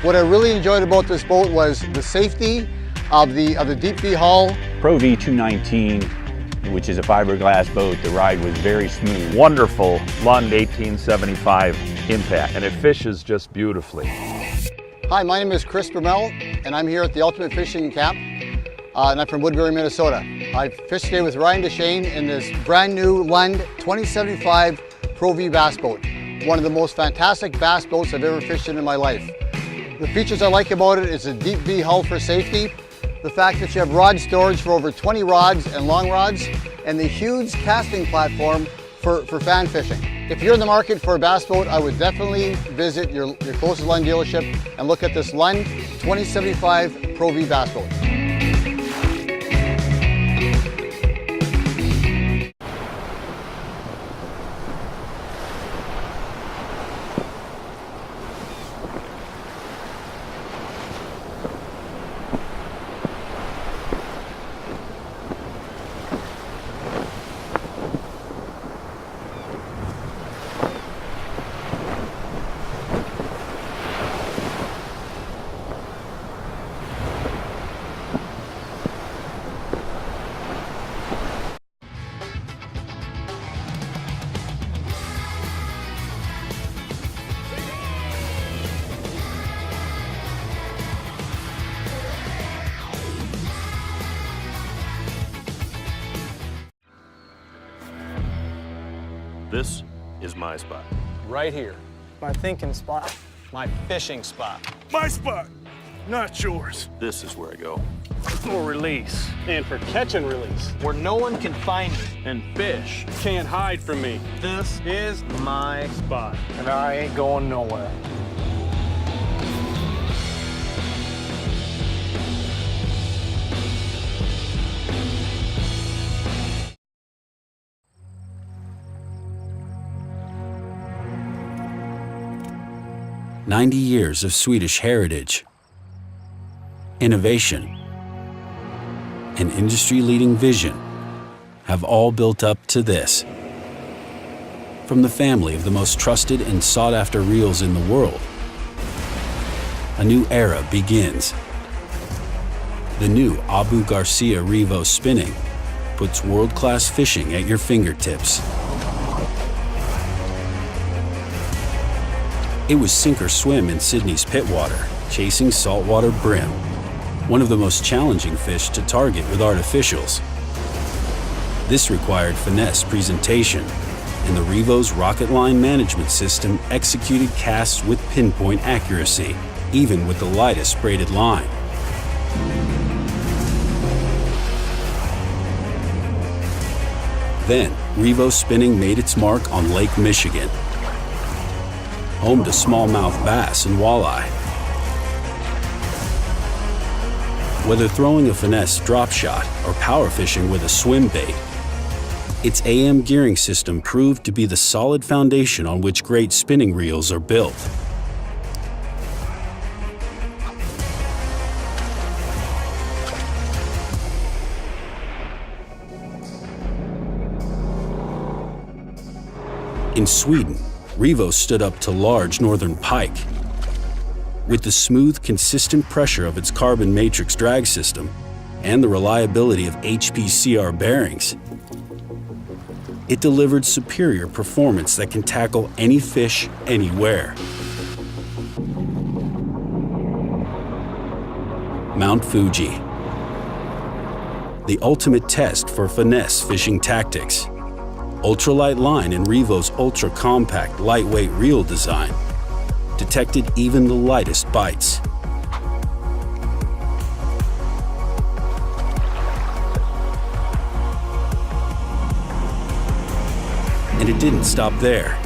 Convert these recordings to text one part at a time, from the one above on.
What I really enjoyed about this boat was the safety of the deep V hull. Pro V219, which is a fiberglass boat, the ride was very smooth. Wonderful Lund 1875 impact, and it fishes just beautifully. Hi, my name is Chris Bermel, and I'm here at the Ultimate Fishing Camp, and I'm from Woodbury, Minnesota. I fished today with Ryan Deshane in this brand new Lund 2075 Pro V bass boat. One of the most fantastic bass boats I've ever fished in my life. The features I like about it is a deep V hull for safety, the fact that you have rod storage for over 20 rods and long rods, and the huge casting platform for fan fishing. If you're in the market for a bass boat, I would definitely visit your closest Lund dealership and look at this Lund 2075 Pro V bass boat. This is my spot. Right here. My thinking spot. My fishing spot. My spot, not yours. This is where I go. For release. And for catch and release. Where no one can find me. And fish can't hide from me. This is my spot. And I ain't going nowhere. "90 years of Swedish heritage, innovation, and industry-leading vision have all built up to this. From the family of the most trusted and sought-after reels in the world, a new era begins. The new Abu Garcia Revo Spinning puts world-class fishing at your fingertips. It was sink or swim in Sydney's pitwater, chasing saltwater brim, one of the most challenging fish to target with artificials. This required finesse presentation, and the Revo's rocket line management system executed casts with pinpoint accuracy, even with the lightest braided line. Then, Revo Spinning made its mark on Lake Michigan, home to smallmouth bass and walleye. Whether throwing a finesse drop shot or power fishing with a swim bait, its AM gearing system proved to be the solid foundation on which great spinning reels are built. In Sweden, Revo stood up to large northern pike. With the smooth, consistent pressure of its carbon matrix drag system and the reliability of HPCR bearings, it delivered superior performance that can tackle any fish anywhere. Mount Fuji, the ultimate test for finesse fishing tactics. Ultralight line in Revo's ultra-compact, lightweight reel design detected even the lightest bites. And it didn't stop there.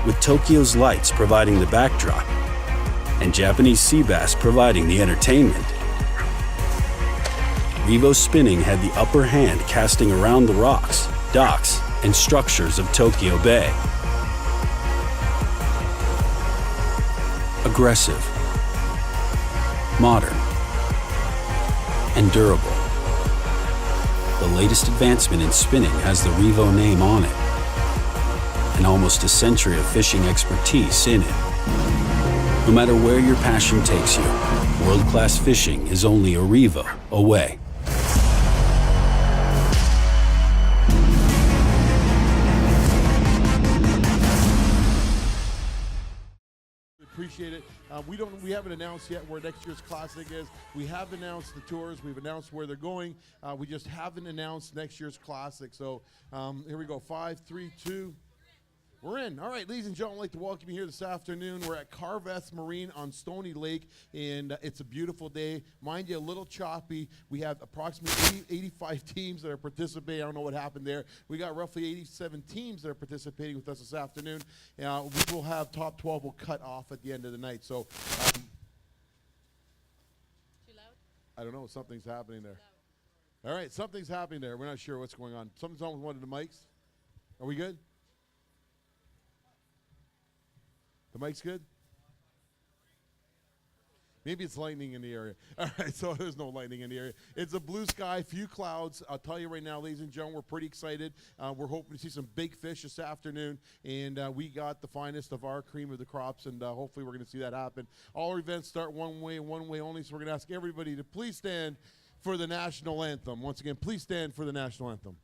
With Tokyo's lights providing the backdrop and Japanese sea bass providing the entertainment, Revo Spinning had the upper hand casting around the rocks, docks, and structures of Tokyo Bay. Aggressive, modern, and durable. The latest advancement in spinning has the Revo name on it, and almost a century of fishing expertise in it. No matter where your passion takes you, world-class fishing is only a Revo away. Appreciate it. We haven't announced yet where next year's classic is. We have announced the tours. We've announced where they're going. We just haven't announced next year's classic. So here we go. 5, 3, 2. We're in. All right, ladies and gentlemen, I'd like to welcome you here this afternoon. We're at Carveth Marine on Stoney Lake, and it's a beautiful day. Mind you, a little choppy. We have approximately 85 teams that are participating. I don't know what happened there. We got roughly 87 teams that are participating with us this afternoon. We will have top 12 will cut off at the end of the night. So, Too loud? I don't know. Something's happening there. All right, something's happening there. We're not sure what's going on. Something's wrong with one of the mics. Are we good? The mic's good? Maybe it's lightning in the area. All right, so there's no lightning in the area. It's a blue sky, few clouds. I'll tell you right now, ladies and gentlemen, we're pretty excited. We're hoping to see some big fish this afternoon, and we got the finest of our cream of the crops, and hopefully we're going to see that happen. All our events start one way and one way only, so we're going to ask everybody to please stand for the national anthem. Once again, please stand for the national anthem.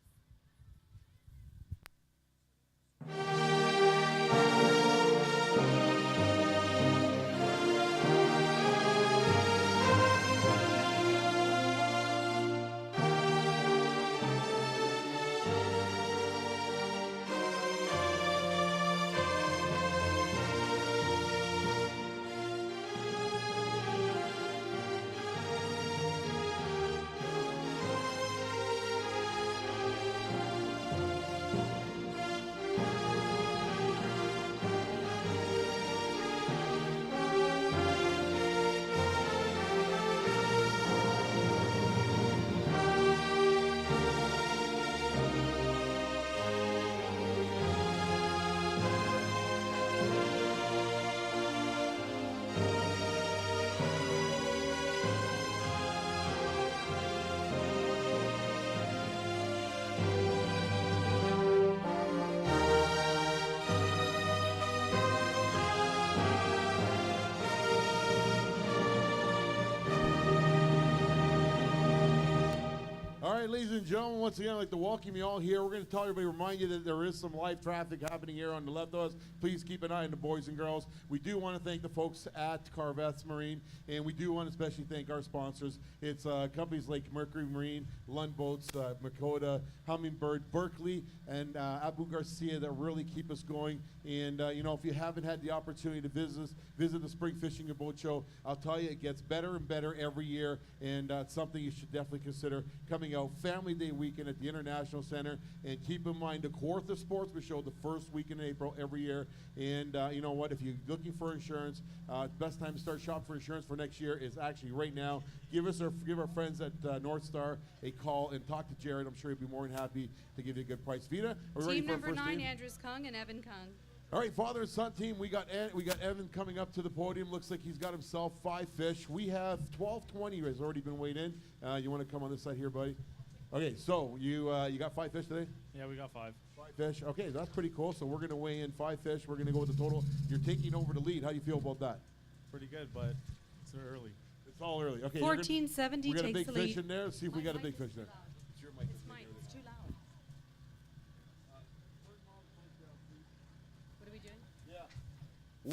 All right, ladies and gentlemen, once again, I'd like to welcome you all here. We're going to tell everybody, remind you that there is some live traffic happening here on the left of us. Please keep an eye on the boys and girls. We do want to thank the folks at Carveth Marine, and we do want to especially thank our sponsors. It's companies like Mercury Marine, Lund Boats, Makota, Hummingbird, Berkeley, and Abu Garcia that really keep us going. And, you know, if you haven't had the opportunity to visit the Spring Fishing and Boat Show, I'll tell you, it gets better and better every year, and it's something you should definitely consider coming out Family Day weekend at the International Center. And keep in mind, the Kawartha Sportsman Show, the first weekend in April every year. And you know what, if you're looking for insurance, best time to start shopping for insurance for next year is actually right now. Give our friends at North Star a call and talk to Jared. I'm sure he'd be more than happy to give you a good price. Vita, are we ready for our first team? Team number 9, Andrews Kung and Evan Kung. All right, father and son team, we got Evan coming up to the podium. Looks like he's got himself 5 fish. We have 1220 has already been weighed in. You want to come on this side here, buddy? Okay, so you got 5 fish today? Yeah, we got 5. 5 fish. Okay, that's pretty cool. So we're going to weigh in 5 fish. We're going to go with the total. You're taking over the lead. How do you feel about that? Pretty good, but it's early. It's all early. Okay. 1470 we got a takes big the fish lead. in there. Let's see if we got a big fish there. It's mine. It's too loud. What are we doing?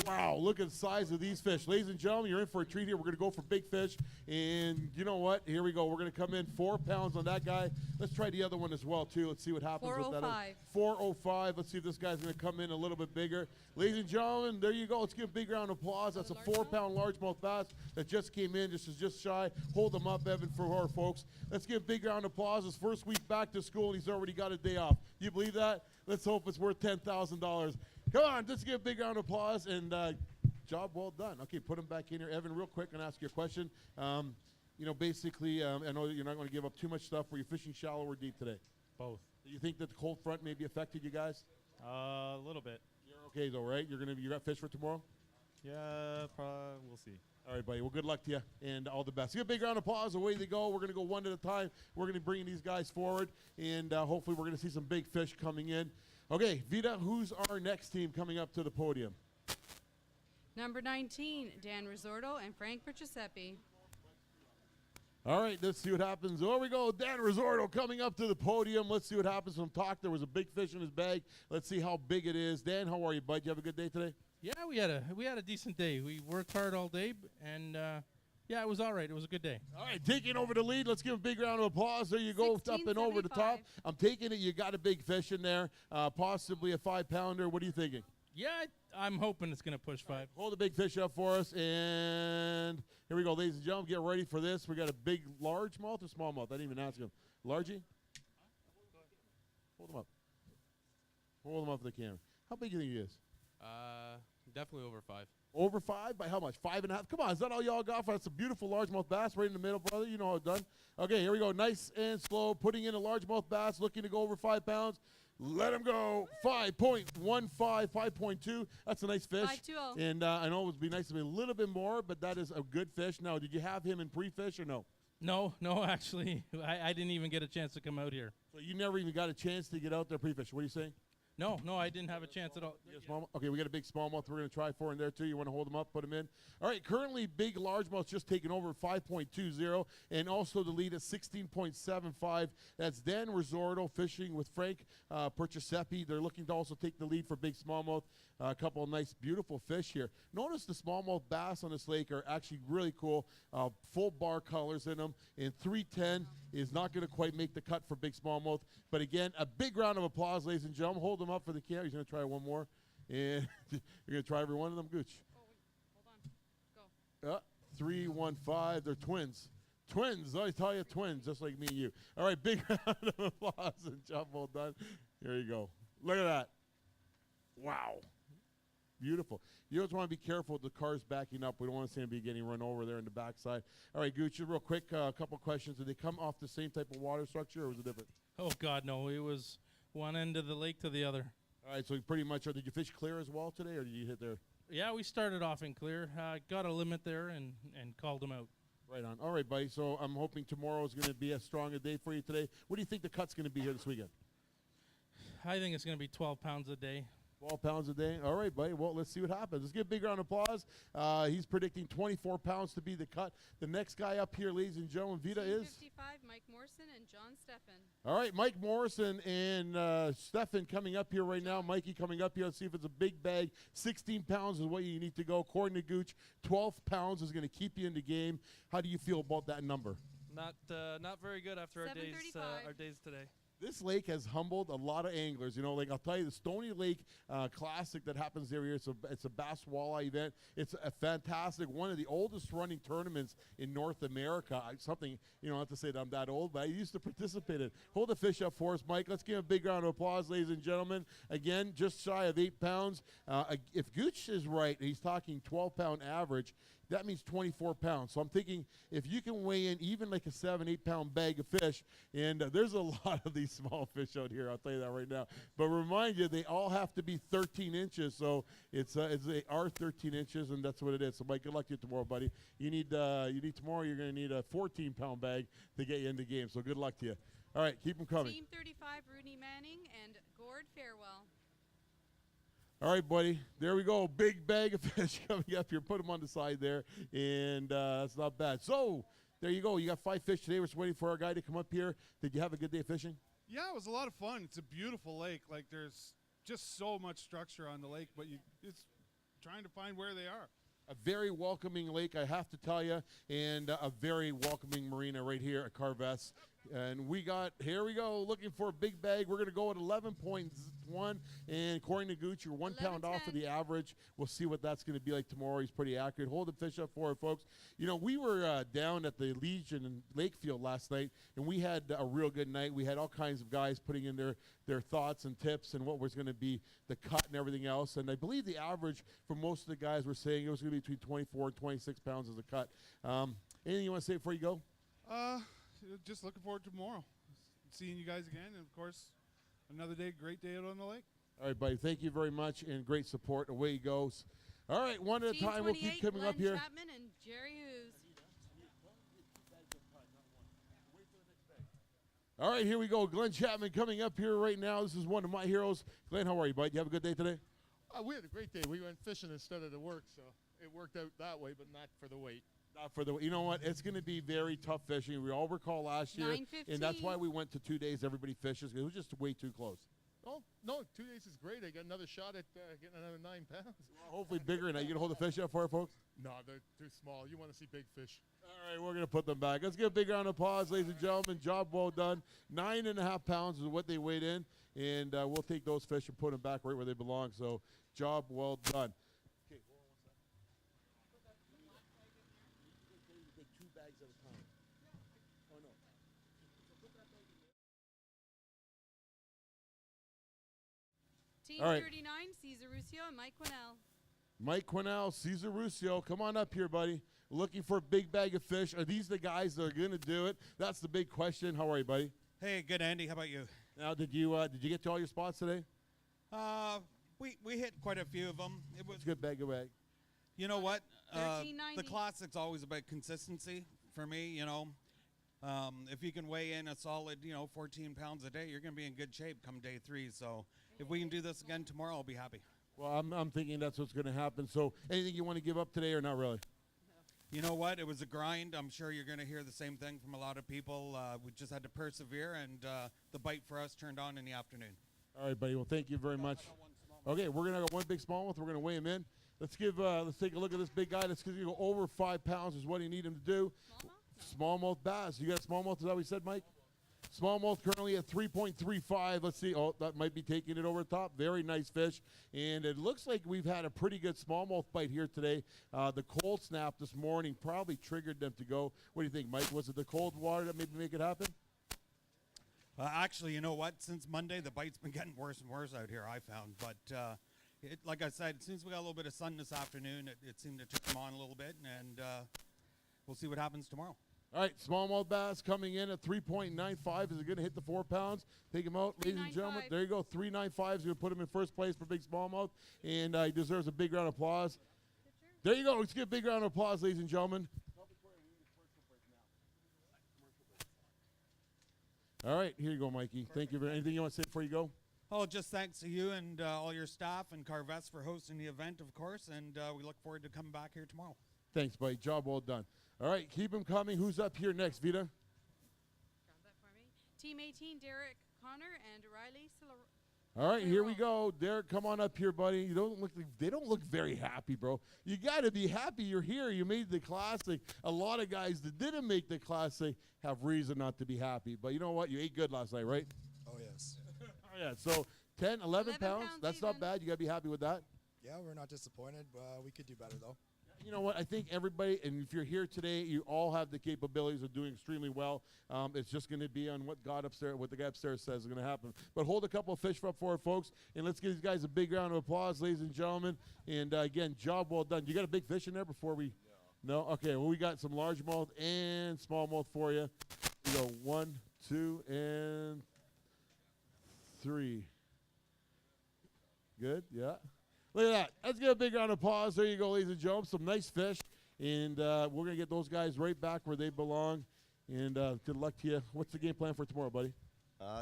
Wow, look at the size of these fish. Ladies and gentlemen, you're in for a treat here. We're going to go for big fish. And you know what? Here we go. We're going to come in 4 pounds on that guy. Let's try the other one as well, too. Let's see what happens with that. 405. 405. Let's see if this guy's going to come in a little bit bigger. Ladies and gentlemen, there you go. Let's give a big round of applause. That's a 4-pound largemouth bass that just came in. Just shy. Hold them up, Evan, for our folks. Let's give a big round of applause. His first week back to school, and he's already got a day off. Do you believe that? Let's hope it's worth $10,000. Come on, let's give a big round of applause, and job well done. Okay, put him back in here. Evan, real quick, I'm going to ask you a question. You know, basically, I know that you're not going to give up too much stuff. Were you fishing shallow or deep today? Both. Do you think that the cold front maybe affected you guys? A little bit. You're okay, though, right? You got fish for tomorrow? Yeah, we'll see. All right, buddy. Well, good luck to you, and all the best. Give a big round of applause. Away they go. We're going to go one at a time. We're going to bring these guys forward, and hopefully we're going to see some big fish coming in. Okay, Vita, who's our next team coming up to the podium? Number 19, Dan Risordo and Frank Perciasepi. All right, let's see what happens. There we go. Dan Risordo coming up to the podium. Let's see what happens from talk. There was a big fish in his bag. Let's see how big it is. Dan, how are you, bud? You have a good day today? Yeah, we had a decent day. We worked hard all day, and yeah, it was all right. It was a good day. All right, taking over the lead. Let's give a big round of applause. There you go, up and over the top. I'm taking it you got a big fish in there, possibly a 5-pounder. What are you thinking? Yeah, I'm hoping it's going to push 5. Hold the big fish up for us, and here we go, ladies and gentlemen. Get ready for this. We got a big largemouth or smallmouth? I didn't even ask him. Largie? Hold them up. Hold them up for the camera. How big do you think he is? Definitely over 5. Over 5? By how much? 5.5? Come on, is that all y'all got? That's a beautiful largemouth bass right in the middle, brother. You know how it's done. Okay, here we go. Nice and slow. Putting in a largemouth bass, looking to go over 5 pounds. Let him go. 5.15, 5.2. That's a nice fish. 5.20. And I know it would be nice to be a little bit more, but that is a good fish. Now, did you have him in pre-fish or no? No, actually, I didn't even get a chance to come out here. So you never even got a chance to get out there pre-fish. What are you saying? No, I didn't have a chance at all. Okay, we got a big smallmouth we're going to try for in there, too. You want to hold them up, put them in. All right, currently big largemouth just taking over 5.20, and also the lead at 16.75. That's Dan Risordo fishing with Frank Perciasepi. They're looking to also take the lead for big smallmouth. A couple of nice, beautiful fish here. Notice the smallmouth bass on this lake are actually really cool. Full bar colors in them, and 310 is not going to quite make the cut for big smallmouth. But again, a big round of applause, ladies and gentlemen. Hold them up for the camera. He's going to try one more, and you're going to try every one of them, Gooch. Oh, wait, hold on. Go. 315. They're twins. Twins. I tell you, twins, just like me and you. All right, big round of applause and job well done. Here you go. Look at that. Wow. Beautiful. You just want to be careful with the cars backing up. We don't want to see them be getting run over there in the backside. All right, Gooch, real quick, a couple questions. Did they come off the same type of water structure, or was it different? Oh, God, no. It was one end of the lake to the other. All right, so pretty much, did you fish clear as well today, or did you hit there? Yeah, we started off in clear. Got a limit there and called them out. Right on. All right, buddy. So I'm hoping tomorrow is going to be as strong a day for you today. What do you think the cut's going to be here this weekend? I think it's going to be 12 pounds a day. 12 pounds a day. All right, buddy. Well, let's see what happens. Let's give a big round of applause. He's predicting 24 pounds to be the cut. The next guy up here, ladies and gentlemen, Vita is? 55, Mike Morrison and John Steffen. All right, Mike Morrison and Steffen coming up here right now. Mikey coming up here. Let's see if it's a big bag. 16 pounds is what you need to go. According to Gooch, 12 pounds is going to keep you in the game. How do you feel about that number? Not very good after our days today. This lake has humbled a lot of anglers. You know, like I'll tell you, the Stoney Lake Classic that happens every year, it's a bass walleye event. It's a fantastic, one of the oldest running tournaments in North America. Something, you don't have to say that I'm that old, but I used to participate in. Hold the fish up for us, Mike. Let's give him a big round of applause, ladies and gentlemen. Again, just shy of 8 pounds. If Gooch is right, he's talking 12-pound average. That means 24 pounds. So I'm thinking if you can weigh in even like a 7, 8 pound bag of fish, and there's a lot of these small fish out here, I'll tell you that right now. But remind you, they all have to be 13 inches. So they are 13 inches, and that's what it is. So Mike, good luck to you tomorrow, buddy. You need tomorrow. You're going to need a 14 pound bag to get you in the game. So good luck to you. All right, keep them coming. Team 35, Rooney Manning and Gord Farewell. All right, buddy. There we go. Big bag of fish coming up here. Put them on the side there, and that's not bad. So there you go. You got 5 fish today. We're just waiting for our guy to come up here. Did you have a good day fishing? Yeah, it was a lot of fun. It's a beautiful lake. Like, there's just so much structure on the lake, but it's trying to find where they are. A very welcoming lake, I have to tell you, and a very welcoming marina right here at Carvest. And here we go, looking for a big bag. We're going to go at 11.1, and according to Gooch, you're 1 pound off of the average. We'll see what that's going to be like tomorrow. He's pretty accurate. Hold the fish up for it, folks. You know, we were down at the Legion in Lakefield last night, and we had a real good night. We had all kinds of guys putting in their thoughts and tips and what was going to be the cut and everything else. And I believe the average for most of the guys were saying it was going to be between 24 and 26 pounds as a cut. Anything you want to say before you go? Just looking forward to tomorrow. Seeing you guys again, and of course, another day, great day out on the lake. All right, buddy. Thank you very much, and great support. Away he goes. All right, one at a time. We'll keep coming up here. Chapman and Jerry Hughes. All right, here we go. Glenn Chapman coming up here right now. This is one of my heroes. Glenn, how are you, bud? You have a good day today? We had a great day. We went fishing instead of the work, so it worked out that way, but not for the weight. Not for the. You know what? It's going to be very tough fishing. We all recall last year, and that's why we went to 2 days. Everybody fishes. It was just way too close. Oh, no, 2 days is great. I got another shot at getting another 9 pounds. Well, hopefully bigger. Now, you going to hold the fish up for it, folks? No, they're too small. You want to see big fish. All right, we're going to put them back. Let's give a big round of applause, ladies and gentlemen. Job well done. 9.5 pounds is what they weighed in, and we'll take those fish and put them back right where they belong. So, job well done. Okay, hold on 1 second. Take 2 bags at a time. Oh, no. Team All right. 39, Cesar Ruscio and Mike Quinnell. Mike Quinnell, Cesar Ruscio, come on up here, buddy. Looking for a big bag of fish. Are these the guys that are going to do it? That's the big question. How are you, buddy? Hey, good, Andy. How about you? Now, did you get to all your spots today? We hit quite a few of them. It was It's a good bag of bag. You know what? $13.90. The classic's always about consistency for me. You know, if you can weigh in a solid, 14 pounds a day, you're going to be in good shape come day 3. So if we can do this again tomorrow, I'll be happy. Well, I'm thinking that's what's going to happen. So anything you want to give up today or not really? You know what? It was a grind. I'm sure you're going to hear the same thing from a lot of people. We just had to persevere, and the bite for us turned on in the afternoon. All right, buddy. Well, thank you very much. Okay, we're going to have one big smallmouth. We're going to weigh him in. Let's take a look at this big guy. Let's go over 5 pounds is what you need him to do. Smallmouth bass. You got smallmouth, is that what we said, Mike? Smallmouth currently at 3.35. Let's see. Oh, that might be taking it over the top. Very nice fish. And it looks like we've had a pretty good smallmouth bite here today. The cold snap this morning probably triggered them to go. What do you think, Mike? Was it the cold water that maybe make it happen? Actually, you know what? Since Monday, the bite's been getting worse and worse out here, I found. But like I said, since we got a little bit of sun this afternoon, it seemed to turn on a little bit. And we'll see what happens tomorrow. All right, smallmouth bass coming in at 3.95. Is it going to hit the 4 pounds? Take him out, ladies and gentlemen. There you go, 3.95 is going to put him in first place for big smallmouth, and he deserves a big round of applause. There you go. Let's give a big round of applause, ladies and gentlemen. All right, here you go, Mikey. Thank you. Anything you want to say before you go? Oh, just thanks to you and all your staff and Carvets for hosting the event, of course, and we look forward to coming back here tomorrow. Thanks, buddy. Job well done. All right, keep them coming. Who's up here next, Vita? Grab that for me. Team 18, Derek Connor and Riley All right, here we go. Derek, come on up here, buddy. They don't look very happy, bro. You got to be happy you're here. You made the classic. A lot of guys that didn't make the classic have reason not to be happy. But you know what? You ate good last night, right? Oh, yes. Oh, yeah, so 10, 11 pounds. That's not bad. You got to be happy with that. Yeah, we're not disappointed. We could do better, though. You know what? I think everybody, and if you're here today, you all have the capabilities of doing extremely well. It's just going to be on what the guy upstairs says is going to happen. But hold a couple of fish up for it, folks, and let's give these guys a big round of applause, ladies and gentlemen. And again, job well done. You got a big fish in there before we? No. Okay. Well, we got some largemouth and smallmouth for you. We go 1, 2, and 3. Good. Yeah. Look at that. Let's get a big round of applause. There you go, ladies and gentlemen. Some nice fish. And we're going to get those guys right back where they belong. And good luck to you. What's the game plan for tomorrow, buddy?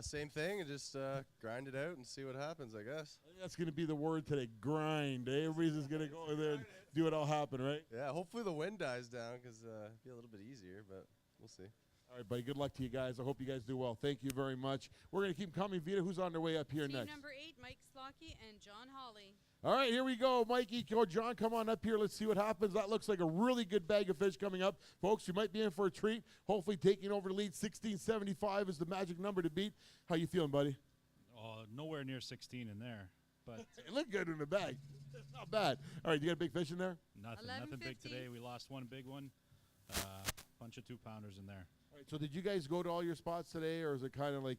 Same thing, and just grind it out and see what happens, I guess. I think that's going to be the word today, grind. Everybody's just going to go in there and do it all happen, right? Yeah, hopefully the wind dies down because it'll be a little bit easier, but we'll see. All right, buddy. Good luck to you guys. I hope you guys do well. Thank you very much. We're going to keep coming. Vita, who's on their way up here Team next? number 8, Mike Slocky and John Hawley. All right, here we go. Mikey, John, come on up here. Let's see what happens. That looks like a really good bag of fish coming up. Folks, you might be in for a treat. Hopefully taking over the lead. 1675 is the magic number to beat. How you feeling, buddy? Nowhere near 16 in there. But it looked good in the bag. Not bad. All right, you got a big fish in there? Nothing big today. We lost one big one. Bunch of 2-pounders in there. All right, so did you guys go to all your spots today, or is it kind of like,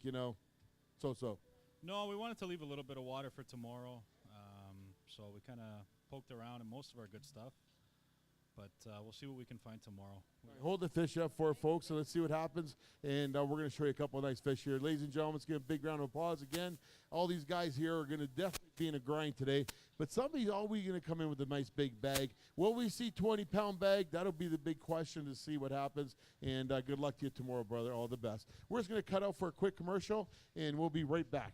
so-so? No, we wanted to leave a little bit of water for tomorrow. So we kind of poked around in most of our good stuff. But we'll see what we can find tomorrow. Right, hold the fish up for it, folks, and let's see what happens. And we're going to show you a couple of nice fish here. Ladies and gentlemen, let's give a big round of applause again. All these guys here are going to definitely be in a grind today. But somebody's always going to come in with a nice big bag. Will we see 20-pound bag? That'll be the big question to see what happens. And good luck to you tomorrow, brother. All the best. We're just going to cut out for a quick commercial, and we'll be right back.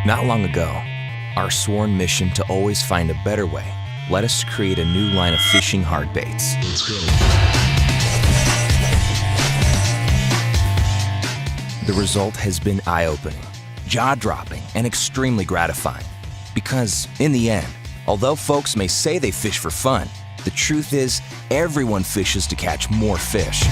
Not long ago, our sworn mission to always find a better way led us to create a new line of fishing hard baits. The result has been eye-opening, jaw-dropping, and extremely gratifying. Because, in the end, although folks may say they fish for fun, the truth is, everyone fishes to catch more fish.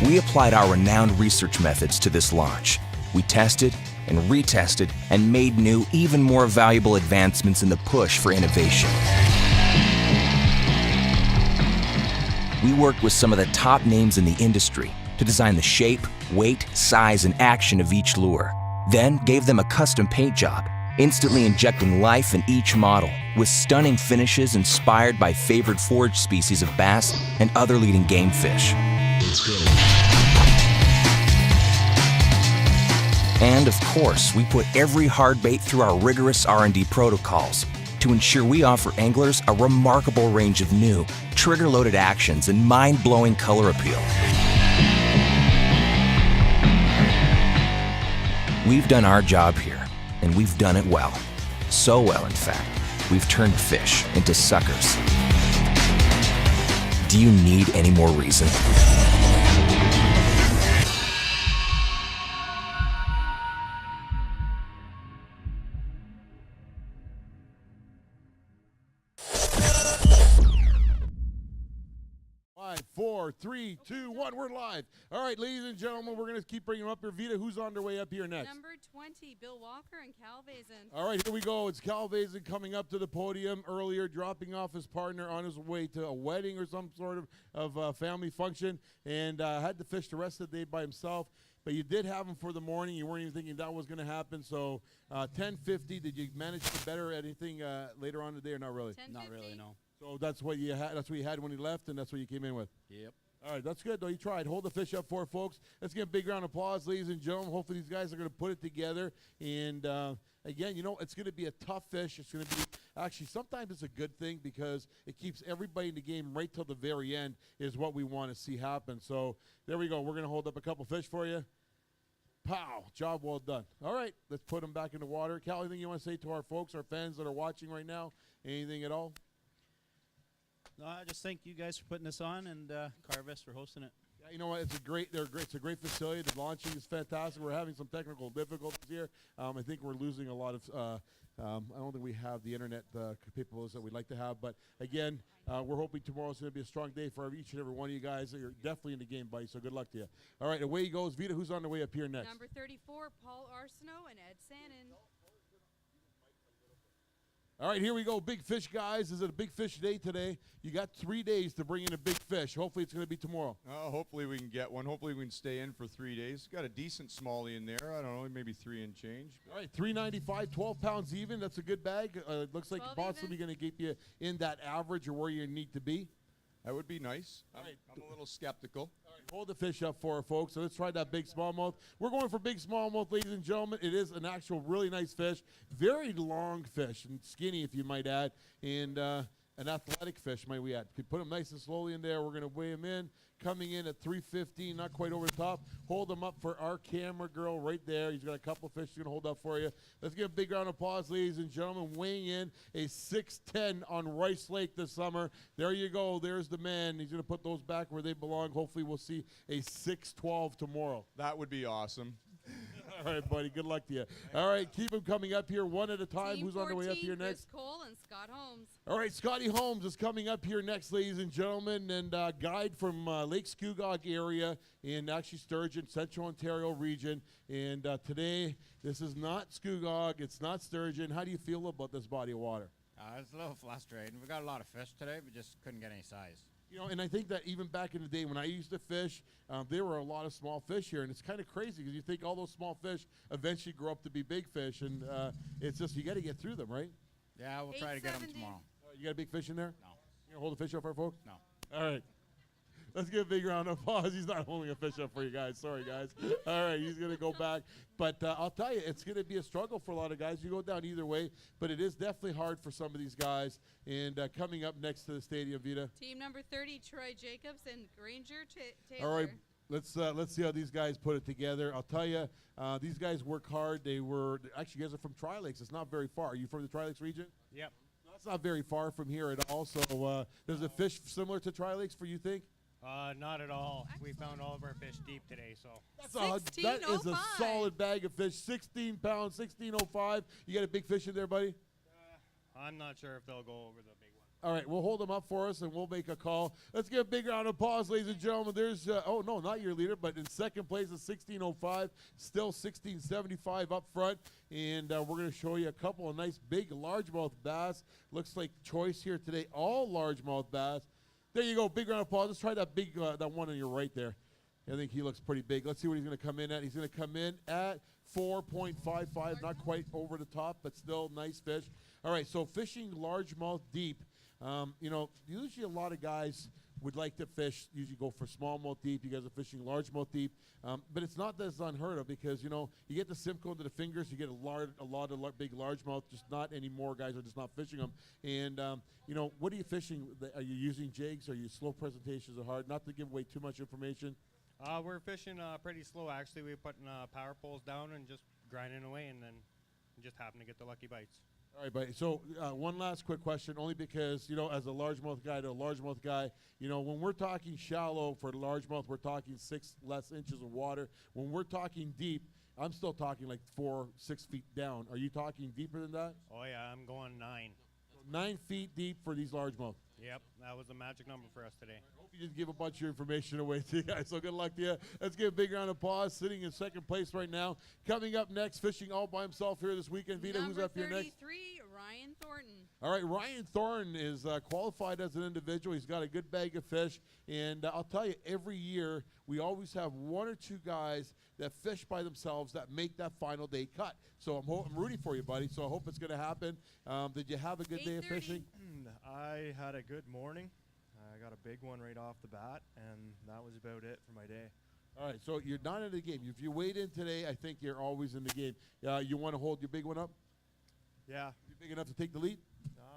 We applied our renowned research methods to this launch. We tested and retested and made new, even more valuable advancements in the push for innovation. We worked with some of the top names in the industry to design the shape, weight, size, and action of each lure. Then gave them a custom paint job, instantly injecting life in each model with stunning finishes inspired by favored forage species of bass and other leading game fish. And of course, we put every hard bait through our rigorous R&D protocols to ensure we offer anglers a remarkable range of new, trigger-loaded actions and mind-blowing color appeal. We've done our job here, and we've done it well. So well, in fact, we've turned fish into suckers. Do you need any more reason? Five, 4, 3, 2, 1, we're live. All right, ladies and gentlemen, we're going to keep bringing them up here. Vita, who's on their way up here next? Number 20, Bill Walker and Cal Vazen. All right, here we go. It's Cal Vazen coming up to the podium earlier, dropping off his partner on his way to a wedding or some sort of family function, and had to fish the rest of the day by himself. But you did have him for the morning. You weren't even thinking that was going to happen. So 10:50. Did you manage to better anything later on today, or not really? Not really, no. So that's what you had. That's what you had when he left, and that's what you came in with. Yep. All right, that's good though. You tried. Hold the fish up for it, folks. Let's give a big round of applause, ladies and gentlemen. Hopefully these guys are going to put it together. And again, you know, it's going to be a tough fish. It's going to be actually sometimes it's a good thing because it keeps everybody in the game right till the very end is what we want to see happen. So there we go. We're going to hold up a couple fish for you. Pow! Job well done. All right, let's put them back in the water. Cal, anything you want to say to our folks, our fans that are watching right now? Anything at all? No, I just thank you guys for putting this on and Carvest for hosting it. Yeah, you know what? It's a great facility. The launching is fantastic. We're having some technical difficulties here. I think we're losing a lot of. I don't think we have the internet capabilities that we'd like to have. But again, we're hoping tomorrow's going to be a strong day for each and every one of you guys. You're definitely in the game, buddy. So good luck to you. All right, away he goes. Vita, who's on the way up here next? Number 34, Paul Arsenault and Ed Sannon. All right, here we go. Big fish, guys. Is it a big fish day today? You got 3 days to bring in a big fish. Hopefully it's going to be tomorrow. Hopefully we can get one. Hopefully we can stay in for 3 days. Got a decent smallie in there. I don't know, maybe 3 and change. All right, $3.95, 12 pounds even. That's a good bag. It looks like possibly going to get you in that average or where you need to be. That would be nice. All right. I'm a little skeptical. All right, hold the fish up for her, folks. So let's try that big smallmouth. We're going for big smallmouth, ladies and gentlemen. It is an actual really nice fish. Very long fish and skinny, if you might add. And an athletic fish, might we add. You put him nice and slowly in there. We're going to weigh him in. Coming in at 315, not quite over the top. Hold him up for our camera girl right there. He's got a couple fish he's going to hold up for you. Let's give a big round of applause, ladies and gentlemen. Weighing in a 6'10" on Rice Lake this summer. There you go. There's the man. He's going to put those back where they belong. Hopefully we'll see a 6'12" tomorrow. That would be awesome. All right, buddy. Good luck to you. All right, keep them coming up here one at a time. Team Who's on the way up 14, here next? Chris Cole and Scott Holmes. All right, Scotty Holmes is coming up here next, ladies and gentlemen, and guide from Lake Scugog area in actually Sturgeon, Central Ontario region. And today, this is not Scugog, it's not Sturgeon. How do you feel about this body of water? It's a little frustrating. We got a lot of fish today, we just couldn't get any size. You know, and I think that even back in the day when I used to fish, there were a lot of small fish here, and it's kind of crazy because you think all those small fish eventually grow up to be big fish, and it's just you got to get through them, right? Yeah, we'll try to get them tomorrow. You got a big fish in there? No. You gonna hold the fish up for our folks? No. All right. Let's give a big round of applause. He's not holding a fish up for you guys. Sorry, guys. All right, he's going to go back. But I'll tell you, it's going to be a struggle for a lot of guys. You go down either way, but it is definitely hard for some of these guys. And coming up next to the stadium, Vita. Team number 30, Troy Jacobs and Granger Taylor. All right, let's see how these guys put it together. I'll tell you, these guys work hard. Actually, you guys are from Tri-Lakes. It's not very far. Are you from the Tri-Lakes region? Yep. No, it's not very far from here at all. So there's a fish similar to Tri-Lakes for you think? Not at all. We found all of our fish deep today, so. That is a solid bag of fish. 16 pounds, 1605. You got a big fish in there, buddy? I'm not sure if they'll go over the big one. All right, we'll hold them up for us, and we'll make a call. Let's give a big round of applause, ladies and gentlemen. There's, oh, no, not your leader, but in second place is 1605, still 1675 up front. And we're going to show you a couple of nice big largemouth bass. Looks like choice here today, all largemouth bass. There you go, big round of applause. Let's try that big, that one on your right there. I think he looks pretty big. Let's see what he's going to come in at. He's going to come in at 4.55, not quite over the top, but still nice fish. All right, so fishing largemouth deep. You know, usually a lot of guys would like to fish, usually go for smallmouth deep. You guys are fishing largemouth deep. But it's not that it's unheard of because, you know, you get the Simcoe to the fingers, you get a lot of big largemouth, just not anymore. Guys are just not fishing them. And, you know, what are you fishing? Are you using jigs? Are you slow presentations or hard? Not to give away too much information. We're fishing pretty slow, actually. We're putting power poles down and just grinding away, and then just happen to get the lucky bites. All right, buddy. So one last quick question, only because, you know, as a largemouth guy to a largemouth guy, you know, when we're talking shallow for largemouth, we're talking 6 less inches of water. When we're talking deep, I'm still talking like 4, 6 feet down. Are you talking deeper than that? Oh, yeah, I'm going 9. 9 feet deep for these largemouth. Yep, that was the magic number for us today. I hope you just give a bunch of information away to you guys, so good luck to you. Let's give a big round of applause. Sitting in second place right now. Coming up next, fishing all by himself here this weekend. Vita, who's up here next? Number 33, Ryan Thornton. All right, Ryan Thornton is qualified as an individual. He's got a good bag of fish. And I'll tell you, every year we always have 1 or 2 guys that fish by themselves that make that final day cut. So I'm rooting for you, buddy. So I hope it's going to happen. Did you have a good day of fishing? I had a good morning. I got a big one right off the bat, and that was about it for my day. All right, so you're not in the game. If you wade in today, I think you're always in the game. You want to hold your big one up? Yeah. You big enough to take the lead?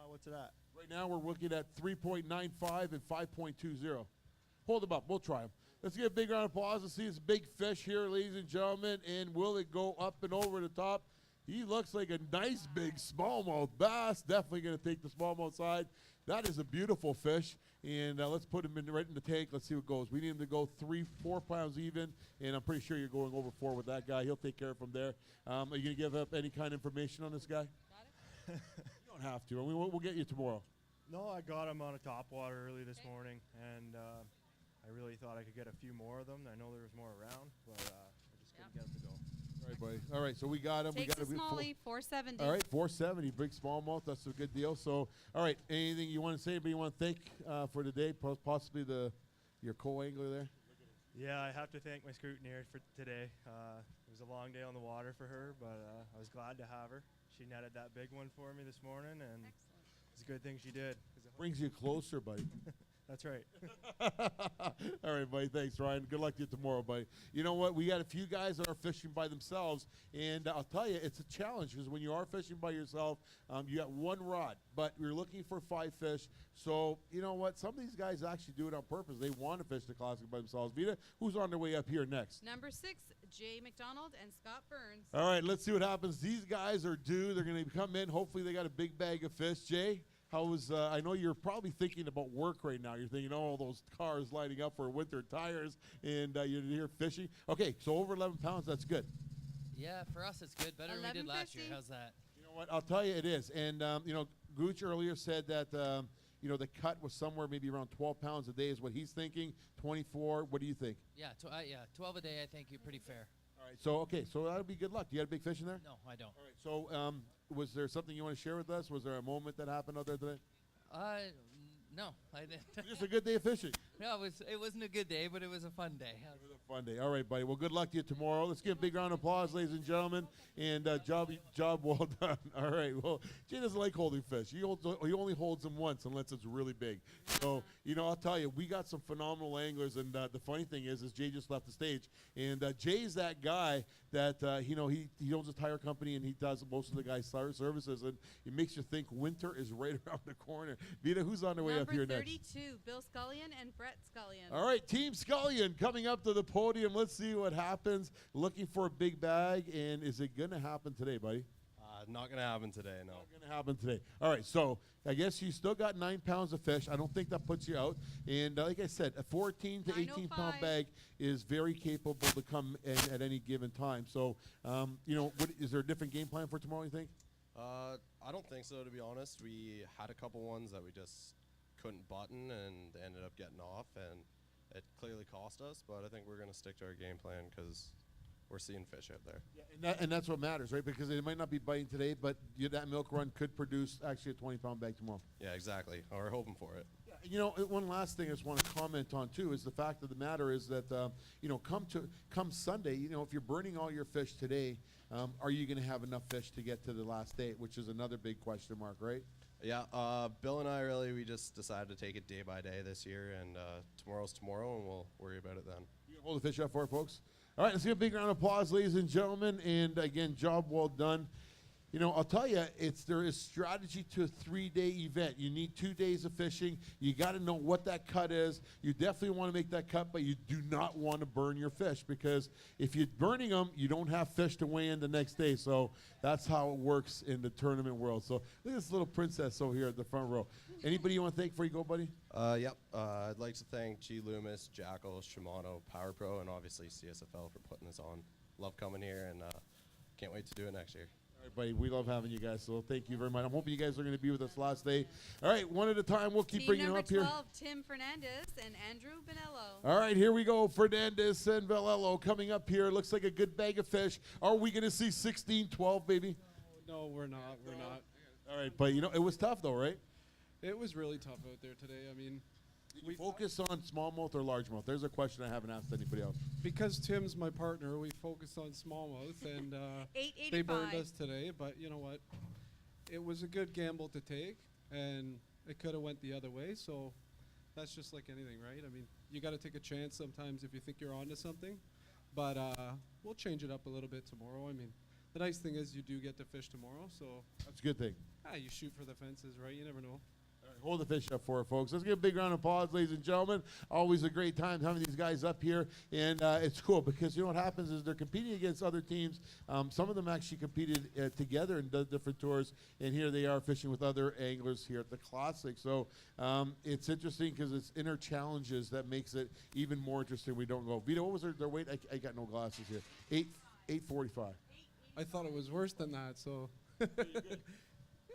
What's it at? Right now we're looking at 3.95 and 5.20. Hold them up. We'll try them. Let's give a big round of applause to see this big fish here, ladies and gentlemen. And will it go up and over the top? He looks like a nice big smallmouth bass. Definitely going to take the smallmouth side. That is a beautiful fish. And let's put him right in the tank. Let's see what goes. We need him to go 3-4 pounds even. And I'm pretty sure you're going over 4 with that guy. He'll take care of from there. Are you going to give up any kind of information on this guy? You don't have to. I mean, we'll get you tomorrow. No, I got him on a topwater early this morning, and I really thought I could get a few more of them. I know there was more around, but I just couldn't get them to go. All right, buddy. All right, so we got him. Takes we got a smallie, 470. All right, 470, big smallmouth. That's a good deal. So, all right, anything you want to say? Anybody you want to thank for the day? Possibly your co-angler there. Yeah, I have to thank my scrutineer for today. It was a long day on the water for her, but I was glad to have her. She netted that big one for me this morning, and it's a good thing she did. Brings you closer, buddy. That's right. All right, buddy. Thanks, Ryan. Good luck to you tomorrow, buddy. You know what? We got a few guys that are fishing by themselves, and I'll tell you, it's a challenge because when you are fishing by yourself, you got 1 rod, but you're looking for 5 fish. So, you know what? Some of these guys actually do it on purpose. They want to fish the Classic by themselves. Vita, who's on their way up here next? Number 6, Jay McDonald and Scott Burns. All right, let's see what happens. These guys are due. They're going to come in. Hopefully, they got a big bag of fish. Jay? I know you're probably thinking about work right now. You're thinking, oh, those cars lining up for winter tires, and you're here fishing. Okay, so over 11 pounds, that's good. Yeah, for us it's good. Better than we did last year. How's that? You know what? I'll tell you it is. And, you know, Gooch earlier said that, you know, the cut was somewhere maybe around 12 pounds a day is what he's thinking. 24, what do you think? Yeah, 12 a day I think you're pretty fair. All right, so, okay, so that'll be good luck. Do you got a big fish in there? No, I don't. All right, so was there something you want to share with us? Was there a moment that happened out there today? No, I didn't. Just a good day of fishing. No, it wasn't a good day, but it was a fun day. It was a fun day. All right, buddy. Well, good luck to you tomorrow. Let's give a big round of applause, ladies and gentlemen. And job well done. All right. Well, Jay doesn't like holding fish. He only holds them once unless it's really big. So, you know, I'll tell you, we got some phenomenal anglers. And the funny thing is Jay just left the stage. And Jay's that guy that, you know, he owns a tire company and he does most of the guys' services. And it makes you think winter is right around the corner. Vita, who's on the way up up number here next? 32, Bill Scullion and Brett Scullion. All right, Team Scullion coming up to the podium. Let's see what happens. Looking for a big bag, and is it going to happen today, buddy? Not going to happen today, no. Not going to happen today. All right, so I guess you still got 9 pounds of fish. I don't think that puts you out. And like I said, a 14 to 18-pound bag is very capable to come in at any given time. So, you know, is there a different game plan for tomorrow, you think? I don't think so, to be honest. We had a couple ones that we just couldn't button and they ended up getting off, and it clearly cost us. But I think we're going to stick to our game plan because we're seeing fish out there. Yeah, and that's what matters, right? Because it might not be biting today, but that milk run could produce actually a 20-pound bag tomorrow. Yeah, exactly. We're hoping for it. Yeah, you know, one last thing I just want to comment on too is the fact of the matter is that you know, come Sunday, you know, if you're burning all your fish today, are you going to have enough fish to get to the last day, which is another big question mark, right? Yeah, Bill and I we just decided to take it day by day this year, and tomorrow's tomorrow, and we'll worry about it then. You can hold the fish up for it, folks. All right, let's give a big round of applause, ladies and gentlemen. And again, job well done. You know, I'll tell you, there is strategy to a 3-day event. You need 2 days of fishing. You got to know what that cut is. You definitely want to make that cut, but you do not want to burn your fish, because if you're burning them, you don't have fish to weigh in the next day. So that's how it works in the tournament world. So look at this little princess over here at the front row. Anybody you want to thank before you go, buddy? Yep. I'd like to thank G. Loomis, Jackal, Shimano, Power Pro, and obviously CSFL for putting this on. Love coming here, and can't wait to do it next year. All right, buddy, we love having you guys, so thank you very much. I'm hoping you guys are going to be with us last day. All right, one at a time. We'll keep bringing them up here. Team number 12, Tim Fernandez and Andrew Bonello. All right, here we go. Fernandez and Velello coming up here. Looks like a good bag of fish. Are we going to see 16, 12, baby? No, we're not. We're not. All right, but, you know, it was tough, though, right? It was really tough out there today. I mean, we focus on smallmouth or largemouth. There's a question I haven't asked anybody else. Because Tim's my partner, we focused on smallmouth, and they burned us today. But you know what? It was a good gamble to take, and it could have went the other way. So that's just like anything, right? I mean, you got to take a chance sometimes if you think you're onto something. But we'll change it up a little bit tomorrow. I mean, the nice thing is you do get to fish tomorrow, so that's a good thing. You shoot for the fences, right? You never know. Hold the fish up for it, folks. Let's give a big round of applause, ladies and gentlemen. Always a great time having these guys up here. And it's cool because, you know, what happens is they're competing against other teams. Some of them actually competed together and did different tours. And here they are fishing with other anglers here at the Classic. So it's interesting because it's inner challenges that makes it even more interesting. We don't go. Vito, what was their weight? I got no glasses here. 845. I thought it was worse than that, so. Yeah,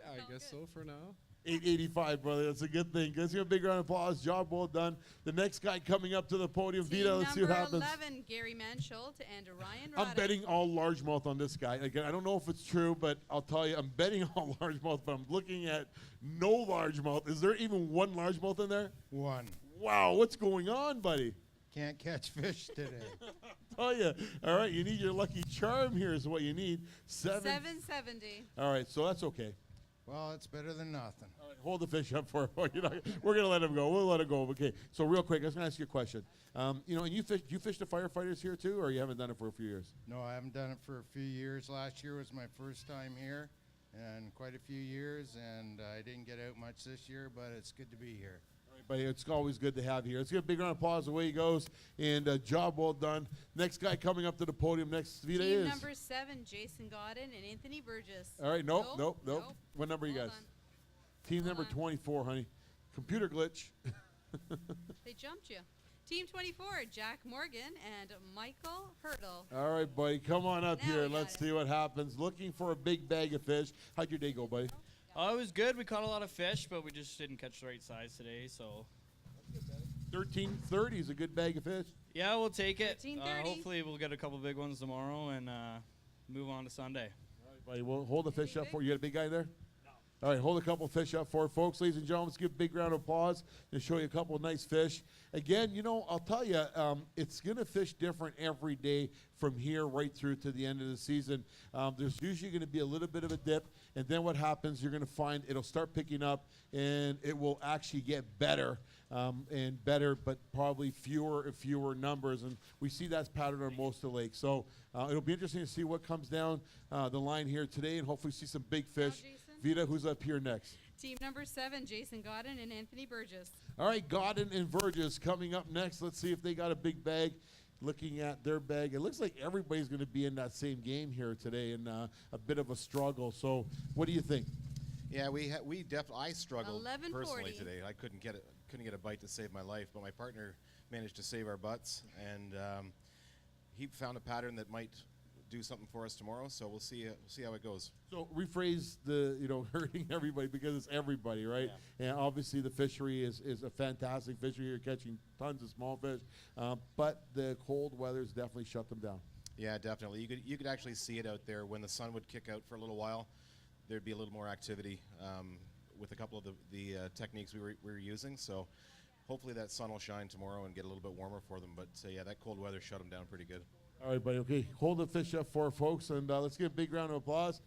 I guess so for now. 885, brother. That's a good thing. Let's give a big round of applause. Job well done. The next guy coming up to the podium, Vita, let's see what happens. Number 11, Gary Mansholt and Ryan I'm Roddick. betting all largemouth on this guy. Again, I don't know if it's true, but I'll tell you, I'm betting all largemouth, but I'm looking at no largemouth. Is there even one largemouth in there? One. Wow, what's going on, buddy? Can't catch fish today. Tell you. All right, you need your lucky charm here is what you need. 770. All right, so that's okay. Well, it's better than nothing. All right, hold the fish up for we're going to let him go. We'll let him go. Okay, so real quick, I was going to ask you a question. You know, and you fish the firefighters here too, or you haven't done it for a few years? No, I haven't done it for a few years. Last year was my first time here, and quite a few years, and I didn't get out much this year, but it's good to be here. But it's always good to have you here. Let's give a big round of applause. Away he goes, and job well done. Next guy coming up to the podium next, Vita, Team is number 7, Jason Godden and Anthony Burgess. all right. Nope. What number you guys? Team number 24, honey. Computer glitch. They jumped you. Team 24, Jack Morgan and Michael Hurdle. All right, buddy, come on up Now here. we got Let's see what happens. Looking for a big bag of fish. How'd your day go, buddy? It was good. We caught a lot of fish, but we just didn't catch the right size today. So 1330 is a good bag of fish. yeah, we'll take it. 13:30. Hopefully, we'll get a couple big ones tomorrow and move on to Sunday. All right, buddy, we'll hold the fish up for you. You got a big guy there? All right, hold a couple fish up for it, folks. Ladies and gentlemen, let's give a big round of applause and show you a couple of nice fish. Again, you know, I'll tell you, it's going to fish different every day from here right through to the end of the season. There's usually going to be a little bit of a dip, and then what happens, you're going to find it'll start picking up, and it will actually get better and better, but probably fewer and fewer numbers, and we see that's pattern on most of the lakes. So it'll be interesting to see what comes down the line here today, and hopefully see some big fish. Vita, who's up here next? Team number 7, Jason Godden and Anthony Burgess. All right, Godden and Burgess coming up next. Let's see if they got a big bag. Looking at their bag, it looks like everybody's going to be in that same game here today, and a bit of a struggle. So, what do you think? Yeah, we definitely. I struggled 11:40. personally today. I couldn't get a bite to save my life, but my partner managed to save our butts, and he found a pattern that might do something for us tomorrow. So we'll see how it goes. So rephrase the hurting everybody, because it's everybody, right? Yeah. And obviously the fishery is a fantastic fishery. You're catching tons of small fish, but the cold weather's definitely shut them down. Yeah, definitely. You could actually see it out there when the sun would kick out for a little while. There'd be a little more activity with a couple of the techniques we were using. So hopefully that sun will shine tomorrow and get a little bit warmer for them. But yeah, that cold weather shut them down pretty good. All right, buddy. Okay, hold the fish up for our folks, and let's give a big round of applause.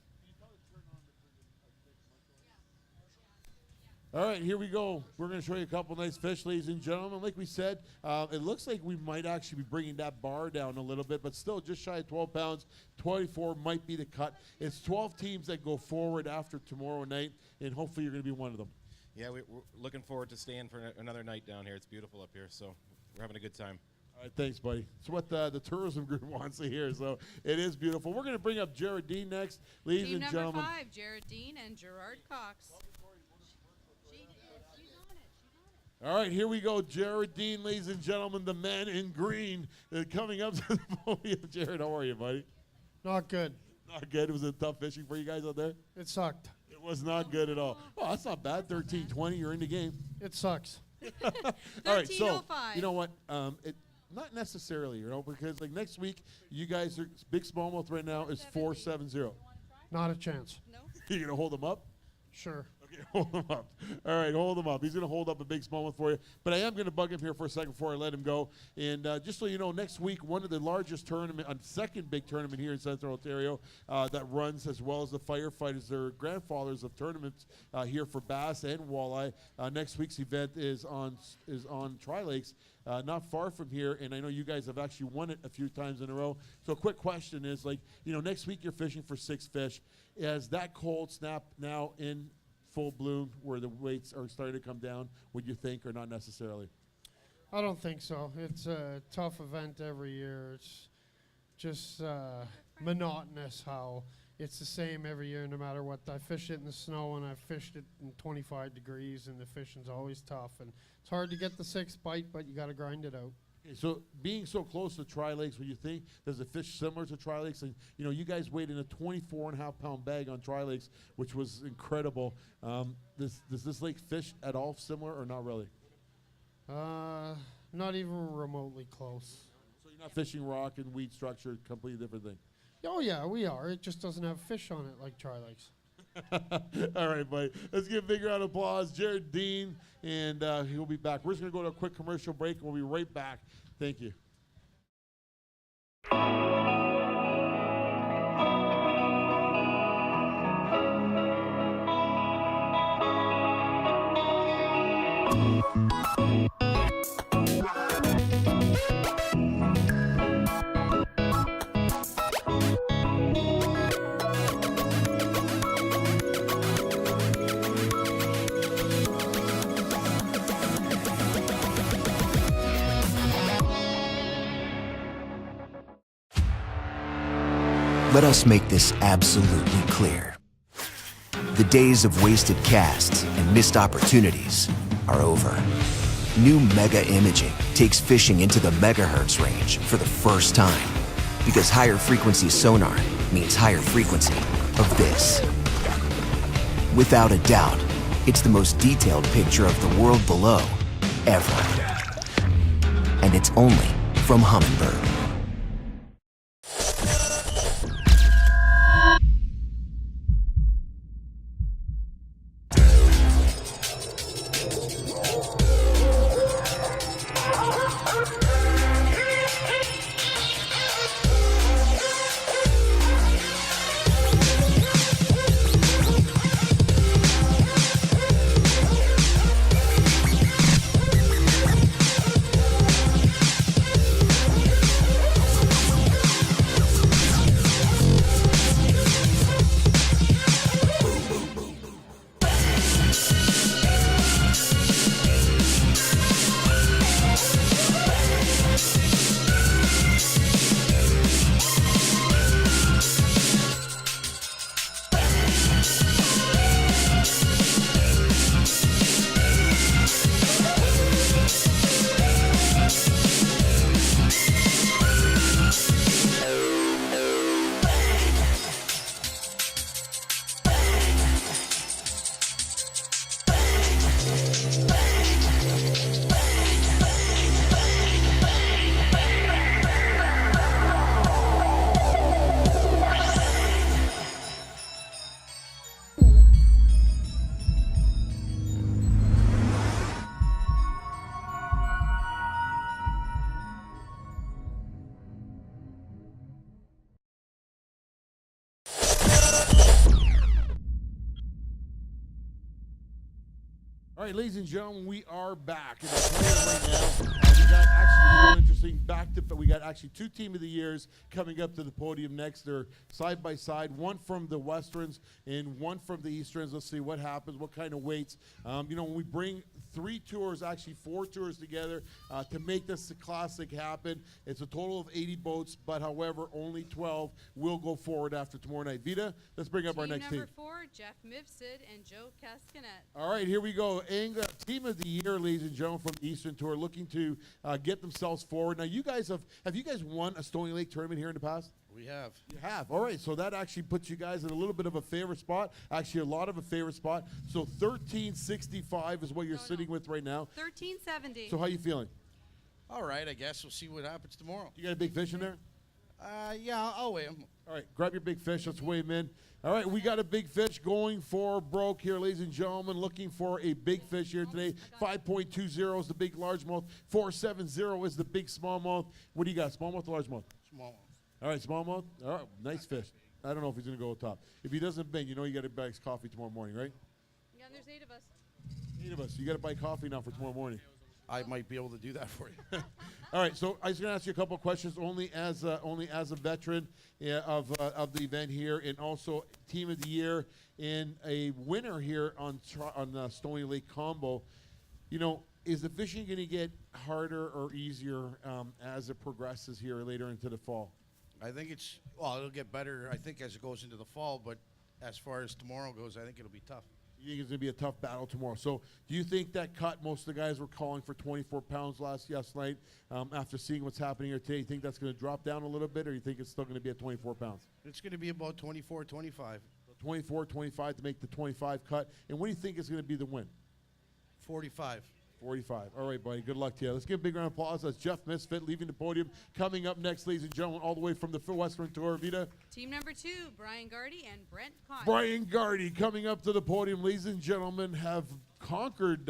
All right, here we go. We're going to show you a couple nice fish, ladies and gentlemen. Like we said, it looks like we might actually be bringing that bar down a little bit, but still just shy of 12 pounds. 24 might be the cut. It's 12 teams that go forward after tomorrow night, and hopefully you're going to be one of them. Yeah, we're looking forward to staying for another night down here. It's beautiful up here, so we're having a good time. All right, thanks, buddy. It's what the tourism group wants to hear, so it is beautiful. We're going to bring up Jared Dean next, ladies Team and number gentlemen. 5, Jared Dean and Gerard Cox. All right, here we go. Jared Dean, ladies and gentlemen, the man in green, coming up to the podium. Jared, how are you, buddy? Not good. Not good. Was it tough fishing for you guys out there? It sucked. It was not good at all. Oh, that's not bad. 13-20, you're in the game. It sucks. All right, so 13:05. you know what? Not necessarily, because like next week, you guys are big smallmouth right now is 4.70. Not a chance. No. You're gonna hold them up? Sure. Okay, hold them up. All right, hold them up. He's going to hold up a big smallmouth for you. But I am going to bug him here for a second before I let him go. And just so you know, next week, one of the largest tournament, second big tournament here in Central Ontario that runs, as well as the firefighters. They're grandfathers of tournaments here for bass and walleye. Next week's event is on Tri-Lakes, not far from here. And I know you guys have actually won it a few times in a row. So a quick question is, next week you're fishing for 6 fish. Is that cold snap now in full bloom where the weights are starting to come down, would you think, or not necessarily? I don't think so. It's a tough event every year. It's just monotonous how it's the same every year no matter what. I fish it in the snow and I've fished it in 25 degrees, and the fishing's always tough. And it's hard to get the 6th bite, but you got to grind it out. Okay, so being so close to Tri-Lakes, what do you think? Does it fish similar to Tri-Lakes? And, you guys weighed in a 24.5-pound bag on Tri-Lakes, which was incredible. Does this lake fish at all similar or not really? Not even remotely close. So you're not fishing rock and weed structure, completely different thing. Oh, yeah, we are. It just doesn't have fish on it like Tri-Lakes. All right, buddy. Let's give a big round of applause. Jared Dean, and he'll be back. We're just going to go to a quick commercial break, and we'll be right back. Thank you. Let us make this absolutely clear. The days of wasted casts and missed opportunities are over. New Mega Imaging takes fishing into the megahertz range for the first time, because higher frequency sonar means higher frequency of this. Without a doubt, it's the most detailed picture of the world below ever. And it's only from Humminbird. right, ladies and gentlemen, we are back. And I'll tell you right now, we got actually real interesting we got actually 2 Team of the Years coming up to the podium next. They're side by side, one from the Westerns and one from the Easterns. Let's see what happens, what kind of weights. When we bring 3 tours, actually 4 tours together to make this classic happen, it's a total of 80 boats, but however, only 12 will go forward after tomorrow night. Vita, let's bring up our next team. Number 4, Jeff Mifsud and Joe Cascanet. All right, here we go. Team of the Year, ladies and gentlemen, from the Eastern Tour, looking to get themselves forward. Now, you guys have you guys won a Stoney Lake tournament here in the past? We have. You have. All right, so that actually puts you guys in a little bit of a favorite spot. Actually, a lot of a favorite spot. So 1365 is what you're sitting with right now. 1370. So how you feeling? All right, I guess we'll see what happens tomorrow. You got a big fish in there? Yeah, I'll weigh him. All right, grab your big fish. Let's weigh him in. All right, we got a big fish going for broke here, ladies and gentlemen. Looking for a big fish here today. 5.20 is the big largemouth. 470 is the big smallmouth. What do you got, smallmouth or largemouth? Small. All right, smallmouth. All right, nice fish. I don't know if he's going to go top. If he doesn't bend, you know you got to buy his coffee tomorrow morning, right? Yeah, there's 8 of us. 8 of us. You got to buy coffee now for tomorrow morning. I might be able to do that for you. All right, so I was going to ask you a couple of questions only as a veteran of the event here, and also Team of the Year and a winner here on Stoney Lake Combo. Is the fishing going to get harder or easier as it progresses here later into the fall? I think it'll get better, I think, as it goes into the fall, but as far as tomorrow goes, I think it'll be tough. You think it's going to be a tough battle tomorrow. So do you think that cut, most of the guys were calling for 24 pounds last night, after seeing what's happening here today, you think that's going to drop down a little bit, or you think it's still going to be at 24 pounds? It's going to be about 24, 25. 24, 25 to make the 25 cut. And what do you think is going to be the win? 45. 45. All right, buddy. Good luck to you. Let's give a big round of applause. That's Jeff Misfit leaving the podium. Coming up next, ladies and gentlemen, all the way from the Western Tour. Vita. Team number 2, Brian Gardy and Brent Cotton. Brian Gardy coming up to the podium. Ladies and gentlemen, have conquered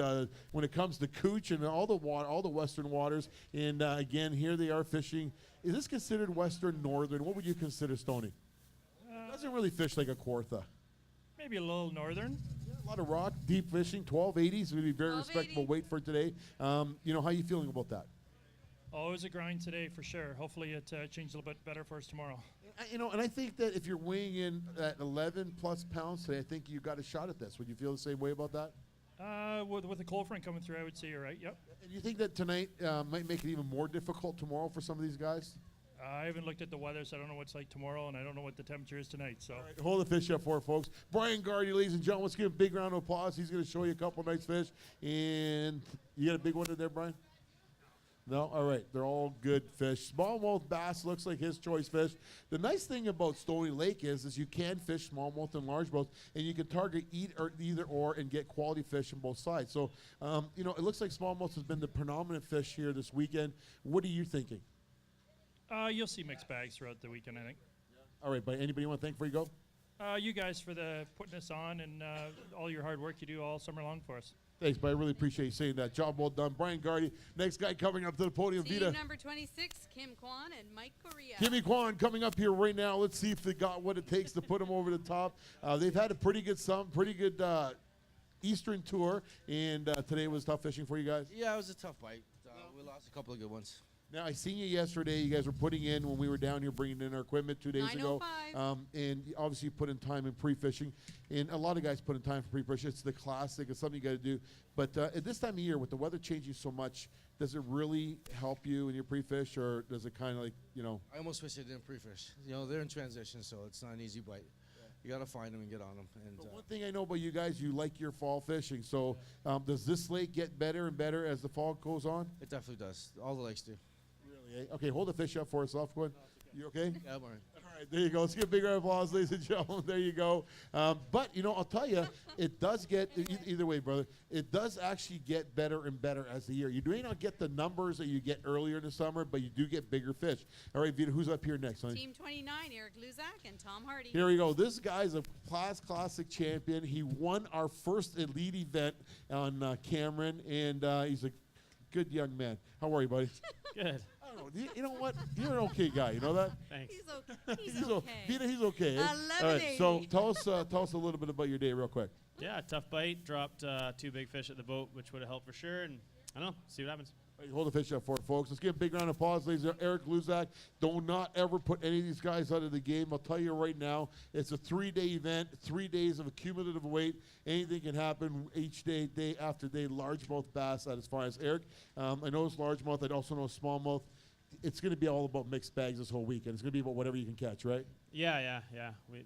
when it comes to Cooch and all the Western waters. And again, here they are fishing. Is this considered Western Northern? What would you consider, Stoney? Doesn't really fish like a Kawartha. Maybe a little northern. A lot of rock, deep fishing, 1280s would be very respectable weight for today. How are you feeling about that? Oh, it was a grind today for sure. Hopefully it changed a little bit better for us tomorrow. And I think that if you're weighing in at 11 plus pounds today, I think you got a shot at this. Would you feel the same way about that? With the cold front coming through, I would say you're right. Yep. And you think that tonight might make it even more difficult tomorrow for some of these guys? I haven't looked at the weather, so I don't know what it's like tomorrow, and I don't know what the temperature is tonight. So hold the fish up for it, folks. Brian Gardy, ladies and gentlemen, let's give him a big round of applause. He's going to show you a couple nice fish. And you got a big one in there, Brian? No? All right. They're all good fish. Smallmouth bass looks like his choice fish. The nice thing about Stoney Lake is you can fish smallmouth and largemouth, and you can target either or and get quality fish on both sides. So, it looks like smallmouth has been the predominant fish here this weekend. What are you thinking? You'll see mixed bags throughout the weekend, I think. All right, but anybody you want to thank before you go? You guys for putting us on and all your hard work you do all summer long for us. Thanks, but I really appreciate you saying that. Job well done. Brian Gardy, next guy coming up to the podium. Team Vita. number 26, Kim Kwan and Mike Correa. Kimmy Kwan coming up here right now. Let's see if they got what it takes to put them over the top. They've had a pretty good Eastern tour, and today was tough fishing for you guys. Yeah, it was a tough bite. We lost a couple of good ones. Now, I seen you yesterday. You guys were putting in when we were down here bringing in our equipment 2 days ago. And obviously you put in time in pre-fishing. And a lot of guys put in time for pre-fishing. It's the classic. It's something you got to do. But at this time of year, with the weather changing so much, does it really help you in your pre-fish, or does it kind of like, I almost wish they didn't pre-fish. They're in transition, so it's not an easy bite. You got to find them and get on them. And one thing I know about you guys, you like your fall fishing. So does this lake get better and better as the fall goes on? It definitely does. All the lakes do. Really, eh? Okay, hold the fish up for us, Gwen. You okay? Yeah, I'm all right. All right, there you go. Let's give a big round of applause, ladies and gentlemen. There you go. But, I'll tell you, it does get, either way, brother, it does actually get better and better as the year. You may not get the numbers that you get earlier in the summer, but you do get bigger fish. All right, Vita, who's up here next, honey? Team 29, Eric Luzak and Tom Hardy. Here we go. This guy's a classic champion. He won our first elite event on Cameron, and he's a good young man. How are you, buddy? Good. You know what? You're an okay guy. You know that? Thanks. He's okay. Vita, he's okay. Eh? All right. So tell us a little bit about your day, real quick. Yeah, tough bite. Dropped 2 big fish at the boat, which would have helped for sure. And I don't know. See what happens. All right, hold the fish up for it, folks. Let's give a big round of applause, ladies. Eric Luzak. Do not ever put any of these guys out of the game. I'll tell you right now, it's a 3-day event, 3 days of accumulative weight. Anything can happen each day, day after day. Largemouth bass at as far as Eric. I know it's largemouth. I also know smallmouth. It's going to be all about mixed bags this whole weekend. It's going to be about whatever you can catch, right? Yeah.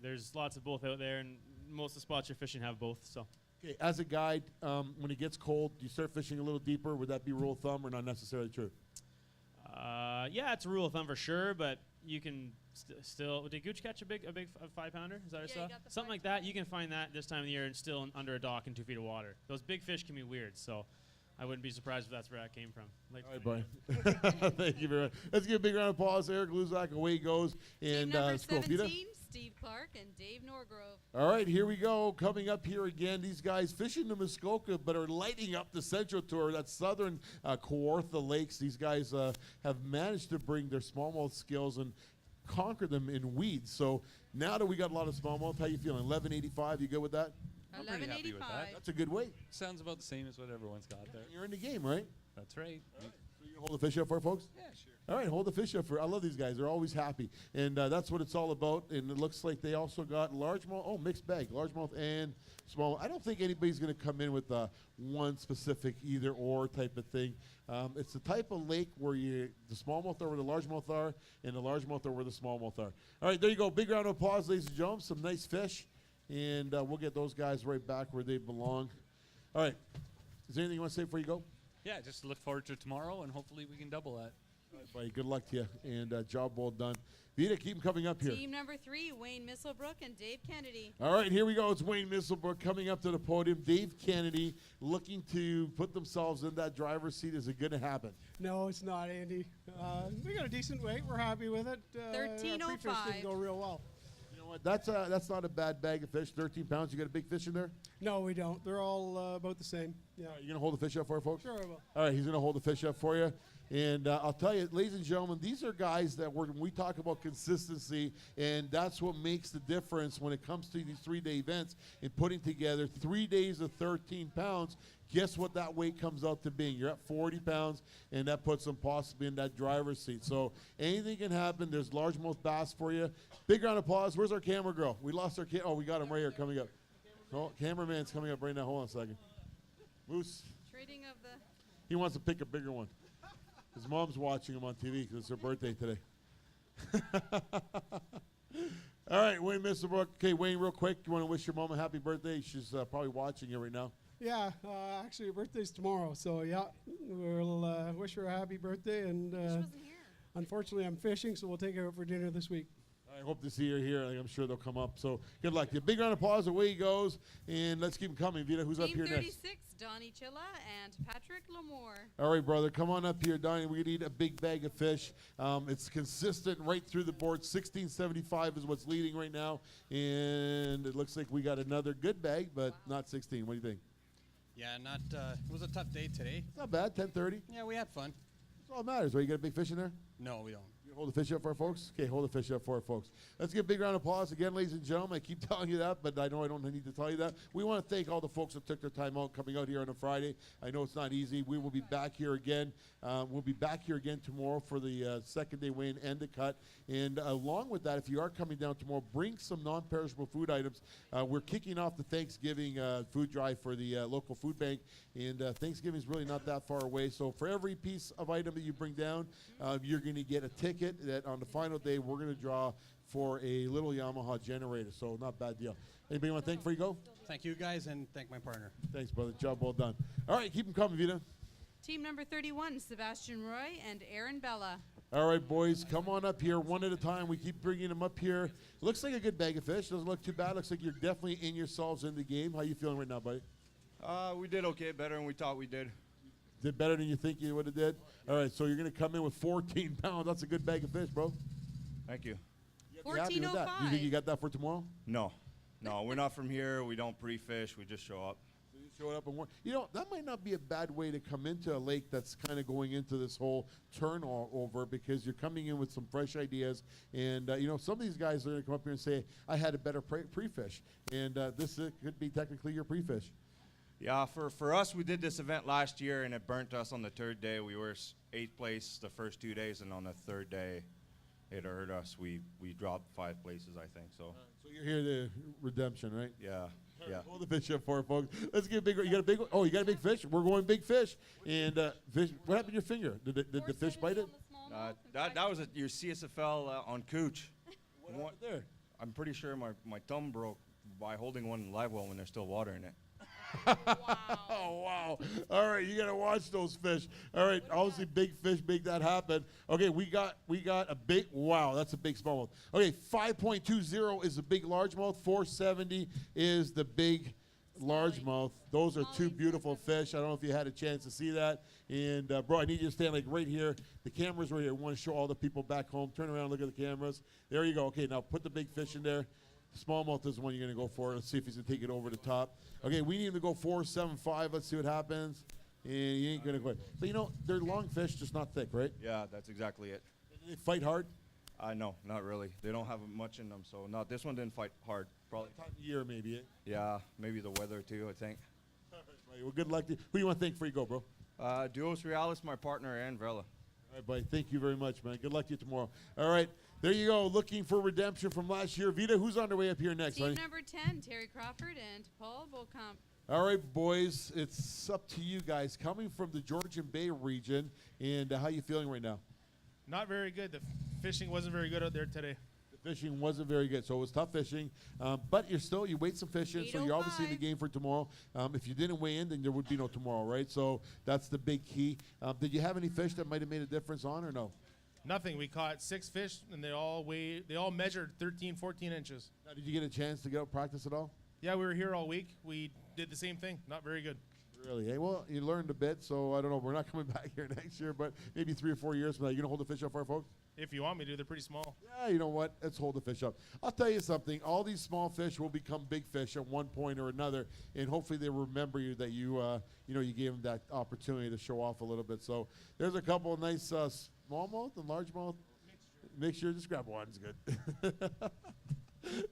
There's lots of both out there, and most of the spots you're fishing have both. So. Okay, as a guide, when it gets cold, do you start fishing a little deeper? Would that be rule of thumb or not necessarily true? Yeah, it's a rule of thumb for sure, but you can still. Did Gooch catch a big 5-pounder? Is that what I saw? Something like that. You can find that this time of the year and still under a dock in 2 feet of water. Those big fish can be weird, so I wouldn't be surprised if that's where that came from. All right, Brian. Thank you very much. Let's give a big round of applause. Eric Luzak, away he goes. And Team number let's go, Vita. 17, Steve Clark and Dave Norgrove. All right, here we go. Coming up here again, these guys fishing the Muskoka, but are lighting up the Central Tour. That's southern Kawartha Lakes. These guys have managed to bring their smallmouth skills and conquer them in weeds. So now that we got a lot of smallmouth, how you feeling? 1185, you good with that? I'm pretty happy with that. That's a good weight. Sounds about the same as what everyone's got there. You're in the game, right? That's right. So you gonna hold the fish up for folks? Yeah, sure. All right, hold the fish up for. I love these guys. They're always happy, and that's what it's all about. And it looks like they also got largemouth. Oh, mixed bag, largemouth and small. I don't think anybody's going to come in with one specific either or type of thing. It's the type of lake where the smallmouth are where the largemouth are, and the largemouth are where the smallmouth are. All right, there you go. Big round of applause, ladies and gentlemen. Some nice fish, and we'll get those guys right back where they belong. All right. Is there anything you want to say before you go? Yeah, just look forward to tomorrow, and hopefully we can double that. All right, buddy. Good luck to you, and job well done. Vita, keep them coming up here. Team number 3, Wayne Misselbrook and Dave Kennedy. All right, here we go. It's Wayne Misselbrook coming up to the podium. Dave Kennedy looking to put themselves in that driver's seat. Is it going to happen? No, it's not, Andy. We got a decent weight. We're happy with it. Our pre-fish didn't go real well. You know what? That's not a bad bag of fish. 13 pounds. You got a big fish in there? No, we don't. They're all about the same. Yeah. You going to hold the fish up for us, folks? Sure I will. All right, he's going to hold the fish up for you. And I'll tell you, ladies and gentlemen, these are guys that when we talk about consistency, and that's what makes the difference when it comes to these 3-day events and putting together 3 days of 13 pounds. Guess what that weight comes out to being? You're at 40 pounds, and that puts them possibly in that driver's seat. So anything can happen. There's largemouth bass for you. Big round of applause. Where's our camera girl? We lost our oh, we got him right here coming up. Oh, cameraman's coming up right now. Hold on a second. Moose. Trading of the. He wants to pick a bigger one. His mom's watching him on TV because it's her birthday today. All right, Wayne Misselbrook. Okay, Wayne, real quick, you want to wish your mom a happy birthday? She's probably watching you right now. Yeah, actually, her birthday's tomorrow. So, yeah, we'll wish her a happy birthday. And unfortunately, I'm fishing, so we'll take her out for dinner this week. I hope to see her here. I'm sure they'll come up. So good luck to you. Big round of applause. Away he goes. And let's keep him coming. Vita, who's up here Team next? 36, Donnie Chilla and Patrick Lamore. All right, brother. Come on up here, Donnie. We need a big bag of fish. It's consistent right through the board. 1675 is what's leading right now. And it looks like we got another good bag, but not 16. What do you think? Yeah, it was a tough day today. It's not bad. 10:30. Yeah, we had fun. That's all that matters. Right? You got a big fish in there? No, we don't. Hold the fish up for our folks? Okay, hold the fish up for our folks. Let's give a big round of applause again, ladies and gentlemen. I keep telling you that, but I know I don't need to tell you that. We want to thank all the folks that took their time out coming out here on a Friday. I know it's not easy. We will be back here again. We'll be back here again tomorrow for the second day weigh-in and the cut. And along with that, if you are coming down tomorrow, bring some non-perishable food items. We're kicking off the Thanksgiving food drive for the local food bank. And Thanksgiving is really not that far away. So for every piece of item that you bring down, you're going to get a ticket that on the final day we're going to draw for a little Yamaha generator. So not a bad deal. Anybody want to thank before you go? Thank you guys and thank my partner. Thanks, brother. Job well done. All right, keep them coming, Vita. Team number 31, Sebastian Roy and Aaron Bella. All right, boys, come on up here one at a time. We keep bringing them up here. Looks like a good bag of fish. Doesn't look too bad. Looks like you're definitely in yourselves in the game. How you feeling right now, buddy? We did okay, better than we thought we did. Did better than you think you would have did? All right, so you're going to come in with 14 pounds. That's a good bag of fish, bro. Thank you. You happy with that? You think you got that for tomorrow? No, we're not from here. We don't pre-fish. We just show up. So you Showed up and won. You know, that might not be a bad way to come into a lake that's kind of going into this whole turnover, because you're coming in with some fresh ideas. And, you know, some of these guys are going to come up here and say, I had a better pre-fish. And this could be technically your pre-fish. Yeah, for us, we did this event last year, and it burnt us on the third day. We were 8th place the first 2 days, and on the third day, it hurt us. We dropped 5 places, I think. So So you're here to redemption, right? Yeah. Yeah. Hold the fish up for it, folks. Let's get bigger. You got a big one? Oh, you got a big fish? We're going big fish. And fish. What happened to your finger? Did the fish bite it? That was your CSFL on Cooch. What happened there? I'm pretty sure my thumb broke by holding one in live well when there's still water in it. Oh, wow. All right, you got to watch those fish. All right, obviously big fish make that happen. Okay, we got a big, wow, that's a big smallmouth. Okay, 5.20 is the big largemouth. 470 is the big largemouth. Those are two beautiful fish. I don't know if you had a chance to see that. And, bro, I need you to stand like right here. The camera's right here. We want to show all the people back home. Turn around, look at the cameras. There you go. Okay, now put the big fish in there. Smallmouth is the one you're going to go for. Let's see if he's going to take it over the top. Okay, we need him to go 4.75. Let's see what happens. And he ain't going to quit. But, you know, they're long fish, just not thick, right? Yeah, that's exactly it. Did they fight hard? No, not really. They don't have much in them, so no, this one didn't fight hard. Probably. Time of year, maybe, eh? Yeah, maybe the weather, too, I think. All right, well, good luck to you. Who do you want to thank before you go, bro? Duos Realis, my partner, and Vrella. All right, buddy. Thank you very much, man. Good luck to you tomorrow. All right. There you go. Looking for redemption from last year. Vita, who's on their way up here next, Team buddy? number 10, Terry Crawford and Paul Volkamp. All right, boys. It's up to you guys. Coming from the Georgian Bay region, and how you feeling right now? Not very good. The fishing wasn't very good out there today. The fishing wasn't very good, so it was tough fishing. But you weighed some fish in, so you're obviously in the game for tomorrow. If you didn't weigh in, then there would be no tomorrow, right? So that's the big key. Did you have any fish that might have made a difference on or no? Nothing. We caught 6 fish, and they all measured 13, 14 inches. Now, did you get a chance to get out practice at all? Yeah, we were here all week. We did the same thing. Not very good. Really? Hey, well, you learned a bit, so I don't know. We're not coming back here next year, but maybe 3 or 4 years from now. You going to hold the fish up for our folks? If you want me to, they're pretty small. Yeah, you know what? Let's hold the fish up. I'll tell you something. All these small fish will become big fish at one point or another, and hopefully they remember you that you gave them that opportunity to show off a little bit. So there's a couple of nice smallmouth and largemouth. Mixture. Just grab one. It's good.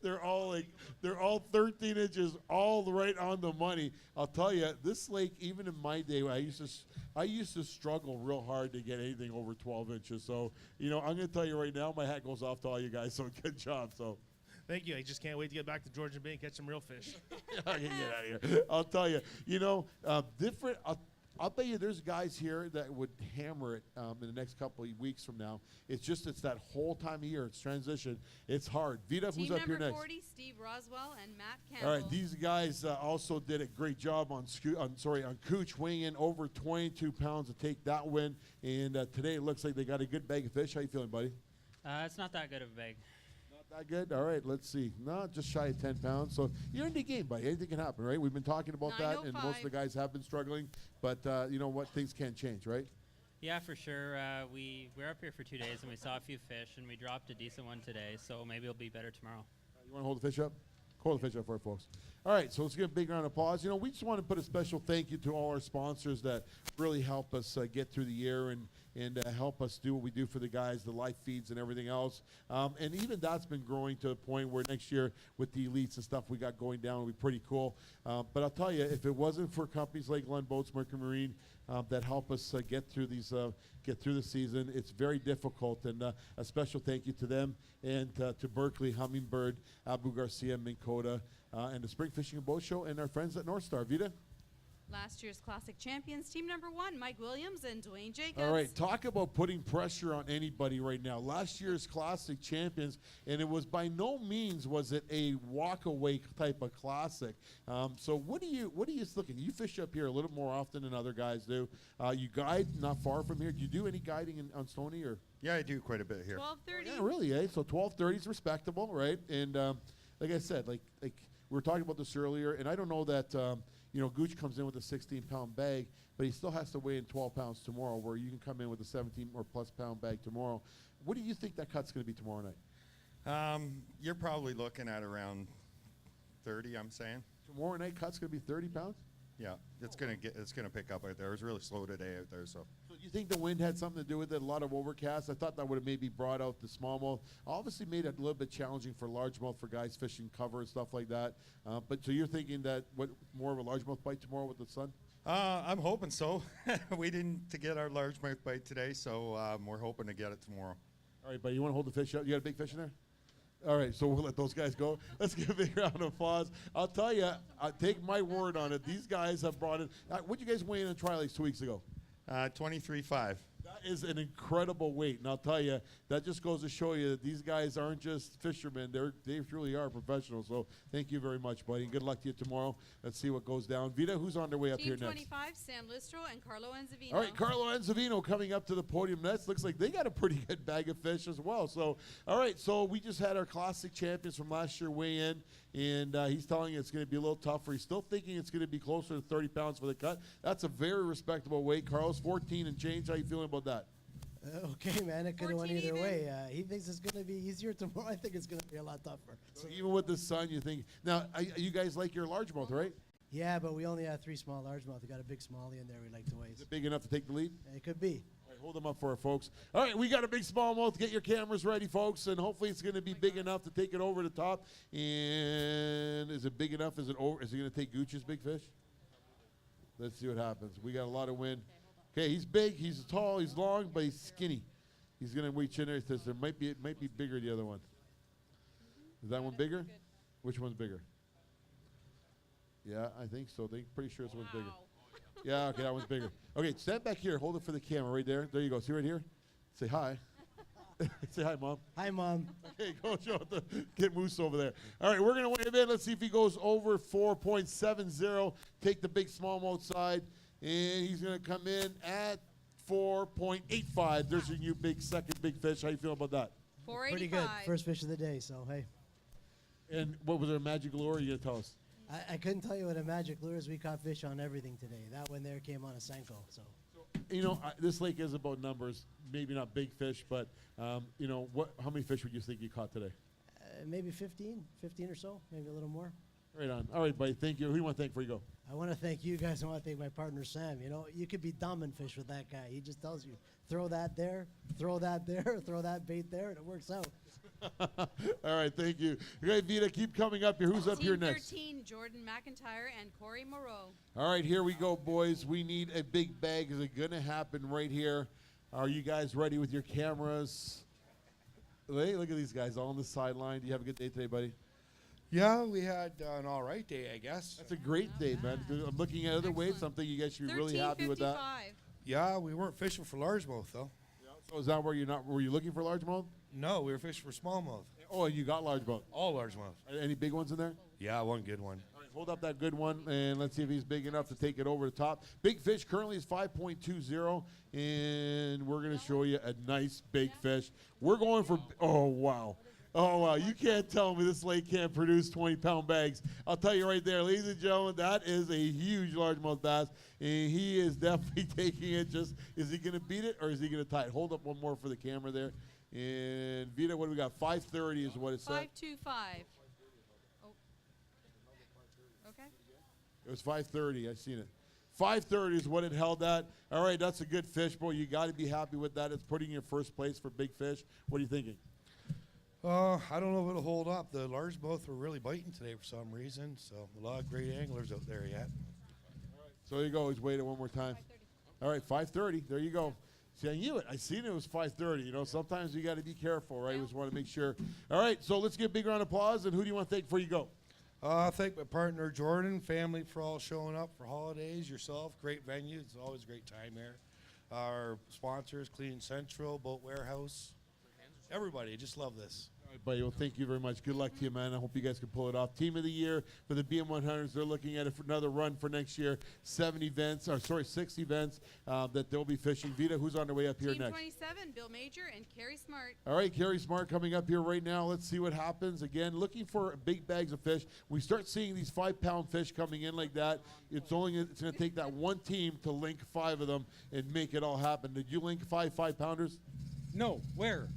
They're all 13 inches, all right on the money. I'll tell you, this lake, even in my day, I used to struggle real hard to get anything over 12 inches. So, I'm going to tell you right now, my hat goes off to all you guys. So good job. So. Thank you. I just can't wait to get back to Georgian Bay and catch some real fish. I can get out of here. I'll tell you, different. I'll bet you there's guys here that would hammer it in the next couple of weeks from now. It's that whole time of year. It's transition. It's hard. Vita, who's up here next? Team number 40, Steve Roswell and Matt Campbell. All right, these guys also did a great job on Cooch, weighing in over 22 pounds to take that win. And today it looks like they got a good bag of fish. How you feeling, buddy? It's not that good of a bag. That good? All right, let's see. No, just shy of 10 pounds. So you're in the game, buddy. Anything can happen, right? We've been talking about that, and most of the guys have been struggling. But you know what? Things can change, right? Yeah, for sure. We were up here for 2 days, and we saw a few fish, and we dropped a decent one today. So maybe it'll be better tomorrow. You want to hold the fish up? Hold the fish up for it, folks. All right, so let's give a big round of applause. We just want to put a special thank you to all our sponsors that really help us get through the year and help us do what we do for the guys, the live feeds and everything else. And even that's been growing to the point where next year with the elites and stuff we got going down will be pretty cool. But I'll tell you, if it wasn't for companies like Glen Boats, Mercury Marine that help us get through the season, it's very difficult. And a special thank you to them and to Berkeley, Hummingbird, Abu Garcia, Minn Kota, and the Spring Fishing and Boat Show, and our friends at North Star. Vita? Last year's Classic champions, team number 1, Mike Williams and Dwayne Jacobs. All right, talk about putting pressure on anybody right now. Last year's Classic champions, and it was by no means was it a walk-away type of Classic. So what are you looking? You fish up here a little more often than other guys do. You guide not far from here. Do you do any guiding on Stoney or? Yeah, I do quite a bit here. 12:30. Yeah, really, eh? So 12:30 is respectable, right? And like I said, like we were talking about this earlier, and I don't know that. Gooch comes in with a 16-pound bag, but he still has to weigh in 12 pounds tomorrow, where you can come in with a 17 or plus pound bag tomorrow. What do you think that cut's going to be tomorrow night? You're probably looking at around 30, I'm saying. Tomorrow night cut's going to be 30 pounds? Yeah, it's gonna pick up out there. It was really slow today out there, so. So you think the wind had something to do with it? A lot of overcast. I thought that would have maybe brought out the smallmouth. Obviously made it a little bit challenging for largemouth for guys fishing cover and stuff like that. But so you're thinking that more of a largemouth bite tomorrow with the sun? I'm hoping so. We didn't to get our largemouth bite today, so we're hoping to get it tomorrow. All right, buddy, you want to hold the fish out? You got a big fish in there? All right, so we'll let those guys go. Let's give a big round of applause. I'll tell you, take my word on it. These guys have brought in. What did you guys weigh in Tri Lakes 2 weeks ago? 23.5. That is an incredible weight, and I'll tell you, that just goes to show you that these guys aren't just fishermen; they truly are professionals. So, thank you very much, buddy. Good luck to you tomorrow. Let's see what goes down. Vita, who's on their way up Team here next? 25, Sam Listro and Carlo Enzavino. All right, Carlo Enzavino coming up to the podium next. Looks like they got a pretty good bag of fish as well. So, all right, so we just had our classic champions from last year weigh in, and he's telling you it's going to be a little tougher. He's still thinking it's going to be closer to 30 pounds for the cut. That's a very respectable weight. Carlos, 14 and change. How you feeling about that? Okay, man, it could have went either way. He thinks it's going to be easier tomorrow. I think it's going to be a lot tougher. So even with the sun, you think now you guys like your largemouth, right? Yeah, but we only have 3 small largemouth. We got a big smallie in there we like to waste. Is it big enough to take the lead? It could be. All right, hold them up for our folks. All right, we got a big smallmouth. Get your cameras ready, folks, and hopefully it's going to be big enough to take it over the top. And is it big enough? Is it over? Is it going to take Gooch's big fish? Let's see what happens. We got a lot of wind. Okay, he's big, he's tall, he's long, but he's skinny. He's going to reach in there. It says it might be bigger, the other one. Is that one bigger? Which one's bigger? Yeah, I think so. Pretty sure this one's bigger. Yeah, okay, that one's bigger. Okay, stand back here. Hold it for the camera right there. There you go. See right here? Say hi. Say hi, Mom. Hi, Mom. Okay, go show it to get Moose over there. All right, we're going to weigh him in. Let's see if he goes over 4.70. Take the big smallmouth side, and he's going to come in at 4.85. There's your new second big fish. How you feel about that? 485. Pretty good. First fish of the day, so hey. And what was their magic lure? You going to tell us? I couldn't tell you what a magic lure is. We caught fish on everything today. That one there came on a Senko, so. You know, this lake is about numbers. Maybe not big fish, but, you know, how many fish would you think you caught today? Maybe 15 or so, maybe a little more. Right on. All right, buddy. Thank you. Who do you want to thank before you go? I want to thank you guys. I want to thank my partner, Sam. You know, you could be dumb and fish with that guy. He just tells you, throw that there, throw that there, throw that bait there, and it works out. All right, thank you. Okay, Vita, keep coming up here. Who's up here next? 13, Jordan McIntyre and Corey Moreau. All right, here we go, boys. We need a big bag. Is it going to happen right here? Are you guys ready with your cameras? Hey, look at these guys all on the sideline. Do you have a good day today, buddy? Yeah, we had an all right day, I guess. That's a great day, man. I'm looking at other ways. Something you guys should be really happy with that. Yeah, we weren't fishing for largemouth, though. So is that where were you looking for largemouth? No, we were fishing for smallmouth. Oh, you got largemouth. All largemouth. Any big ones in there? Yeah, one good one. All right, hold up that good one, and let's see if he's big enough to take it over the top. Big fish currently is 5.20, and we're going to show you a nice big fish. We're going for, oh, wow. Oh, wow. You can't tell me this lake can't produce 20-pound bags. I'll tell you right there, ladies and gentlemen, that is a huge largemouth bass, and he is definitely taking it. Just, is he going to beat it, or is he going to tie it? Hold up one more for the camera there. And Vita, what do we got? 5:30 is what it said. 525. Oh. Okay. It was 5:30. I seen it. 5:30 is what it held at. All right, that's a good fish, boy. You got to be happy with that. It's putting you in first place for big fish. What are you thinking? I don't know if it'll hold up. The largemouth were really biting today for some reason, so a lot of great anglers out there yet. So there you go. He's waiting one more time. All right, 5:30. There you go. See, I knew it. I seen it was 5:30. You know, sometimes you got to be careful, right? We just want to make sure. All right, so let's give a big round of applause. And who do you want to thank before you go? Thank my partner Jordan, family for all showing up for holidays, yourself, great venue. It's always a great time here. Our sponsors, Clean Central, Boat Warehouse, everybody. Just love this. All right, buddy. Well, thank you very much. Good luck to you, man. I hope you guys can pull it off. Team of the year for the BM100s. They're looking at another run for next year. 6 events that they'll be fishing. Vita, who's on their way up here Team next? 27, Bill Major and Carrie Smart. All right, Carrie Smart coming up here right now. Let's see what happens. Again, looking for big bags of fish. We start seeing these 5-pound fish coming in like that. It's going to take that one team to link 5 of them and make it all happen. Did you link 5 5-pounders? No, where?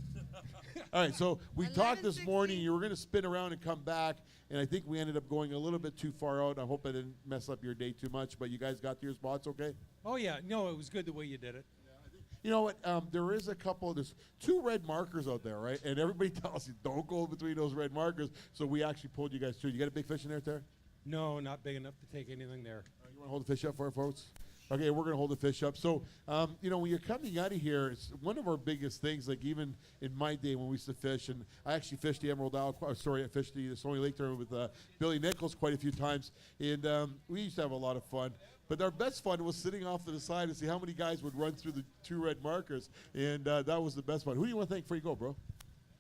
All right, so we talked this morning. You were going to spin around and come back, and I think we ended up going a little bit too far out. I hope I didn't mess up your day too much, but you guys got to your spots okay? Oh, yeah. No, it was good the way you did it. You know what? There is there's 2 red markers out there, right? And everybody tells you don't go between those red markers. So we actually pulled you guys through. You got a big fish in there, Terry? No, not big enough to take anything there. You want to hold the fish up for our folks? Okay, we're going to hold the fish up. So, you know, when you're coming out of here, it's one of our biggest things, like even in my day when we used to fish, and I actually fished the Emerald Isle, I fished the Stoney Lake tournament with Billy Nichols quite a few times, and we used to have a lot of fun. But our best fun was sitting off to the side and see how many guys would run through the 2 red markers, and that was the best fun. Who do you want to thank before you go, bro?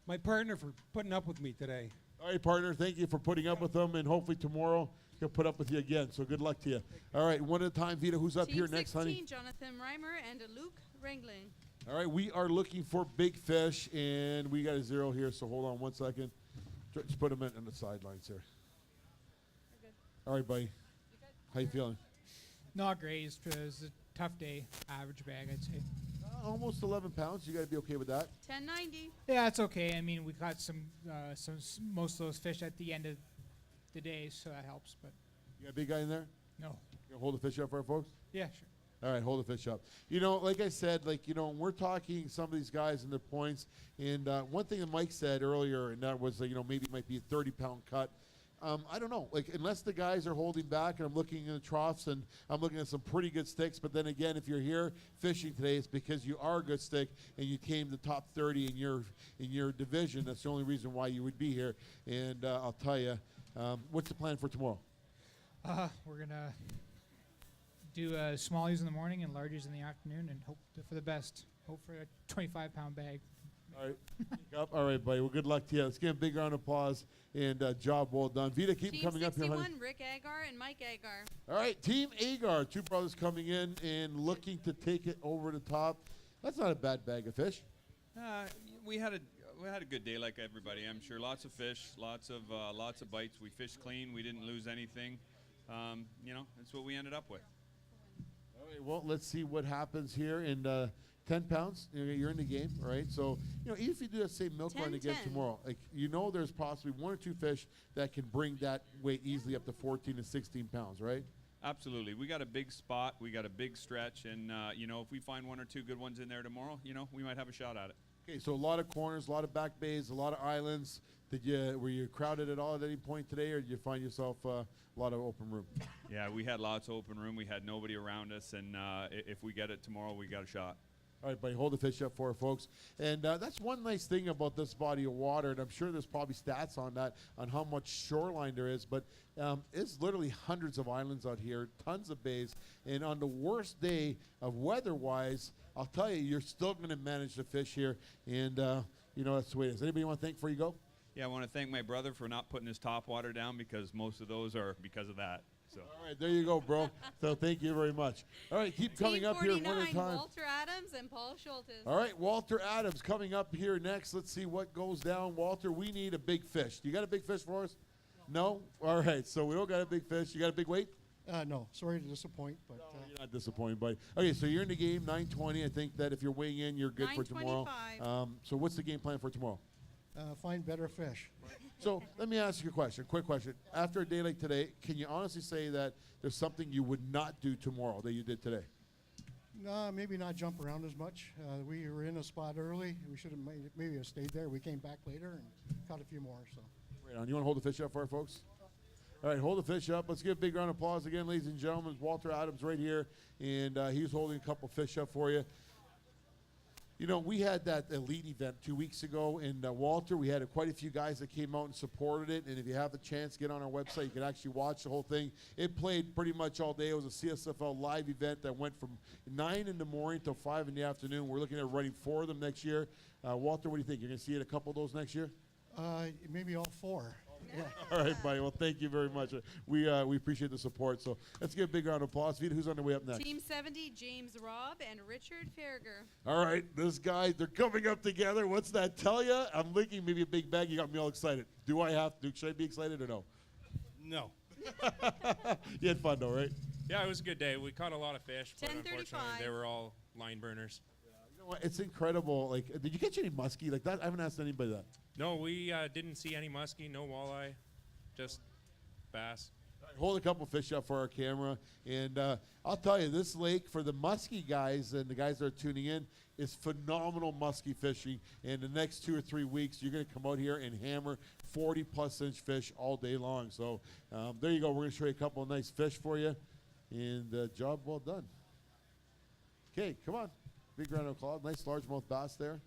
My partner for putting up with me today. All right, partner, thank you for putting up with them, and hopefully tomorrow he'll put up with you again. So good luck to you. All right, one at a time. Vita, who's up here next, honey? Team 16, Jonathan Reimer and Luke Ringling. All right, we are looking for big fish, and we got a 0 here, so hold on one second. Just put them in the sidelines here. All right, buddy. How you feeling? Not great. It was a tough day. Average bag, I'd say. Almost 11 pounds. You got to be okay with that. 1090. Yeah, it's okay. I mean, we caught most of those fish at the end of the day, so that helps. But You got a big guy in there? no. You gonna hold the fish up for our folks? Yeah, sure. All right, hold the fish up. You know, like I said, like, you know, we're talking some of these guys and their points. And one thing that Mike said earlier, and that was, you know, maybe it might be a 30-pound cut. I don't know. Like, unless the guys are holding back, and I'm looking in the troughs, and I'm looking at some pretty good sticks. But then again, if you're here fishing today, it's because you are a good stick, and you came to top 30 in your division. That's the only reason why you would be here. And I'll tell you, what's the plan for tomorrow? We're gonna do smallies in the morning and largies in the afternoon, and hope for the best. Hope for a 25-pound bag. All right. All right, buddy. Well, good luck to you. Let's give a big round of applause and job well done. Vita, keep Team coming up here, honey. 61, Rick Agar and Mike Agar. All right, Team Agar, 2 brothers coming in and looking to take it over the top. That's not a bad bag of fish. We had a good day like everybody. I'm sure lots of fish, lots of bites. We fished clean. We didn't lose anything. You know, that's what we ended up with. All right, well, let's see what happens here. And 10 pounds, you're in the game, right? So, you know, even if you do that same milk run again tomorrow, like, you know, there's possibly 1 or 2 fish that can bring that weight easily up to 14 to 16 pounds, right? Absolutely. We got a big spot. We got a big stretch. And, you know, if we find 1 or 2 good ones in there tomorrow, you know, we might have a shot at it. Okay, so a lot of corners, a lot of back bays, a lot of islands. Were you crowded at all at any point today, or did you find yourself a lot of open room? Yeah, we had lots of open room. We had nobody around us. And if we get it tomorrow, we got a shot. All right, buddy, hold the fish up for it, folks. And that's one nice thing about this body of water, and I'm sure there's probably stats on that, on how much shoreline there is, but it's literally hundreds of islands out here, tons of bays, and on the worst day of weather-wise, I'll tell you, you're still going to manage to fish here, and, you know, that's the way it is. Anybody want to thank before you go? Yeah, I want to thank my brother for not putting his top water down, because most of those are because of that. So. All right, there you go, bro. So thank you very much. All right, keep coming Team up here 49, one at a time. Walter Adams and Paul Schultes. All right, Walter Adams coming up here next. Let's see what goes down. Walter, we need a big fish. You got a big fish for us? No? All right, so we don't got a big fish. You got a big weight? No, sorry to disappoint, but You're not disappointed, buddy. Okay, so you're in the game, 9:20. I think that if you're weighing in, you're good for tomorrow. 9:25. So what's the game plan for tomorrow? find better fish. So let me ask you a question, quick question. After a day like today, can you honestly say that there's something you would not do tomorrow that you did today? No, maybe not jump around as much. We were in a spot early. We should have maybe have stayed there. We came back later and caught a few more. So. Right on. You want to hold the fish up for our folks? All right, hold the fish up. Let's give a big round of applause again, ladies and gentlemen. Walter Adams right here, and he's holding a couple fish up for you. You know, we had that elite event 2 weeks ago in Walter. We had quite a few guys that came out and supported it. And if you have the chance, get on our website. You can actually watch the whole thing. It played pretty much all day. It was a CSFL live event that went from 9 in the morning till 5 in the afternoon. We're looking at running 4 of them next year. Walter, what do you think? You're going to see it a couple of those next year? Maybe all 4. Yeah. All right, buddy. Well, thank you very much. We appreciate the support. So let's give a big round of applause. Vita, who's on the way up next? Team 70, James Robb and Richard Farragher. All right, this guy, they're coming up together. What's that tell you? I'm thinking maybe a big bag. You got me all excited. Do I have to? Should I be excited or no? No. You had fun though, right? Yeah, it was a good day. We caught a lot of fish, but 10:35. unfortunately they were all line burners. know what? It's incredible. Like, did you catch any muskie like that? I haven't asked anybody that. No, we didn't see any muskie, no walleye, just bass. Hold a couple fish up for our camera, and I'll tell you, this lake for the muskie guys and the guys that are tuning in is phenomenal muskie fishing. And the next 2 or 3 weeks, you're going to come out here and hammer 40+ inch fish all day long. So there you go. We're going to show you a couple of nice fish for you, and job well done. Okay, come on, big round of applause. Nice largemouth bass there.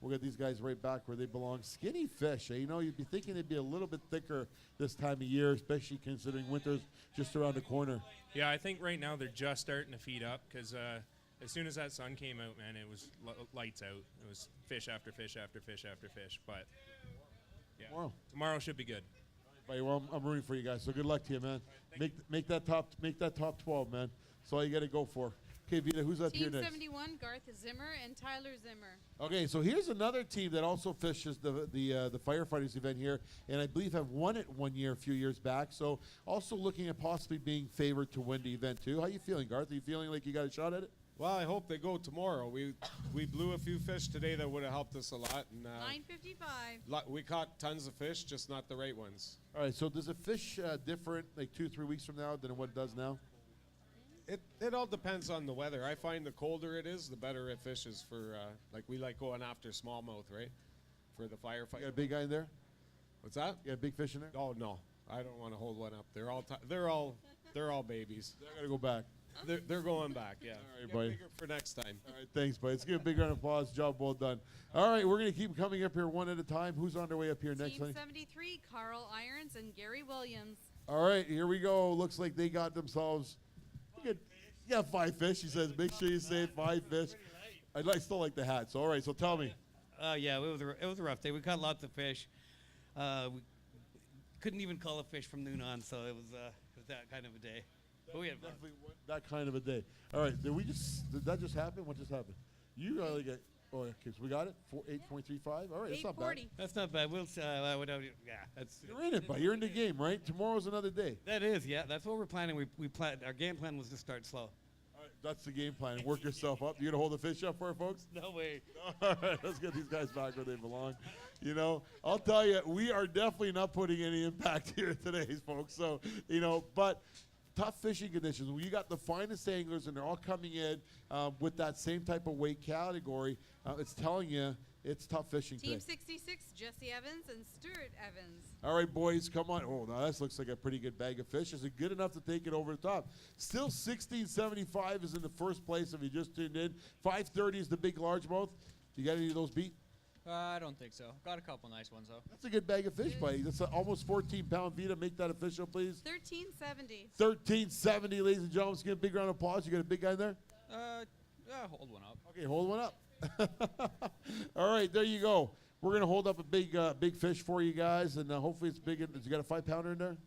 We'll get these guys right back where they belong. Skinny fish. You know, you'd be thinking they'd be a little bit thicker this time of year, especially considering winter's just around the corner. Yeah, I think right now they're just starting to feed up because as soon as that sun came out, man, it was lights out. It was fish after fish after fish after fish. But yeah, tomorrow should be good. Right, well, I'm rooting for you guys. So good luck to you, man. Make that top 12, man. That's all you got to go for. Okay, Vita, who's up here Team next? 71, Garth Zimmer and Tyler Zimmer. Okay, so here's another team that also fishes the firefighters event here, and I believe have won it one year a few years back. So also looking at possibly being favored to win the event too. How you feeling, Garth? Are you feeling like you got a shot at it? Well, I hope they go tomorrow. We blew a few fish today that would have helped us a lot. And, 9:55. We caught tons of fish, just not the right ones. All right, so does it fish different like 2 or 3 weeks from now than what it does now? It all depends on the weather. I find the colder it is, the better it fishes for, like we like going after smallmouth, right? For the firefight. You got a big guy in there? What's that? You got a big fish in there? Oh, no. I don't want to hold one up. They're all babies. They're going to go back. They're going back, yeah. All right, Get buddy. bigger for next time. All right, thanks, buddy. Let's give a big round of applause. Job well done. All right, we're going to keep coming up here one at a time. Who's on their way up here next? Team 73, Carl Irons and Gary Williams. All right, here we go. Looks like they got themselves. You got 5 fish. He says, make sure you say 5 fish. I still like the hat. So all right. So tell me. Yeah, it was a rough day. We caught lots of fish. We couldn't even call a fish from noon on, so it was that kind of a day. But we had fun. Definitely that kind of a day. All right. Did that just happen? What just happened? You really get. Oh, okay. So we got it. 8.35. All right. That's not bad. That's not bad. We'll that's. You're in it, but you're in the game, right? Tomorrow's another day. That is, yeah. That's what we're planning. We plan. Our game plan was to start slow. All right, that's the game plan. Work yourself up. You gonna hold the fish up for our folks? No way. All right, let's get these guys back where they belong. You know, I'll tell you, we are definitely not putting any impact here today, folks. So, you know, but tough fishing conditions. When you got the finest anglers and they're all coming in with that same type of weight category, it's telling you it's tough fishing Team today. 66, Jesse Evans and Stuart Evans. All right, boys, come on. Oh, now this looks like a pretty good bag of fish. Is it good enough to take it over the top? Still 1675 is in the first place if you just tuned in. 530 is the big largemouth. You got any of those beat? I don't think so. Got a couple nice ones, though. That's a good bag of fish, buddy. That's almost 14-pound Vita. Make that official, please. 1370. 1370, ladies and gentlemen. Let's give a big round of applause. You got a big guy there? Yeah, hold one up. Okay, hold one up. All right, there you go. We're going to hold up a big fish for you guys, and hopefully it's big. Has you got a 5-pounder in there?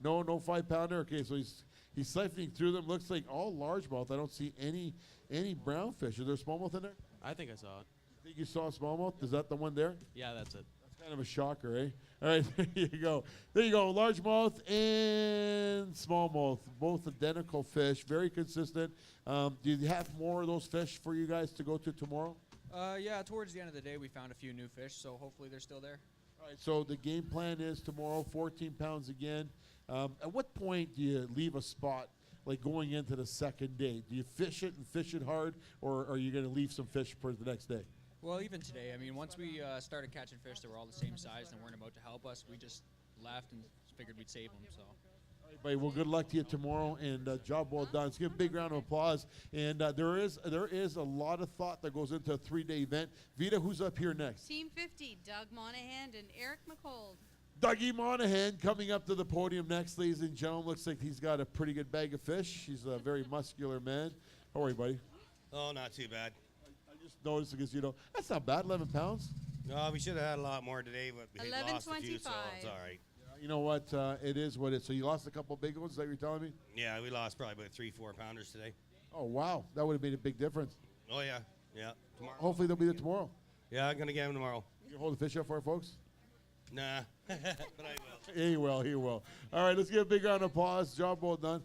No 5-pounder? Okay, so he's siphoning through them. Looks like all largemouth. I don't see any brown fish. Is there smallmouth in there? I think I saw it. I think you saw smallmouth. Is that the one there? Yeah, that's it. That's kind of a shocker, eh? All right, there you go. There you go. Largemouth and smallmouth, both identical fish, very consistent. Do you have more of those fish for you guys to go to tomorrow? Yeah, towards the end of the day, we found a few new fish, so hopefully they're still there. All right, so the game plan is tomorrow, 14 pounds again. At what point do you leave a spot, like going into the second day? Do you fish it and fish it hard, or are you going to leave some fish for the next day? Well, even today, I mean, once we started catching fish that were all the same size and weren't about to help us, we just left and figured we'd save them, so. All right, buddy, well, good luck to you tomorrow, and job well done. Let's give a big round of applause. And there is a lot of thought that goes into a 3-day event. Vita, who's up here next? Team 50, Doug Monahan and Eric McCold. Dougie Monahan coming up to the podium next, ladies and gentlemen. Looks like he's got a pretty good bag of fish. He's a very muscular man. How are you, buddy? Oh, not too bad. I just noticed because, that's not bad, 11 pounds. No, we should have had a lot more today, but we lost a few, so 11:25. it's all right. You know what? It is what it is. So you lost a couple big ones, is that what you're telling me? Yeah, we lost probably about 3-4 pounders today. Oh, wow. That would have made a big difference. Oh, yeah. Yeah. Tomorrow. Hopefully they'll be there tomorrow. Yeah, I'm going to get them tomorrow. You hold the fish up for our folks? Nah, but I will. He will. All right, let's give a big round of applause. Job well done.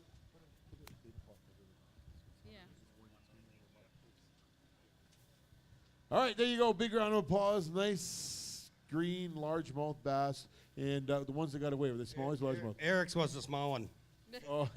All right, there you go. Big round of applause. Nice green largemouth bass. And the ones that got away, were they small or largemouth? Eric's was the small one. Oh.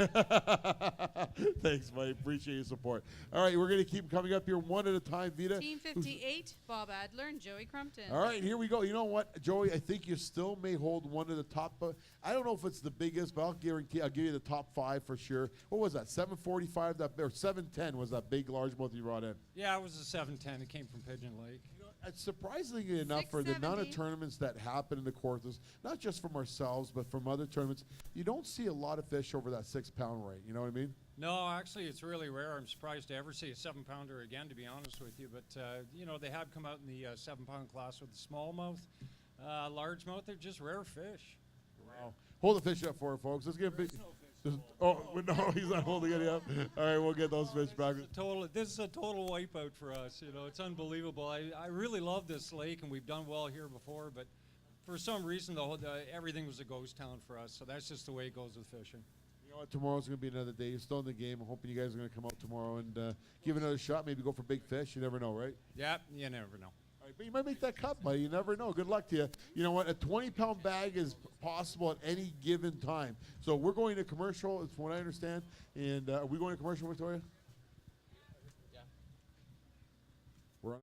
Thanks, Mike. Appreciate your support. All right, we're going to keep coming up here one at a time, Vita. Team 58, Bob Adler and Joey Crumpton. All right, here we go. You know what, Joey? I think you still may hold one of the top. I don't know if it's the biggest, but I'll guarantee I'll give you the top 5 for sure. What was that? 745 or 710 was that big largemouth you brought in? Yeah, it was a 710. It came from Pigeon Lake. Surprisingly enough, for the amount of tournaments that happen in the courses, not just from ourselves, but from other tournaments, you don't see a lot of fish over that 6-pound weight. You know what I mean? No, actually, it's really rare. I'm surprised to ever see a 7-pounder again, to be honest with you. But, you know, they have come out in the 7-pound class with the smallmouth. Largemouth, they're just rare fish. Wow. Hold the fish up for it, folks. Let's get a big. Oh, no, he's not holding it up. All right, we'll get those fish back. This is a total wipeout for us. You know, it's unbelievable. I really love this lake, and we've done well here before, but for some reason, everything was a ghost town for us. So that's just the way it goes with fishing. You know what? Tomorrow's going to be another day. You're still in the game. I'm hoping you guys are going to come out tomorrow and give it another shot. Maybe go for big fish. You never know, right? Yeah, you never know. All right, but you might make that cut, buddy. You never know. Good luck to you. You know what? A 20-pound bag is possible at any given time. So we're going to commercial, from what I understand. And are we going to commercial, Victoria? Yeah. We're on.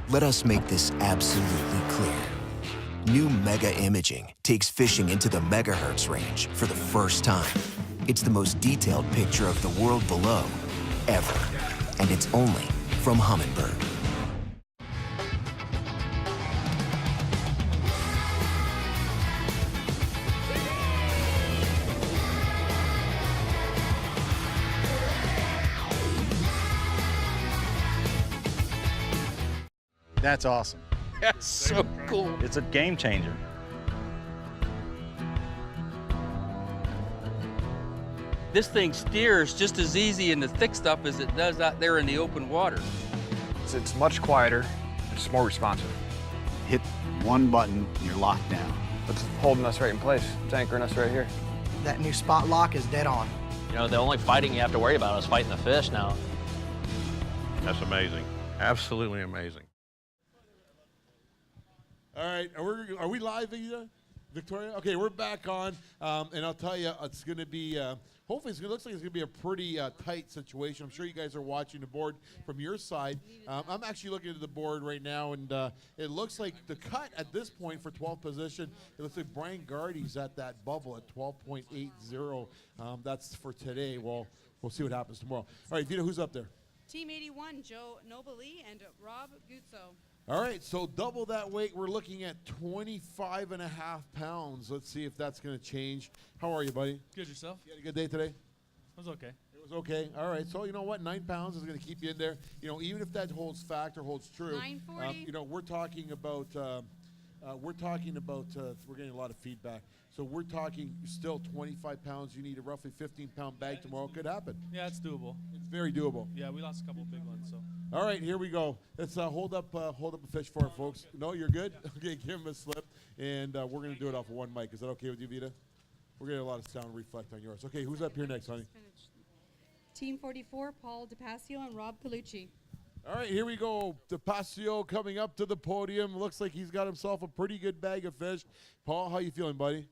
Let us make this absolutely clear. New Mega Imaging takes fishing into the megahertz range for the first time. It's the most detailed picture of the world below ever, and it's only from Humminbird. That's awesome. That's so cool. It's a game changer. This thing steers just as easy in the thick stuff as it does out there in the open water. It's much quieter. It's more responsive. Hit one button, you're locked down. It's holding us right in place. It's anchoring us right here. That new spot lock is dead on. You know, the only fighting you have to worry about is fighting the fish now. That's amazing. Absolutely amazing. All right, are we live, Victoria? Okay, we're back on, and I'll tell you, it's going to be, hopefully it looks like it's going to be a pretty tight situation. I'm sure you guys are watching the board from your side. I'm actually looking at the board right now, and it looks like the cut at this point for 12th position, it looks like Brian Gardy's at that bubble at 12.80. That's for today. Well, we'll see what happens tomorrow. All right, Vita, who's up there? Team 81, Joe Nobili and Rob Guzzo. All right, so double that weight. We're looking at 25.5 pounds. Let's see if that's going to change. How are you, buddy? Good, yourself? You had a good day today? It was okay. It was okay. All right, so you know what? 9 pounds is going to keep you in there. You know, even if that holds fact or holds true. 940. You know, we're talking about, We're talking about, we're getting a lot of feedback. So we're talking still 25 pounds. You need a roughly 15-pound bag tomorrow. Could happen. Yeah, it's doable. It's very doable. Yeah, we lost a couple big ones, so. All right, here we go. Let's hold up a fish for our folks. No, you're good. Okay, give him a slip, and we're gonna do it off of one mic. Is that okay with you, Vita? We're getting a lot of sound reflect on yours. Okay, who's up here next, honey? Team 44, Paul DePasio and Rob Colucci. All right, here we go. DePasio coming up to the podium. Looks like he's got himself a pretty good bag of fish. Paul, how you feeling, buddy?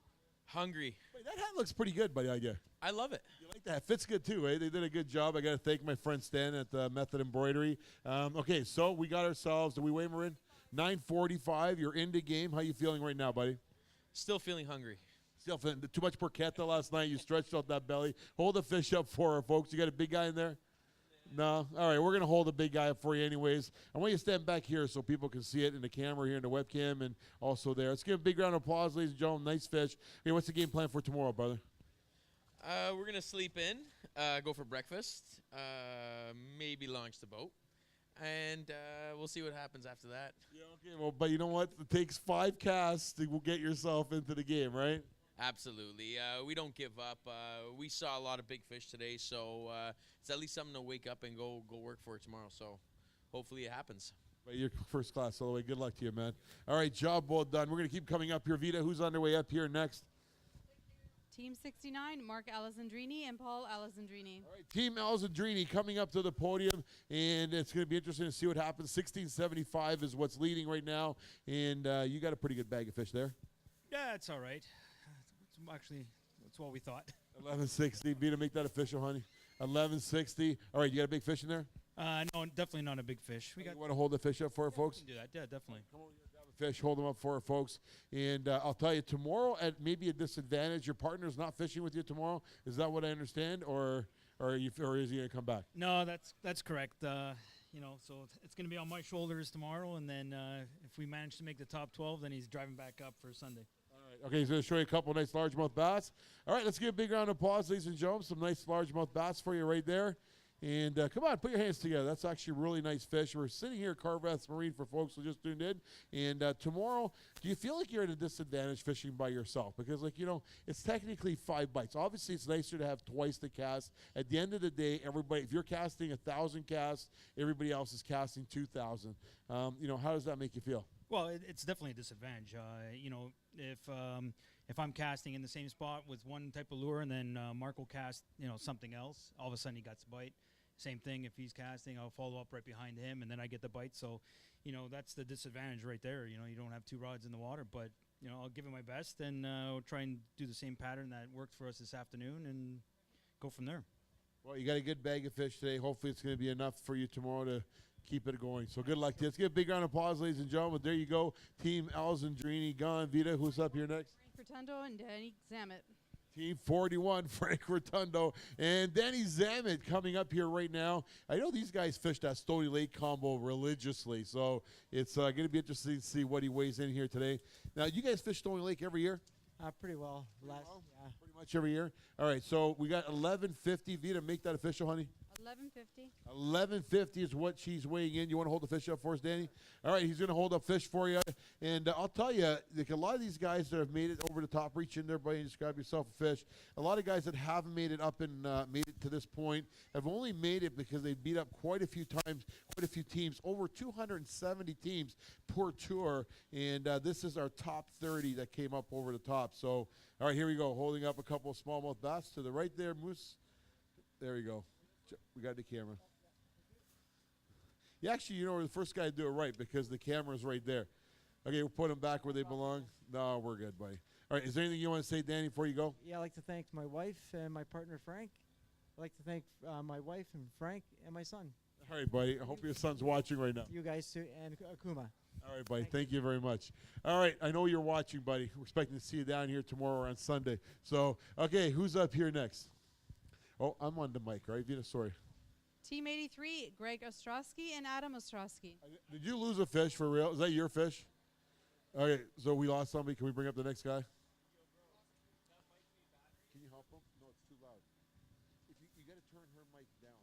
Hungry. Wait, that hat looks pretty good, buddy, I guess. I love it. You like that? Fits good, too, eh? They did a good job. I got to thank my friend Stan at Method Embroidery. Okay, so we got ourselves, do we weigh him in? 945. You're into game. How you feeling right now, buddy? Still feeling hungry. Still feeling too much porchetta last night. You stretched out that belly. Hold the fish up for her, folks. You got a big guy in there? No? All right, we're going to hold the big guy up for you anyways. I want you to stand back here so people can see it in the camera here in the webcam and also there. Let's give a big round of applause, ladies and gentlemen. Nice fish. Hey, what's the game plan for tomorrow, brother? We're going to sleep in, go for breakfast, maybe launch the boat, and we'll see what happens after that. Yeah, okay, well, but you know what? It takes 5 casts to get yourself into the game, right? Absolutely. We don't give up. We saw a lot of big fish today, so it's at least something to wake up and go work for tomorrow. So hopefully it happens. Well, you're first class all the way. Good luck to you, man. All right, job well done. We're going to keep coming up here. Vita, who's on their way up here next? Team 69, Mark Alessandrini and Paul Alessandrini. All right, Team Alessandrini coming up to the podium, and it's going to be interesting to see what happens. 1675 is what's leading right now, and you got a pretty good bag of fish there. Yeah, it's all right. Actually, that's what we thought. 1160. Vita, make that official, honey. 1160. All right, you got a big fish in there? No, definitely not a big fish. You want to hold the fish up for our folks? Do that. Yeah, definitely. Come on, grab a fish, hold them up for our folks. And I'll tell you, tomorrow at maybe a disadvantage, your partner's not fishing with you tomorrow. Is that what I understand, or is he going to come back? No, that's correct. So it's going to be on my shoulders tomorrow, and then if we manage to make the top 12, then he's driving back up for Sunday. Okay, he's going to show you a couple of nice largemouth bass. All right, let's give a big round of applause, ladies and gentlemen. Some nice largemouth bass for you right there. And come on, put your hands together. That's actually a really nice fish. We're sitting here at Carveth Marine for folks who just tuned in. And tomorrow, do you feel like you're at a disadvantage fishing by yourself? Because, it's technically 5 bites. Obviously, it's nicer to have twice the cast. At the end of the day, everybody, if you're casting 1,000 casts, everybody else is casting 2,000. How does that make you feel? Well, it's definitely a disadvantage. If I'm casting in the same spot with one type of lure and then Mark will cast, something else, all of a sudden he got the bite. Same thing, if he's casting, I'll follow up right behind him and then I get the bite. So, that's the disadvantage right there. You don't have 2 rods in the water, but, I'll give it my best and I'll try and do the same pattern that worked for us this afternoon and go from there. Well, you got a good bag of fish today. Hopefully it's going to be enough for you tomorrow to keep it going. So good luck to you. Let's give a big round of applause, ladies and gentlemen. There you go. Team Alessandrini gone. Vita, who's up here next? Frank Rotundo and Danny Zamet. Team 41, Frank Rotundo and Danny Zamet coming up here right now. I know these guys fished that Stoney Lake combo religiously, so it's going to be interesting to see what he weighs in here today. Now, you guys fish Stoney Lake every year? Pretty well. Yeah. Pretty much every year? All right, so we got 1150. Vita, make that official, honey. 1150. 1150 is what she's weighing in. You want to hold the fish up for us, Danny? All right, he's going to hold up fish for you. And I'll tell you, a lot of these guys that have made it over the top, reach in there, buddy, and just grab yourself a fish. A lot of guys that haven't made it up and made it to this point have only made it because they beat up quite a few times, quite a few teams, over 270 teams per tour. And this is our top 30 that came up over the top. So, all right, here we go. Holding up a couple of smallmouth bass to the right there, Moose. There we go. We got the camera. Yeah, actually, we're the first guy to do it right because the camera's right there. Okay, we'll put them back where they belong. No, we're good, buddy. All right, is there anything you want to say, Danny, before you go? Yeah, I'd like to thank my wife and my partner, Frank. I'd like to thank my wife and Frank and my son. All right, buddy. I hope your son's watching right now. You guys too, and Akuma. All right, buddy. Thank you very much. All right, I know you're watching, buddy. We're expecting to see you down here tomorrow or on Sunday. So, okay, who's up here next? Oh, I'm on the mic, right? Vita, sorry. Team 83, Greg Ostrowski and Adam Ostrowski. Did you lose a fish for real? Is that your fish? Okay, so we lost somebody. Can we bring up the next guy? Can you help him? No, it's too loud. If you got to turn her mic down.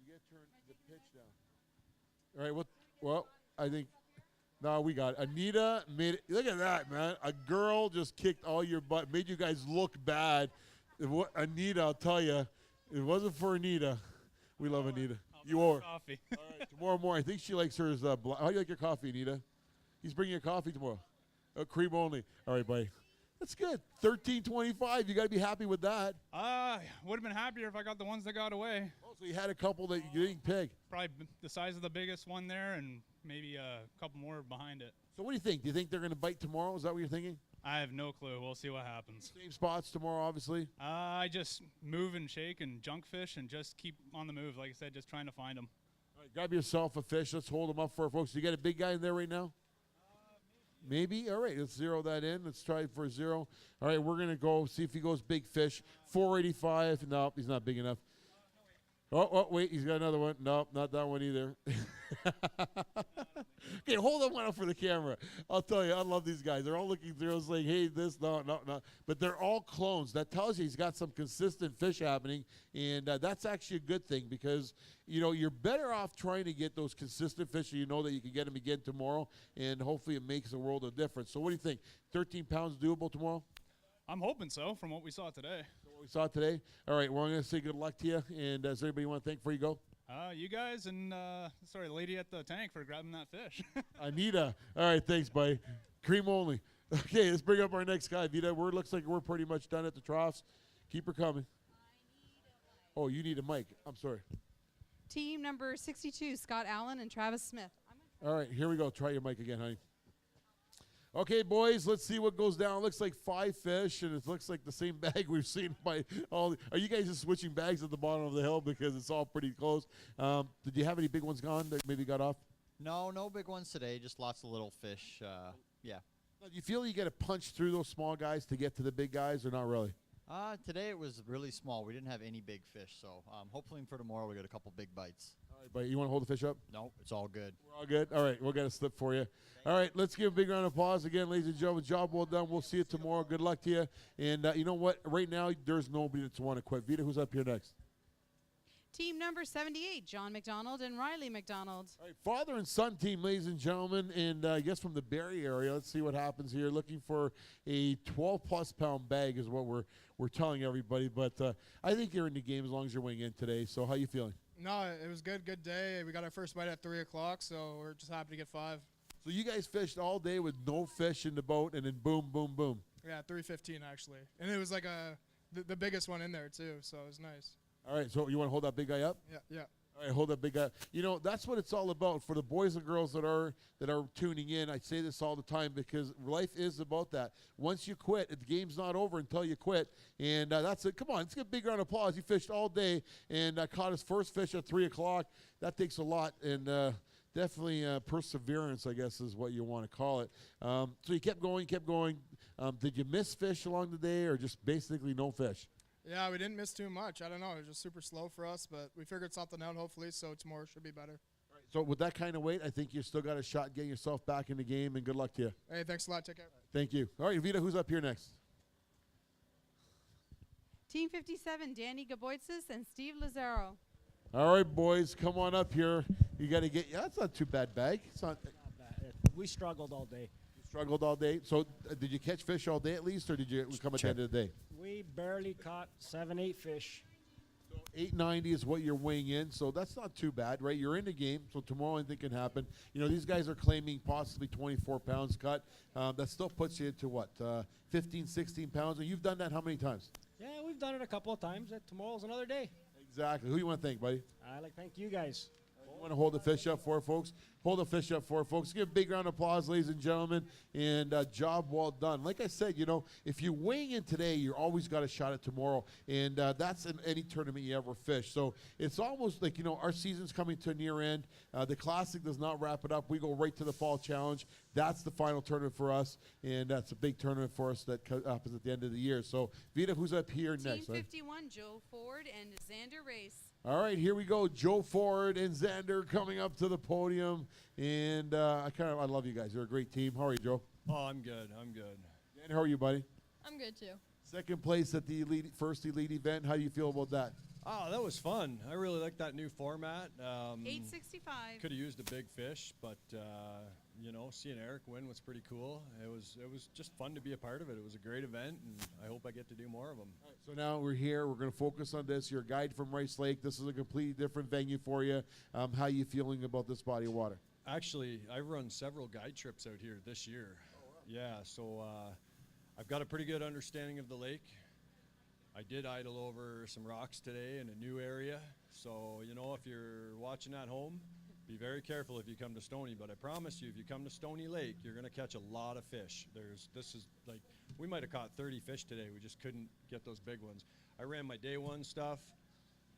You got to turn the pitch down. All right, well, I think No, we got it. Anita made it. Look at that, man. A girl just kicked all your butt, made you guys look bad. Anita, I'll tell you, it wasn't for Anita. We love Anita. You owe her. Coffee. All right, tomorrow morning. I think she likes hers. How do you like your coffee, Anita? He's bringing you coffee tomorrow. Cream only. All right, buddy. That's good. 13.25. You got to be happy with that. Would have been happier if I got the ones that got away. Oh, so you had a couple that you didn't pick. Probably the size of the biggest one there, and maybe a couple more behind it. So what do you think? Do you think they're going to bite tomorrow? Is that what you're thinking? I have no clue. We'll see what happens. Same spots tomorrow, obviously. I just move and shake and junk fish and just keep on the move. Like I said, just trying to find them. All right, grab yourself a fish. Let's hold them up for our folks. You got a big guy in there right now? Maybe. All right, let's zero that in. Let's try for a zero. All right, we're going to go see if he goes big fish. 485. No, he's not big enough. Oh, wait, he's got another one. Nope, not that one either. Okay, hold that one up for the camera. I'll tell you, I love these guys. They're all looking through us like, hey, this, no. But they're all clones. That tells you he's got some consistent fish happening, and that's actually a good thing because, you're better off trying to get those consistent fish so you know that you can get them again tomorrow, and hopefully it makes a world of difference. So what do you think? 13 pounds doable tomorrow? I'm hoping so from what we saw today. What we saw today? All right, well, I'm going to say good luck to you, and does anybody want to thank before you go? You guys and, the lady at the tank for grabbing that fish. Anita. All right, thanks, buddy. Cream only. Okay, let's bring up our next guy. Vita, looks like we're pretty much done at the troughs. Keep her coming. Oh, you need a mic. I'm sorry. Team number 62, Scott Allen and Travis Smith. All right, here we go. Try your mic again, honey. Okay, boys, let's see what goes down. It looks like 5 fish, and it looks like the same bag we've seen by all. Are you guys just switching bags at the bottom of the hill because it's all pretty close? Did you have any big ones gone that maybe got off? No big ones today. Just lots of little fish. Yeah. Do you feel you got to punch through those small guys to get to the big guys, or not really? Today it was really small. We didn't have any big fish, so hopefully for tomorrow we got a couple big bites. All right, buddy, you want to hold the fish up? No, it's all good. We're all good? All right, we'll get a slip for you. All right, let's give a big round of applause again, ladies and gentlemen. Job well done. We'll see you tomorrow. Good luck to you. And you know what? Right now, there's nobody that's want to quit. Vita, who's up here next? Team number 78, John McDonald and Riley McDonald. All right, father and son team, ladies and gentlemen, and I guess from the Barrie area. Let's see what happens here. Looking for a 12-plus pound bag is what we're telling everybody. But I think you're in the game as long as you're weighing in today. So how you feeling? No, it was good day. We got our first bite at 3 o'clock, so we're just happy to get 5. So you guys fished all day with no fish in the boat, and then boom, boom, boom. Yeah, 3:15 actually, and it was like the biggest one in there too, so it was nice. All right, so you want to hold that big guy up? Yeah. All right, hold that big guy. That's what it's all about for the boys and girls that are tuning in. I say this all the time because life is about that. Once you quit, the game's not over until you quit, and that's it. Come on, let's give a big round of applause. He fished all day and caught his first fish at 3 o'clock. That takes a lot, and definitely perseverance, I guess, is what you want to call it. So you kept going. Did you miss fish along the day, or just basically no fish? Yeah, we didn't miss too much. I don't know. It was just super slow for us, but we figured something out, hopefully, so tomorrow should be better. All right, so with that kind of weight, I think you still got a shot getting yourself back in the game, and good luck to you. Hey, thanks a lot. Take care. Thank you. All right, Vita, who's up here next? Team 57, Danny Gaboitzis and Steve Lazaro. All right, boys, come on up here. You got to get. Yeah, that's not too bad bag. It's not bad. We struggled all day. Struggled all day. So did you catch fish all day at least, or did you come at the end of the day? We barely caught 7-8 fish. So 890 is what you're weighing in, so that's not too bad, right? You're in the game, so tomorrow anything can happen. These guys are claiming possibly 24 pounds cut. That still puts you into what, 15, 16 pounds? And you've done that how many times? Yeah, we've done it a couple of times. Tomorrow's another day. Exactly. Who you want to thank, buddy? I'd like to thank you guys. You want to hold the fish up for folks? Hold the fish up for folks. Give a big round of applause, ladies and gentlemen, and job well done. Like I said, if you're weighing in today, you're always got a shot at tomorrow, and that's in any tournament you ever fish. So it's almost like, our season's coming to a near end. The Classic does not wrap it up. We go right to the Fall Challenge. That's the final tournament for us, and that's a big tournament for us that happens at the end of the year. So, Vita, who's up here next? Team 51, Joe Ford and Xander Race. All right, here we go. Joe Ford and Xander coming up to the podium, and I love you guys. You're a great team. How are you, Joe? Oh, I'm good. Dan, how are you, buddy? I'm good too. Second place at the first elite event. How do you feel about that? Oh, that was fun. I really like that new format. 865. Could have used a big fish, but you know, seeing Eric win was pretty cool. It was just fun to be a part of it. It was a great event, and I hope I get to do more of them. So now we're here. We're going to focus on this. You're a guide from Rice Lake. This is a completely different venue for you. How are you feeling about this body of water? Actually, I've run several guide trips out here this year. Yeah, so I've got a pretty good understanding of the lake. I did idle over some rocks today in a new area. So, you know, if you're watching at home, be very careful if you come to Stoney. But I promise you, if you come to Stoney Lake, you're going to catch a lot of fish. This is like, we might have caught 30 fish today. We just couldn't get those big ones. I ran my day one stuff,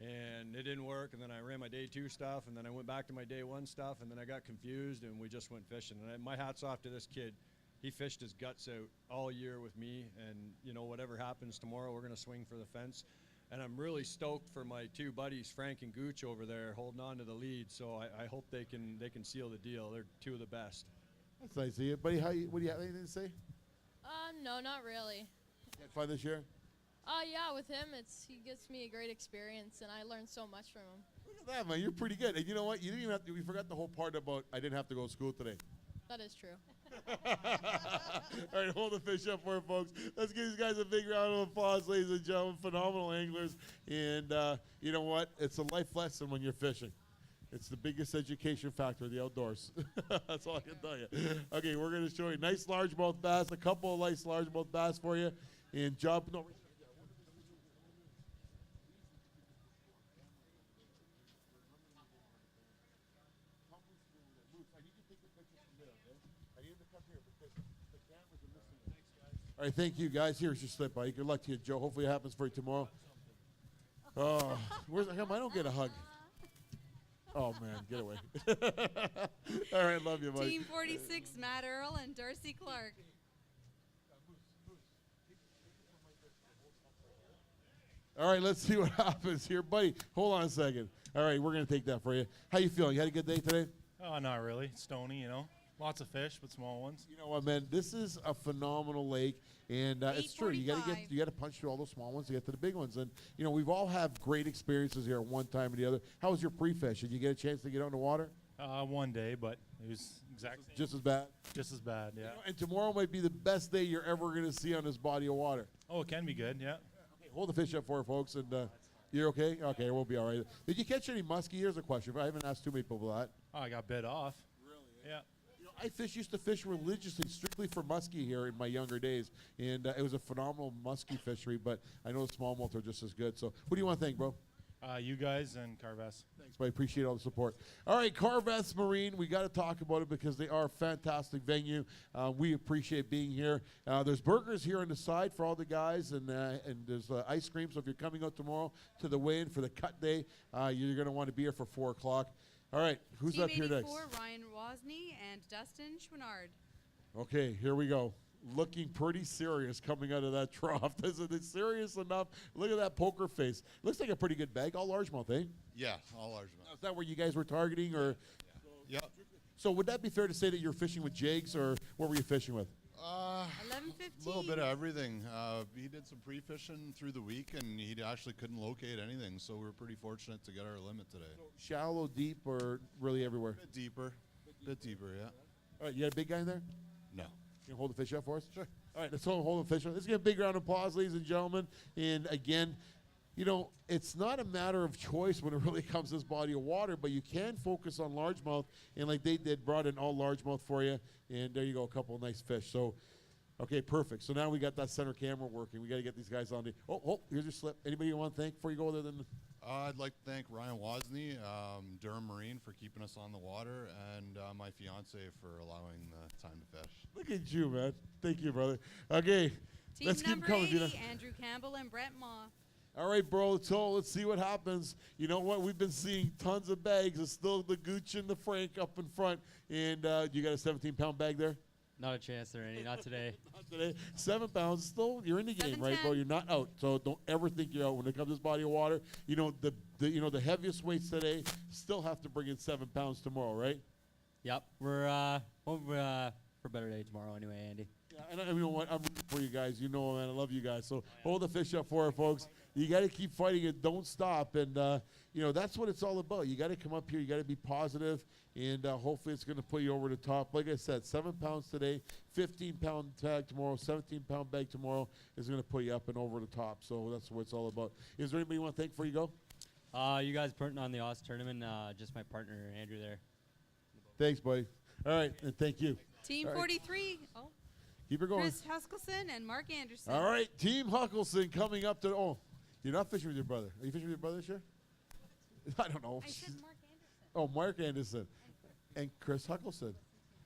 and it didn't work. And then I ran my day two stuff, and then I went back to my day one stuff, and then I got confused, and we just went fishing. And my hat's off to this kid. He fished his guts out all year with me, and you know, whatever happens tomorrow, we're going to swing for the fence. And I'm really stoked for my two buddies, Frank and Gooch, over there holding on to the lead. So I hope they can seal the deal. They're two of the best. That's nice to hear. Buddy, what do you have anything to say? No, not really. You had fun this year? Yeah, with him, he gives me a great experience, and I learned so much from him. Look at that, man. You're pretty good. And you know what? You didn't even have to, we forgot the whole part about I didn't have to go to school today. That is true. All right, hold the fish up for it, folks. Let's give these guys a big round of applause, ladies and gentlemen. Phenomenal anglers. And you know what? It's a life lesson when you're fishing. It's the biggest education factor of the outdoors. That's all I can tell you. Okay, we're going to show you nice largemouth bass, a couple of nice largemouth bass for you. And jump. No, all right, thank you, guys. Here's your slip, buddy. Good luck to you, Joe. Hopefully it happens for you tomorrow. Oh, where's I don't get a hug. Oh, man, get away. All right, love you, buddy. Team 46, Matt Earl and Darcy Clark. All right, let's see what happens here. Buddy, hold on a second. All right, we're going to take that for you. How you feeling? You had a good day today? Oh, not really. Stoney, you know. Lots of fish, but small ones. You know what, man? This is a phenomenal lake, and it's true. You got to punch through all those small ones to get to the big ones. And you know, we've all had great experiences here at one time or the other. How was your pre-fish? Did you get a chance to get out in the water? One day, but it was exactly just as bad. Just as bad, yeah. You know, and tomorrow might be the best day you're ever going to see on this body of water. Oh, it can be good, yeah. Okay, hold the fish up for it, folks, and you're okay. Okay, we'll be all right. Did you catch any muskie? Here's a question. I haven't asked too many people that. Oh, I got bit off. Really? Yeah. I used to fish religiously, strictly for muskie here in my younger days, and it was a phenomenal muskie fishery, but I know the smallmouth are just as good. So who do you want to thank, bro? You guys and Carvess. Thanks, buddy. Appreciate all the support. All right, Carvess Marine, we got to talk about it because they are a fantastic venue. We appreciate being here. There's burgers here on the side for all the guys, and there's ice cream. So if you're coming out tomorrow to the weigh-in for the cut day, you're going to want to be here for 4 o'clock. All right, who's Team up here next? 84, Ryan Wozni and Dustin Schwinnard. Okay, here we go. Looking pretty serious coming out of that trough. Isn't it serious enough? Look at that poker face. Looks like a pretty good bag. All largemouth, eh? Yeah, all largemouth. Is that where you guys were targeting? Or? Yeah. So would that be fair to say that you're fishing with jigs, or what were you fishing with? 11:15. A little bit of everything. He did some pre-fishing through the week, and he actually couldn't locate anything, so we were pretty fortunate to get our limit today. Shallow, deep, or really everywhere? Bit deeper, yeah. All right, you got a big guy in there? No. Can you hold the fish up for us? Sure. All right, let's hold the fish up. Let's get a big round of applause, ladies and gentlemen. And again, you know, it's not a matter of choice when it really comes to this body of water, but you can focus on largemouth, and like they did, brought in all largemouth for you, and there you go, a couple of nice fish. So, okay, perfect. So now we got that center camera working. We got to get these guys on the. Oh, here's your slip. Anybody you want to thank before you go other than? I'd like to thank Ryan Wozni, Durham Marine, for keeping us on the water, and my fiance for allowing the time to fish. Look at you, man. Thank you, brother. Okay, Team let's keep number coming. 80, Andrew Campbell and Brett Maw. All right, bro. So let's see what happens. You know what? We've been seeing tons of bags. It's still the Gooch and the Frank up in front. And you got a 17-pound bag there? Not a chance there, Andy. Not today. Not today. 7 pounds. Still, you're in the game, right, 7'10". bro? You're not out. So don't ever think you're out when it comes to this body of water. You know the heaviest weights today still have to bring in 7 pounds tomorrow, right? Yep. We're for a better day tomorrow anyway, Andy. Yeah, And you know what? I'm rooting for you guys. You know, man, I love you guys. So hold the fish up for it, folks. You got to keep fighting it. Don't stop. And, you know, that's what it's all about. You got to come up here. You got to be positive, and hopefully it's going to put you over the top. Like I said, 7 pounds today, 15-pound tag tomorrow, 17-pound bag tomorrow is going to put you up and over the top. So that's what it's all about. Is there anybody you want to thank before you go? You guys putting on the Oz tournament. Just my partner Andrew there. Thanks, buddy. All right, and thank you. Team All right. 43. Oh. Keep it going. Chris Huskelson and Mark Anderson. All right, Team Huckelson coming up to. Oh, you're not fishing with your brother. Are you fishing with your brother this year? I don't know. I said Mark Anderson. Oh, Mark Anderson and Chris Huckelson.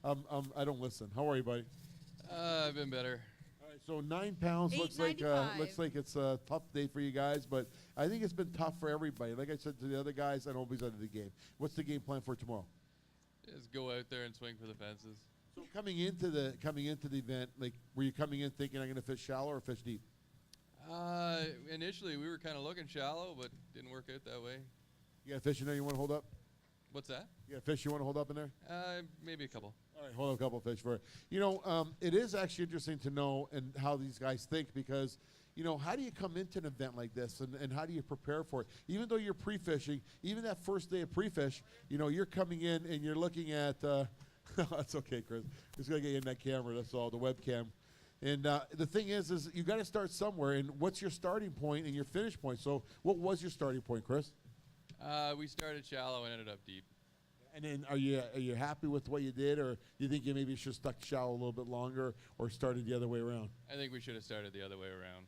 I don't listen. How are you, buddy? I've been better. All right, so 9 pounds looks like it's a tough day for you guys, but I think it's been tough for everybody. Like I said to the other guys, I know nobody's out of the game. What's the game plan for tomorrow? Just go out there and swing for the fences. So coming into the event, like, were you coming in thinking I'm going to fish shallow or fish deep? Initially, we were kind of looking shallow, but didn't work out that way. You got a fish in there you want to hold up? What's that? You got a fish you want to hold up in there? Maybe a couple. All right, hold up a couple of fish for it. You know, it is actually interesting to know and how these guys think because, you know, how do you come into an event like this and how do you prepare for it? Even though you're pre-fishing, even that first day of pre-fish, you know, you're coming in and you're looking at that's okay, Chris. Just got to get you in that camera, that's all, the webcam. And the thing is you got to start somewhere, and what's your starting point and your finish point? So what was your starting point, Chris? We started shallow and ended up deep. And then are you happy with what you did, or you think you maybe should have stuck shallow a little bit longer or started the other way around? I think we should have started the other way around.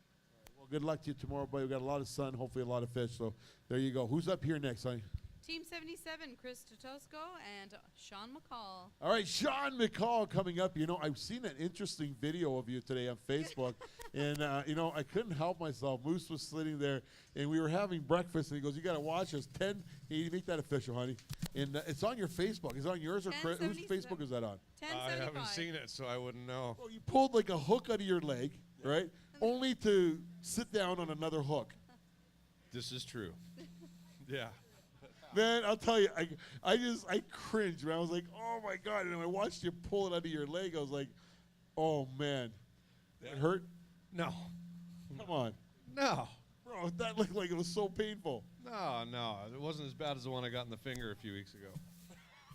Well, good luck to you tomorrow, buddy. We've got a lot of sun, hopefully a lot of fish. So there you go. Who's up here next, honey? Team 77, Chris Totosco and Sean McCall. All right, Sean McCall coming up. You know, I've seen an interesting video of you today on Facebook, and, you know, I couldn't help myself. Moose was sitting there, and we were having breakfast, and he goes, you got to watch us. Hey, make that official, honey. And it's on your Facebook. Is it on yours or Chris? Whose Facebook is that on? I haven't seen it, so I wouldn't know. Well, you pulled like a hook out of your leg, right, only to sit down on another hook. This is true. Yeah. Man, I'll tell you, I cringed, man. I was like, oh, my God. And I watched you pull it out of your leg. I was like, oh, man. It hurt? No. Come on. No. Bro, that looked like it was so painful. No. It wasn't as bad as the one I got in the finger a few weeks ago.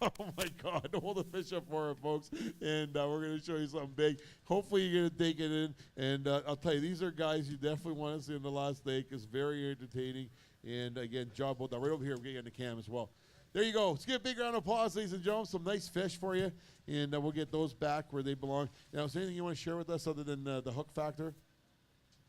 Oh, my God. Hold the fish up for it, folks. And we're going to show you something big. Hopefully you're going to take it in. And I'll tell you, these are guys you definitely want to see in the last day. It's very entertaining. And, again, job well done. Right over here, we're getting on the cam as well. There you go. Let's give a big round of applause, ladies and gentlemen. Some nice fish for you. And we'll get those back where they belong. Now, is there anything you want to share with us other than the hook factor?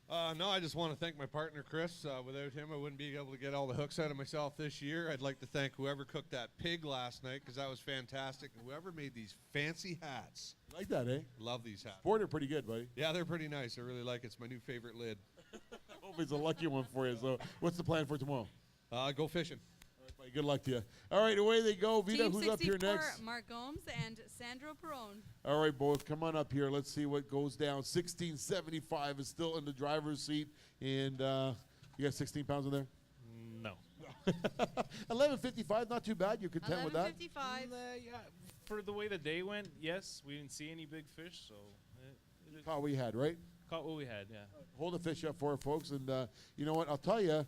No, I just want to thank my partner, Chris. Without him, I wouldn't be able to get all the hooks out of myself this year. I'd like to thank whoever cooked that pig last night because that was fantastic. And whoever made these fancy hats. Like that, eh? Love these hats. Boy, they're pretty good, buddy. Yeah, they're pretty nice. I really like it. It's my new favorite lid. Hope it's a lucky one for you. So what's the plan for tomorrow? Go fishing. All right, buddy, good luck to you. All right, away they go. Vita, Team who's up here next? Mark Gomes and Sandro Perone. All right, boys, come on up here. Let's see what goes down. 1675 is still in the driver's seat. And you got 16 pounds in there? No. 1155, not too bad. You're content with that? 1155. Yeah, for the way the day went, yes. We didn't see any big fish, so. Caught what we had, right? Caught what we had, yeah. Hold the fish up for it, folks. And you know what? I'll tell you,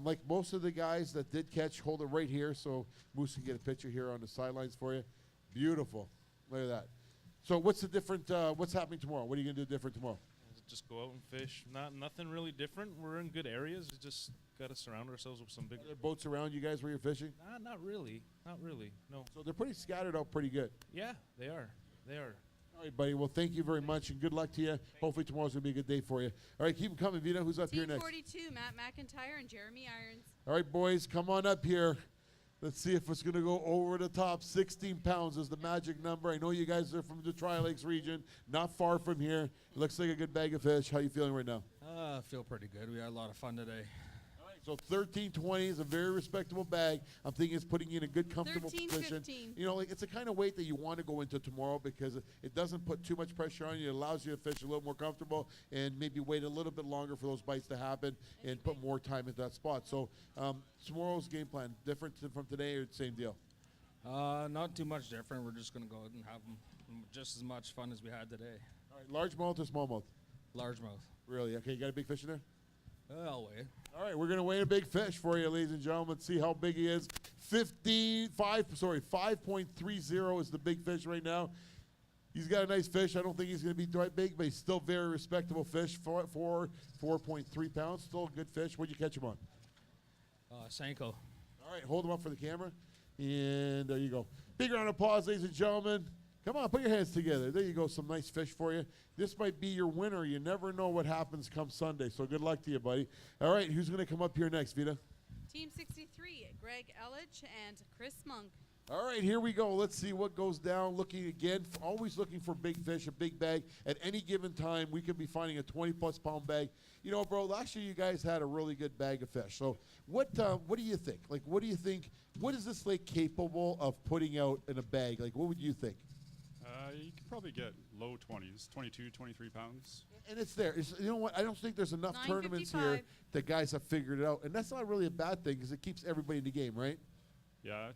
like most of the guys that did catch, hold it right here so Moose can get a picture here on the sidelines for you. Beautiful. Look at that. So what's the different, what's happening tomorrow? What are you going to do different tomorrow? Just go out and fish. Nothing really different. We're in good areas. We just got to surround ourselves with some big. Are there boats around you guys where you're fishing? Not really. Not really. No. So they're pretty scattered out pretty good. Yeah, they are. They are. All right, buddy. Well, thank you very much, and good luck to you. Hopefully tomorrow's going to be a good day for you. All right, keep them coming, Vita. Who's up here next? 42, Matt McIntyre and Jeremy Irons. All right, boys, come on up here. Let's see if it's going to go over the top. 16 pounds is the magic number. I know you guys are from the Tri-Lakes region, not far from here. It looks like a good bag of fish. How you feeling right now? I feel pretty good. We had a lot of fun today. All right, so 1320 is a very respectable bag. I'm thinking it's putting you in a good, comfortable position. 13-15. You know, like it's the kind of weight that you want to go into tomorrow because it doesn't put too much pressure on you. It allows you to fish a little more comfortable and maybe wait a little bit longer for those bites to happen and put more time into that spot. So tomorrow's game plan, different from today or same deal? Not too much different. We're just going to go out and have just as much fun as we had today. All right, largemouth or smallmouth? Largemouth. Really? Okay, you got a big fish in there? I'll weigh. All right, we're going to weigh a big fish for you, ladies and gentlemen. See how big he is. 5.30 is the big fish right now. He's got a nice fish. I don't think he's going to be quite big, but he's still very respectable fish. 4.3 pounds. Still a good fish. What'd you catch him on? Senko. All right, hold him up for the camera. And there you go. Big round of applause, ladies and gentlemen. Come on, put your hands together. There you go, some nice fish for you. This might be your winner. You never know what happens come Sunday, so good luck to you, buddy. All right, who's going to come up here next, Vita? Team 63, Greg Ellich and Chris Monk. All right, here we go. Let's see what goes down. Looking again, always looking for big fish, a big bag. At any given time, we could be finding a 20-plus pound bag. You know, bro, last year you guys had a really good bag of fish. So what do you think? Like, what do you think? What is this lake capable of putting out in a bag? Like, what would you think? You could probably get low 20s, 22, 23 pounds. And it's there. You know what? I don't think there's enough tournaments here that guys have figured it out. And that's not really a bad thing because it keeps everybody in the game, right? Yeah,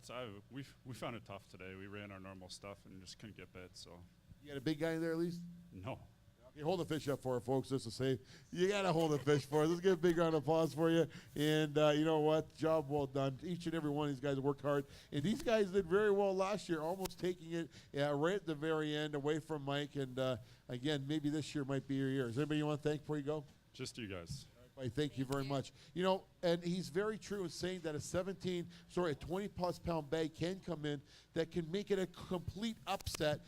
we found it tough today. We ran our normal stuff and just couldn't get bit. So. You got a big guy in there at least? No. Okay, hold the fish up for it, folks, just to say. You got to hold the fish for us. Let's give a big round of applause for you. And you know what? Job well done. Each and every one of these guys worked hard. And these guys did very well last year, almost taking it right at the very end away from Mike. And, again, maybe this year might be your year. Is there anybody you want to thank before you go? Just you guys. Thank you very much. You know, and he's very true in saying that a 20-plus pound bag can come in that can make it a complete upset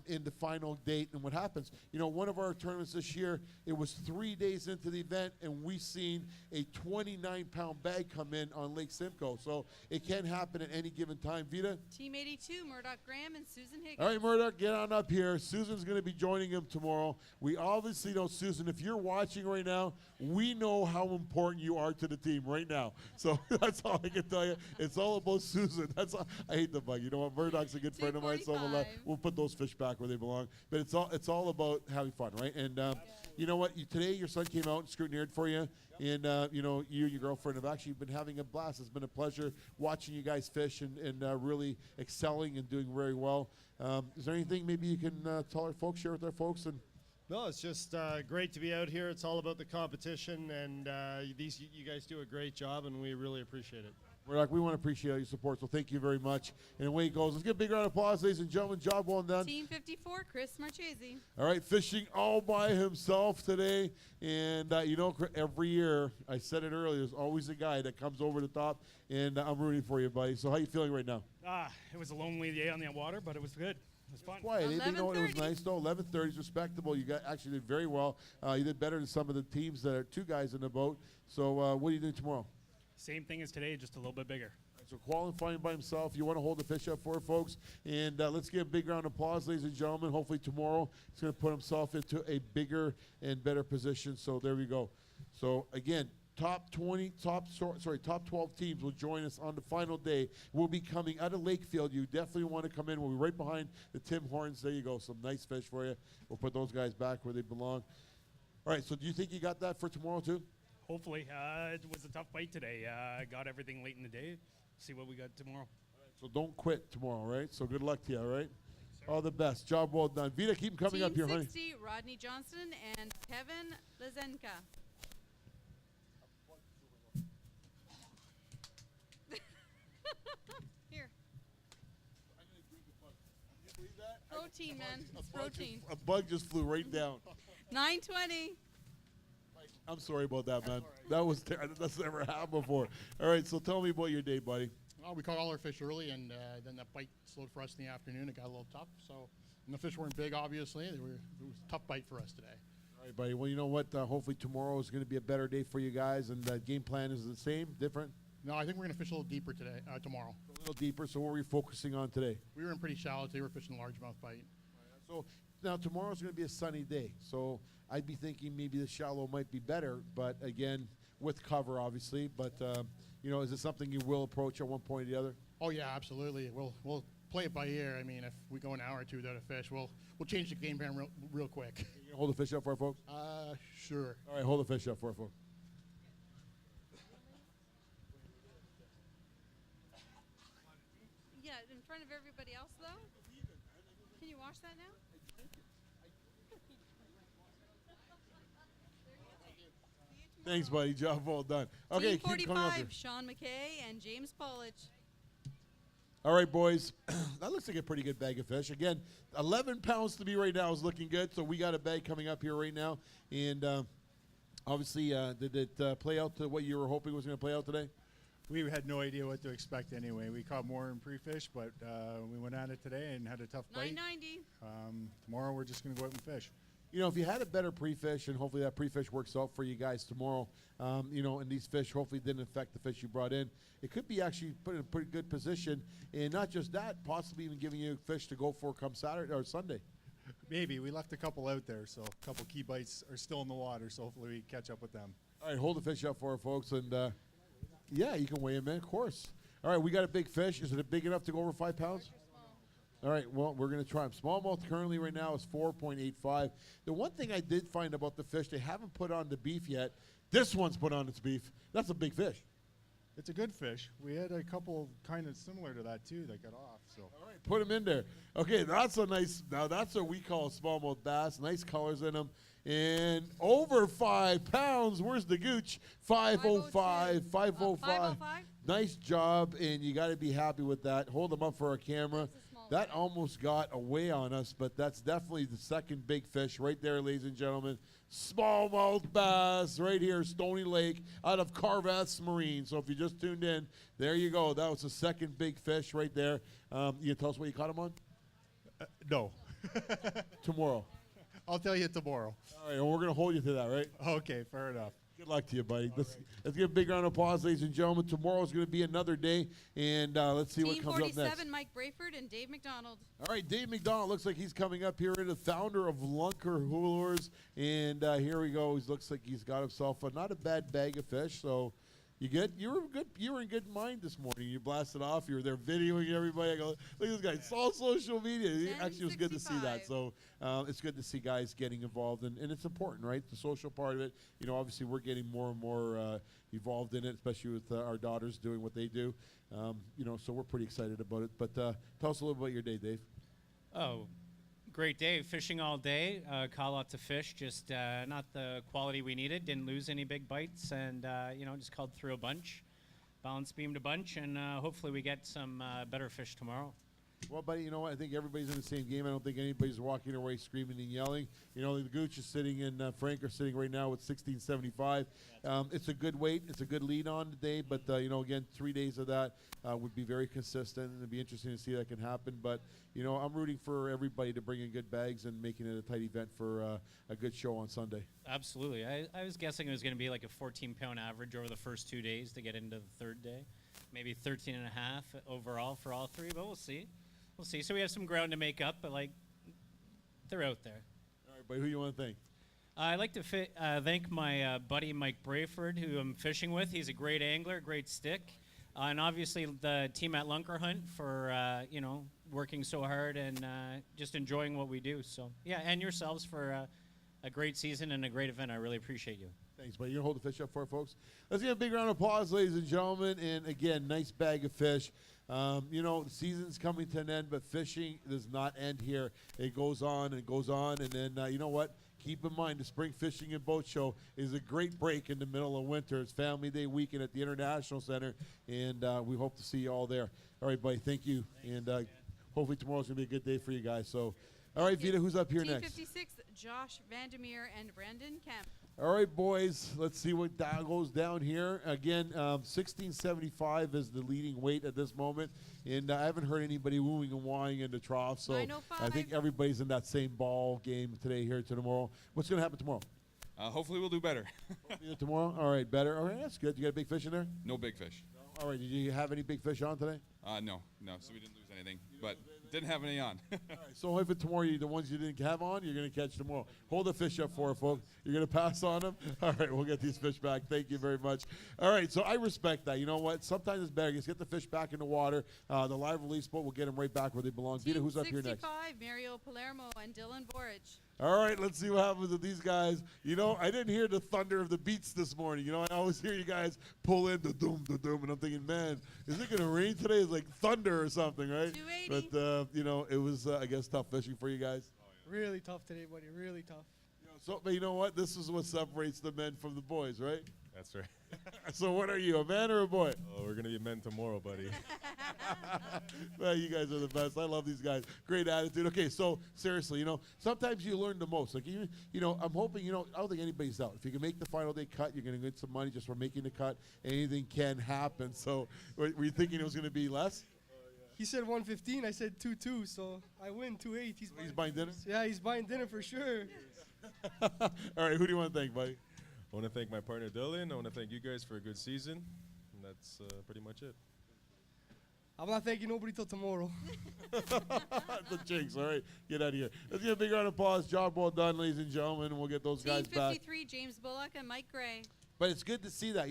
in the final date. And what happens, you know, one of our tournaments this year, it was 3 days into the event, and we seen a 29-pound bag come in on Lake Simcoe. So it can happen at any given time. Vita? Team 82, Murdoch Graham and Susan Higgins. All right, Murdoch, get on up here. Susan's going to be joining him tomorrow. We obviously know, Susan, if you're watching right now, we know how important you are to the team right now. So that's all I can tell you. It's all about Susan. That's all. I hate the bug. You know what? Murdoch's a good friend of mine, so we'll put those fish back where they belong. But it's all about having fun, right? And you know what? Today your son came out and scrutineered for you. And, you know, you and your girlfriend have actually been having a blast. It's been a pleasure watching you guys fish and really excelling and doing very well. Is there anything maybe you can tell our folks, share with our folks? And No, it's just great to be out here. It's all about the competition, and you guys do a great job, and we really appreciate it. Murdoch, we want to appreciate all your support, so thank you very much. And away it goes. Let's give a big round of applause, ladies and gentlemen. Job well done. Team 54, Chris Marchese. All right, fishing all by himself today. And, you know, every year, I said it earlier, there's always a guy that comes over the top, and I'm rooting for you, buddy. So how you feeling right now? It was a lonely day on the water, but it was good. It was fun. Quiet. You know, it was nice, though. 11:30 is respectable. You actually did very well. You did better than some of the teams that are two guys in the boat. So what are you doing tomorrow? Same thing as today, just a little bit bigger. So qualifying by himself. You want to hold the fish up for it, folks. And let's give a big round of applause, ladies and gentlemen. Hopefully tomorrow he's going to put himself into a bigger and better position. So there we go. So again, top 12 teams will join us on the final day. We'll be coming out of Lakefield. You definitely want to come in. We'll be right behind the Tim Hortons. There you go. Some nice fish for you. We'll put those guys back where they belong. All right, so do you think you got that for tomorrow too? Hopefully. It was a tough fight today. I got everything late in the day. See what we got tomorrow. So don't quit tomorrow, right? So good luck to you, all right? All the best. Job well done. Vita, keep them coming up here, honey. Team 60, Rodney Johnston and Kevin Lazenka. Here. Protein, man. It's protein. A bug just flew right down. 9:20. I'm sorry about that, man. That was that's never happened before. All right, so tell me about your day, buddy. Well, we caught all our fish early, and then that bite slowed for us in the afternoon. It got a little tough. So, and the fish weren't big, obviously. It was a tough bite for us today. All right, buddy. Well, you know what? Hopefully tomorrow is going to be a better day for you guys, and the game plan is the same, different? No, I think we're going to fish a little deeper today, tomorrow. A little deeper. So what were you focusing on today? We were in pretty shallow today. We're fishing largemouth bite. So now tomorrow's going to be a sunny day. So I'd be thinking maybe the shallow might be better, but again, with cover, obviously. But, you know, is it something you will approach at one point or the other? Oh, yeah, absolutely. We'll play it by ear. I mean, if we go an hour or two without a fish, we'll change the game plan real quick. You gonna hold the fish up for our folks? Sure. All right, hold the fish up for our folks. Yeah, in front of everybody else, though? Can you wash that now? Thanks, buddy. Job well done. Okay, Team keep coming up here. 45, Sean McKay and James Polich. All right, boys. That looks like a pretty good bag of fish. Again, 11 pounds to me right now is looking good. So we got a bag coming up here right now. And obviously, did it play out to what you were hoping was going to play out today? We had no idea what to expect anyway. We caught more in pre-fish, but we went at it today and had a tough bite. 990. Tomorrow we're just going to go out and fish. You know, if you had a better pre-fish, and hopefully that pre-fish works out for you guys tomorrow, you know, and these fish hopefully didn't affect the fish you brought in, it could be actually put in a pretty good position, and not just that, possibly even giving you fish to go for come Saturday or Sunday. Maybe. We left a couple out there, so a couple key bites are still in the water, so hopefully we catch up with them. All right, hold the fish up for our folks, and yeah, you can weigh him in, of course. All right, we got a big fish. Is it big enough to go over 5 pounds? All right, well, we're going to try them. Smallmouth currently right now is 4.85. The one thing I did find about the fish, they haven't put on the beef yet. This one's put on its beef. That's a big fish. It's a good fish. We had a couple kind of similar to that, too, that got off. So. All right, put them in there. Okay, that's a nice, now that's what we call a smallmouth bass. Nice colors in them. And over 5 pounds, where's the gooch? 505, 505. 505. Nice job, and you got to be happy with that. Hold them up for our camera. That almost got away on us, but that's definitely the second big fish right there, ladies and gentlemen. Smallmouth bass right here, Stoney Lake, out of Carveth's Marine. So if you just tuned in, there you go. That was the second big fish right there. You tell us what you caught him on? No. Tomorrow. I'll tell you tomorrow. All right, and we're going to hold you to that, right? Okay, fair enough. Good luck to you, buddy. Let's give a big round of applause, ladies and gentlemen. Tomorrow's going to be another day, and let's see what Team comes up next. 47, Mike Brayford and Dave McDonald. All right, Dave McDonald looks like he's coming up here, the founder of Lunker Lures, and here we go. He looks like he's got himself not a bad bag of fish. So, you good? You were good. You were in good mind this morning. You blasted off. You were there videoing everybody. I go, look at this guy. It's all social media. It actually was good to see that. So it's good to see guys getting involved, and it's important, right? The social part of it. You know, obviously we're getting more and more involved in it, especially with our daughters doing what they do. You know, so we're pretty excited about it. But tell us a little about your day, Dave. Oh, great day. Fishing all day. Caught lots of fish, just not the quality we needed. Didn't lose any big bites, and you know, just called through a bunch. Balance beamed a bunch, and hopefully we get some better fish tomorrow. Well, buddy, you know what? I think everybody's in the same game. I don't think anybody's walking away screaming and yelling. You know, the Gooch is sitting and Frank are sitting right now with 1675. It's a good weight. It's a good lead on today. But, you know, again, 3 days of that would be very consistent. And it'd be interesting to see that can happen. But, you know, I'm rooting for everybody to bring in good bags and making it a tight event for a good show on Sunday. Absolutely. I was guessing it was going to be like a 14-pound average over the first 2 days to get into the third day. Maybe 13 and a half overall for all three, but we'll see. We'll see. So we have some ground to make up, but, like, they're out there. All right, buddy, who you want to thank? I'd like to thank my buddy Mike Brayford, who I'm fishing with. He's a great angler, great stick. And obviously the team at Lunker Hunt for, you know, working so hard and just enjoying what we do. So, yeah, and yourselves for a great season and a great event. I really appreciate you. Thanks, buddy. You're going to hold the fish up for our folks. Let's give a big round of applause, ladies and gentlemen. And, again, nice bag of fish. You know, the season's coming to an end, but fishing does not end here. It goes on and goes on. And then, you know what? Keep in mind, the Spring Fishing and Boat Show is a great break in the middle of winter. It's Family Day weekend at the International Center, and we hope to see you all there. All right, buddy, thank you. And hopefully tomorrow's going to be a good day for you guys. So, all right, Vita, who's up here Team next? 56, Josh Vandermeer and Brandon Kemp. All right, boys, let's see what goes down here. Again, 1675 is the leading weight at this moment, and I haven't heard anybody wooing and wahing in the trough, so I think everybody's in that same ball game today here to tomorrow. What's going to happen tomorrow? Hopefully we'll do better. Tomorrow? All right, better. All right, that's good. You got a big fish in there? No big fish. All right, did you have any big fish on today? No, so we didn't lose anything, but didn't have any on. All right, so if tomorrow the ones you didn't have on, you're going to catch tomorrow. Hold the fish up for it, folks. You're going to pass on them? All right, we'll get these fish back. Thank you very much. All right, so I respect that. You know what? Sometimes it's better. Just get the fish back in the water. The live release boat will get them right back where they belong. Vita, who's up here next? 65, Mario Palermo and Dylan Borich. All right, let's see what happens with these guys. You know, I didn't hear the thunder of the beats this morning. You know, I always hear you guys pull in the doom, and I'm thinking, man, is it going to rain today? It's like thunder or something, right? 280. But, you know, it was, I guess, tough fishing for you guys. Really tough today, buddy. Really tough. You know, So, but you know what? This is what separates the men from the boys, right? That's right. So what are you, a man or a boy? Oh, we're going to be men tomorrow, buddy. Well, you guys are the best. I love these guys. Great attitude. Okay, so seriously, sometimes you learn the most. Like, I'm hoping, I don't think anybody's out. If you can make the final day cut, you're going to get some money just for making the cut. Anything can happen. So were you thinking it was going to be less? He said 115. I said 2-2, so I win 2-8. He's buying dinner? Yeah, he's buying dinner for sure. All right, who do you want to thank, buddy? I want to thank my partner, Dylan. I want to thank you guys for a good season. And that's pretty much it. I'm not thanking nobody till tomorrow. The jinx. All right, get out of here. Let's give a big round of applause. Job well done, ladies and gentlemen, and we'll get those Team guys back. 53, James Bullock and Mike Gray. But it's good to see that.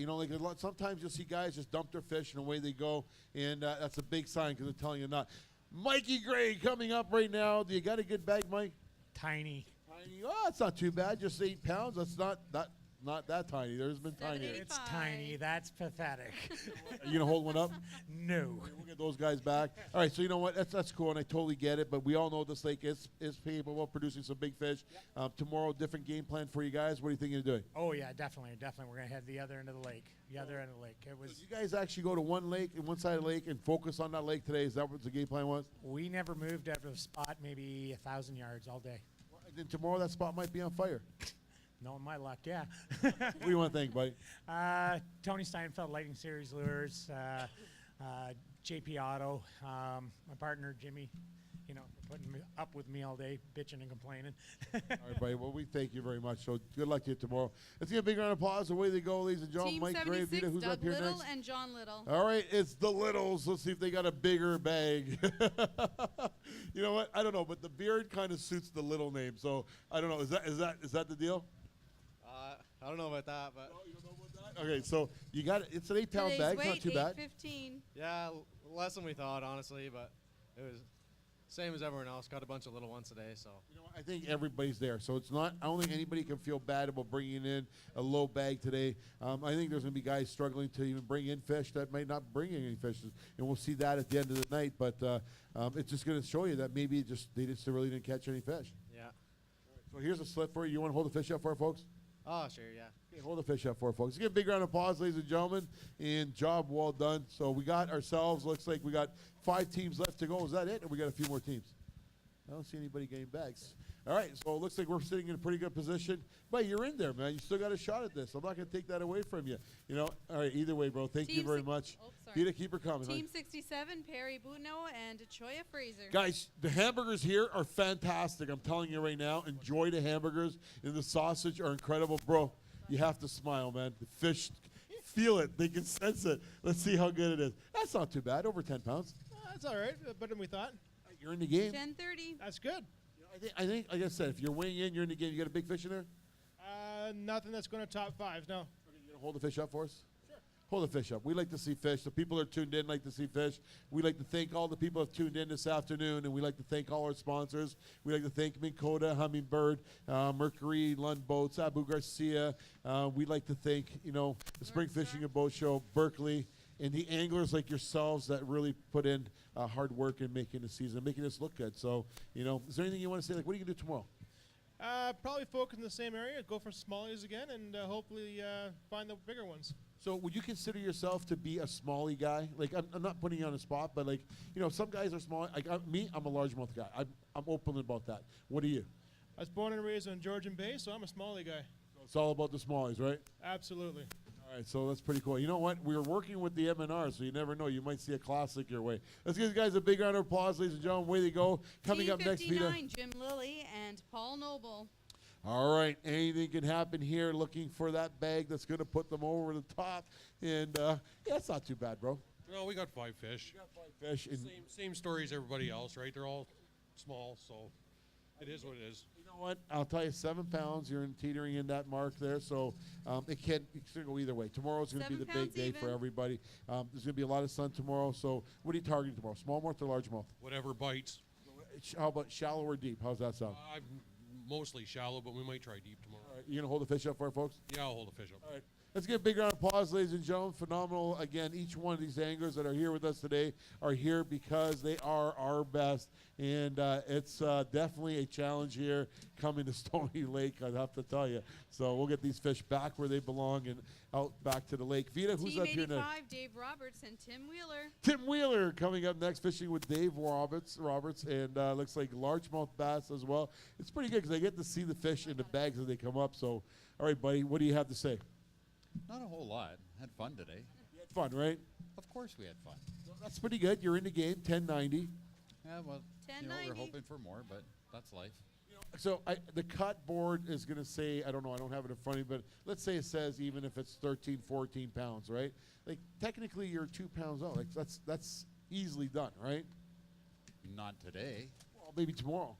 Sometimes you'll see guys just dump their fish and away they go, and that's a big sign because they're telling you not. Mikey Gray coming up right now. Do you got a good bag, Mike? Tiny. Tiny. Oh, it's not too bad. Just 8 pounds. That's not that tiny. There's been tiny. It's tiny. That's pathetic. Are you going to hold one up? No. We'll get those guys back. All right, so you know what? That's cool, and I totally get it. But we all know this lake is capable of producing some big fish. Tomorrow, different game plan for you guys. What are you thinking of doing? Oh, yeah, definitely. We're going to head the other end of the lake. It was. So you guys actually go to one lake and one side of the lake and focus on that lake today? Is that what the game plan was? We never moved out of the spot maybe 1,000 yards all day. Well, then tomorrow that spot might be on fire. Knowing my luck, yeah. What do you want to thank, buddy? Tony Steinfeld, Lighting Series Lures, JP Auto, my partner Jimmy, for putting up with me all day, bitching and complaining. All right, buddy. Well, we thank you very much. So good luck to you tomorrow. Let's give a big round of applause. Away they go, ladies and gentlemen. Team Mike Gray, 76, Vita, who's Doug up here Little next? and John Little. All right, it's the Littles. Let's see if they got a bigger bag. You know what? I don't know, but the beard kind of suits the Little name. So I don't know. Is that the deal? I don't know about that, but. No, you don't know about that? Okay, so you got it's an 8-pound Today's bag. weight, Not too bad. 815. Yeah, less than we thought, honestly, but it was same as everyone else. Got a bunch of little ones today, so. I think everybody's there. So it's not, I don't think anybody can feel bad about bringing in a low bag today. I think there's going to be guys struggling to even bring in fish that might not bring in any fish. And we'll see that at the end of the night. But it's just going to show you that maybe they just really didn't catch any fish. Yeah. So here's a slip for you. You want to hold the fish up for our folks? Oh, sure, yeah. Okay, hold the fish up for our folks. Let's give a big round of applause, ladies and gentlemen. And job well done. So we got ourselves, looks like we got 5 teams left to go. Is that it? Or we got a few more teams? I don't see anybody getting bags. All right, so it looks like we're sitting in a pretty good position. But you're in there, man. You still got a shot at this. I'm not going to take that away from you. All right, either way, bro. Thank you very much. Vita, keep her coming. Team 67, Perry Buno and Choya Fraser. Guys, the hamburgers here are fantastic. I'm telling you right now. Enjoy the hamburgers, and the sausage are incredible. Bro, you have to smile, man. The fish feel it. They can sense it. Let's see how good it is. That's not too bad. Over 10 pounds. That's all right. Better than we thought. You're in the game. 10:30. That's good. I think, like I said, if you're weighing in, you're in the game. You got a big fish in there? Nothing that's going to top 5, no. Okay, you going to hold the fish up for us? Sure. Hold the fish up. We like to see fish. The people that are tuned in like to see fish. We like to thank all the people that have tuned in this afternoon, and we like to thank all our sponsors. We like to thank Minn Kota, Hummingbird, Mercury, Lund Boats, Abu Garcia. We'd like to thank, the Spring Fishing and Boat Show, Berkeley, and the anglers like yourselves that really put in hard work in making the season, making this look good. So, is there anything you want to say? Like, what are you going to do tomorrow? Probably focus in the same area, go for smallies again, and hopefully find the bigger ones. So would you consider yourself to be a smallie guy? Like, I'm not putting you on the spot, but like, some guys are small. Like me, I'm a largemouth guy. I'm open about that. What are you? I was born and raised on Georgian Bay, so I'm a smallie guy. So it's all about the smallies, right? Absolutely. All right, so that's pretty cool. You know what? We're working with the MNR, so you never know. You might see a classic your way. Let's give you guys a big round of applause, ladies and gentlemen. Way to go. Coming up next, Vita. Jim Lilly and Paul Noble. All right, anything can happen here. Looking for that bag that's going to put them over the top. And, it's not too bad, bro. Well, we got 5 fish. We got 5 fish. And Same story as everybody else, right? They're all small, so it is what it is. You know what? I'll tell you, 7 pounds. You're teetering in that mark there, so it's going to go either way. Tomorrow's going to be the big day for everybody. There's going to be a lot of sun tomorrow. So what are you targeting tomorrow? Smallmouth or largemouth? Whatever bites. How about shallow or deep? How's that sound? I'm mostly shallow, but we might try deep tomorrow. All right, you going to hold the fish up for our folks? Yeah, I'll hold the fish up. All right. Let's give a big round of applause, ladies and gentlemen. Phenomenal. Again, each one of these anglers that are here with us today are here because they are our best. And it's definitely a challenge here coming to Stoney Lake, I'd have to tell you. So we'll get these fish back where they belong and out back to the lake. Vita, who's Team up here 85, next? Dave Roberts and Tim Wheeler. Tim Wheeler coming up next, fishing with Dave Roberts, and looks like largemouth bass as well. It's pretty good because I get to see the fish in the bags as they come up. So, all right, buddy, what do you have to say? Not a whole lot. Had fun today. Fun, right? Of course we had fun. That's pretty good. You're in the game, 1090. Yeah, well, we're hoping for more, but that's life. So the cut board is going to say, I don't know, I don't have it in front of me, but let's say it says even if it's 13, 14 pounds, right? Like technically you're 2 pounds out. Like that's easily done, right? Not today. Well, maybe tomorrow.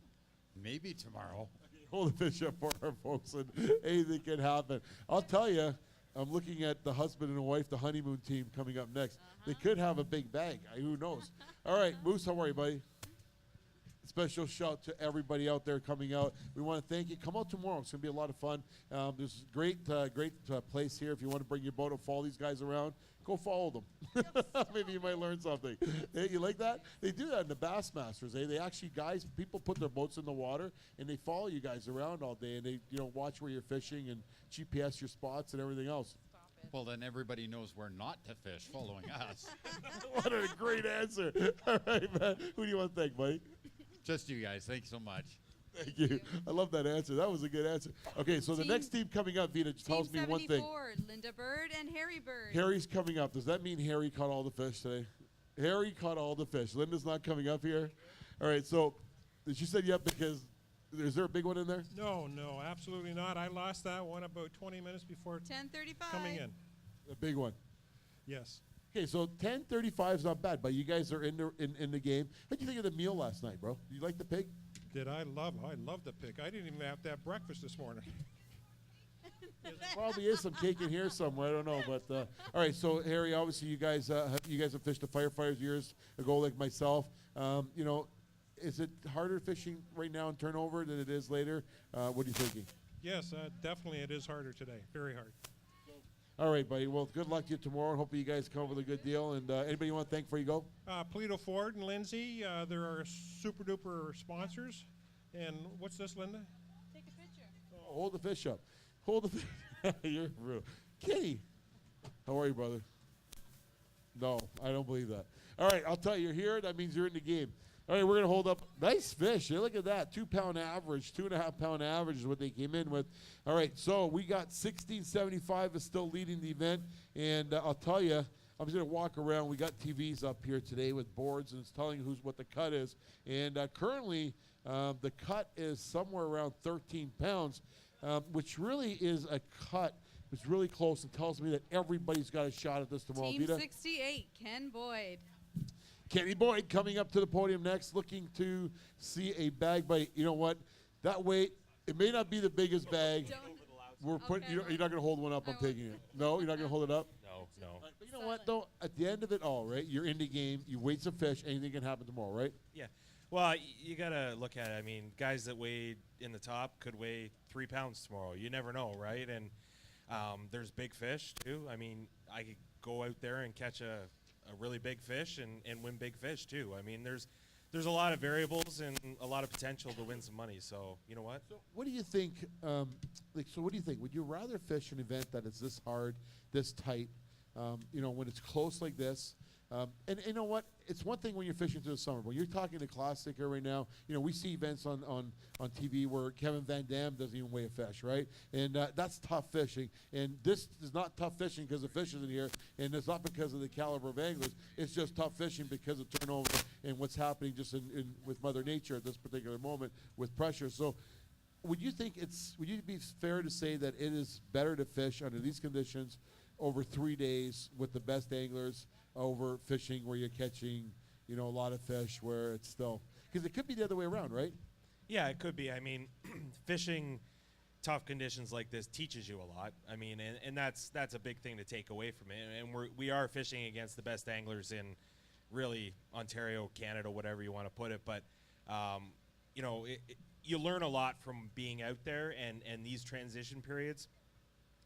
Maybe tomorrow. Hold the fish up for our folks, and anything can happen. I'll tell you, I'm looking at the husband and wife, the honeymoon team coming up next. They could have a big bag. Who knows? All right, Moose, how are you, buddy? Special shout to everybody out there coming out. We want to thank you. Come out tomorrow. It's going to be a lot of fun. There's a great place here. If you want to bring your boat and follow these guys around, go follow them. Maybe you might learn something. Hey, you like that? They do that in the Bassmasters. They actually, people put their boats in the water, and they follow you guys around all day, and they watch where you're fishing and GPS your spots and everything else. Well, then everybody knows where not to fish following us. What a great answer. All right, man. Who do you want to thank, buddy? Just you guys. Thanks so much. Thank you. I love that answer. That was a good answer. Okay, so the next team coming up, Vita, tells me one thing. Linda Bird and Harry Bird. Harry's coming up. Does that mean Harry caught all the fish today? Harry caught all the fish. Linda's not coming up here? All right, so she said yep because is there a big one in there? No, absolutely not. I lost that one about 20 minutes before 10:35 coming in. A big one. Yes. Okay, so 10:35 is not bad, but you guys are in the game. What did you think of the meal last night, bro? You like the pig? I love the pig. I didn't even have to have breakfast this morning. There probably is some cake in here somewhere. I don't know, but all right. So Harry, obviously you guys have fished the firefighters years ago, like myself. Is it harder fishing right now in turnover than it is later? What are you thinking? Yes, definitely it is harder today. Very hard. All right, buddy. Well, good luck to you tomorrow. Hope you guys come up with a good deal. And anybody you want to thank before you go? Polito Ford and Lindsay, they're our super duper sponsors. And what's this, Linda? Take a picture. Oh, hold the fish up. Hold the fish. You're rude. Kitty, how are you, brother? No, I don't believe that. All right, I'll tell you, you're here. That means you're in the game. All right, we're going to hold up. Nice fish. Hey, look at that. 2 pound average, 2.5 pound average is what they came in with. All right, so we got 1675 is still leading the event. And I'll tell you, I'm just going to walk around. We got TVs up here today with boards, and it's telling you what the cut is. And currently, the cut is somewhere around 13 pounds, which really is a cut. It's really close. It tells me that everybody's got a shot at this tomorrow. Team Vita? 68, Ken Boyd. Kenny Boyd coming up to the podium next, looking to see a bag bite. You know what? That weight, it may not be the biggest bag. We're putting. You're not going to hold one up. I'm taking it. No, you're not going to hold it up. No. But you know what, though? At the end of it all, right? You're in the game. You weight some fish. Anything can happen tomorrow, right? Yeah. Well, you got to look at it. I mean, guys that weighed in the top could weigh 3 pounds tomorrow. You never know, right? And there's big fish, too. I mean, I could go out there and catch a really big fish and win big fish, too. I mean, there's a lot of variables and a lot of potential to win some money. So, you know what? So what do you think? What do you think? Would you rather fish an event that is this hard, this tight, when it's close like this? And you know what? It's one thing when you're fishing through the summer. When you're talking to Classic right now, we see events on TV where Kevin Van Dam doesn't even weigh a fish, right? And that's tough fishing. And this is not tough fishing because the fish isn't here, and it's not because of the caliber of anglers. It's just tough fishing because of turnover and what's happening just with Mother Nature at this particular moment with pressure. So would you be fair to say that it is better to fish under these conditions over 3 days with the best anglers over fishing where you're catching, a lot of fish where it's still, because it could be the other way around, right? Yeah, it could be. I mean, fishing tough conditions like this teaches you a lot. I mean, and that's a big thing to take away from it. And we are fishing against the best anglers in really Ontario, Canada, whatever you want to put it. But you learn a lot from being out there and these transition periods.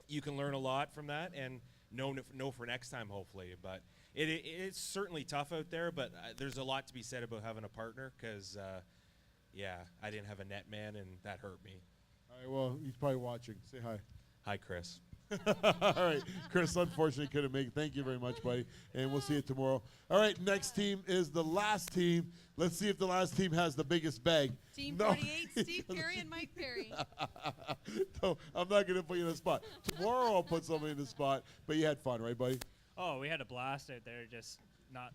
you can learn a lot from that and know for next time, hopefully. But it's certainly tough out there, but there's a lot to be said about having a partner because, I didn't have a net man, and that hurt me. All right, well, he's probably watching. Say hi. Hi, Chris. All right, Chris unfortunately couldn't make it. Thank you very much, buddy, and we'll see you tomorrow. All right, next team is the last team. Let's see if the last team has the biggest bag. Team No. 48, Steve Perry and Mike Perry. No, I'm not going to put you in the spot. Tomorrow I'll put somebody in the spot, but you had fun, right, buddy? Oh, we had a blast out there. Just not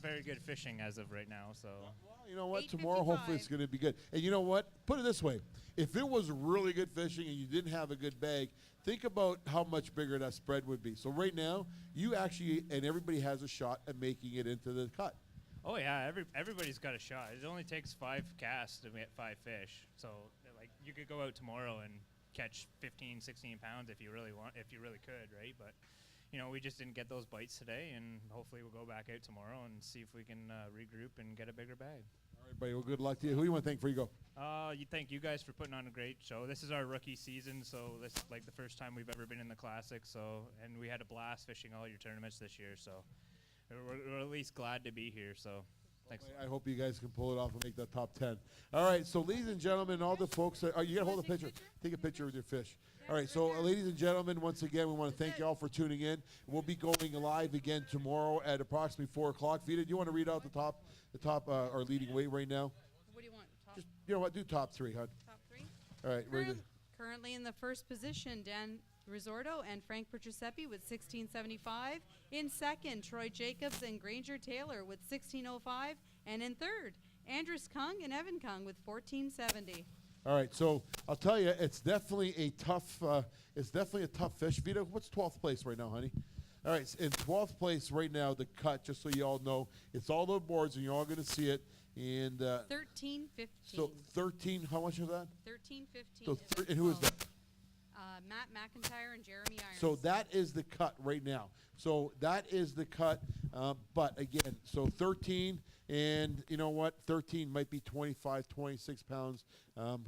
very good fishing as of right now. So. Well, you know what? Tomorrow hopefully it's going to be good. And you know what? Put it this way. If it was really good fishing and you didn't have a good bag, think about how much bigger that spread would be. So right now, you actually, and everybody has a shot at making it into the cut. Oh yeah, everybody's got a shot. It only takes 5 casts to get 5 fish. So like you could go out tomorrow and catch 15, 16 pounds if you really could, right? But you know, we just didn't get those bites today, and hopefully we'll go back out tomorrow and see if we can regroup and get a bigger bag. All right, buddy. Well, good luck to you. Who do you want to thank before you go? Thank you guys for putting on a great show. This is our rookie season, so this is like the first time we've ever been in the Classic. So, and we had a blast fishing all your tournaments this year. So, we're at least glad to be here. So, thanks. I hope you guys can pull it off and make that top 10. All right, so ladies and gentlemen, all the folks, you got to hold a picture. Take a picture with your fish. All right, so ladies and gentlemen, once again, we want to thank you all for tuning in. We'll be going live again tomorrow at approximately 4 o'clock. Vita, do you want to read out the top our leading weight right now? What do you want? Just, you know what, do top 3, hon. Top 3? All right, ready? Currently in the first position, Dan Risordo and Frank Perciasepi with 16.75. In second, Troy Jacobs and Granger Taylor with 16.05. And in third, Andres Kung and Evan Kung with 14.70. All right, so I'll tell you, it's definitely a tough fish. Vita, what's 12th place right now, honey? All right, in 12th place right now, the cut, just so you all know, it's all the boards, and you're all going to see it. And 13.15. So 13, how much is that? 13.15. So and who is that? Matt McIntyre and Jeremy Irons. So that is the cut right now. So that is the cut. But again, so 13, and you know what? 13 might be 25, 26 pounds.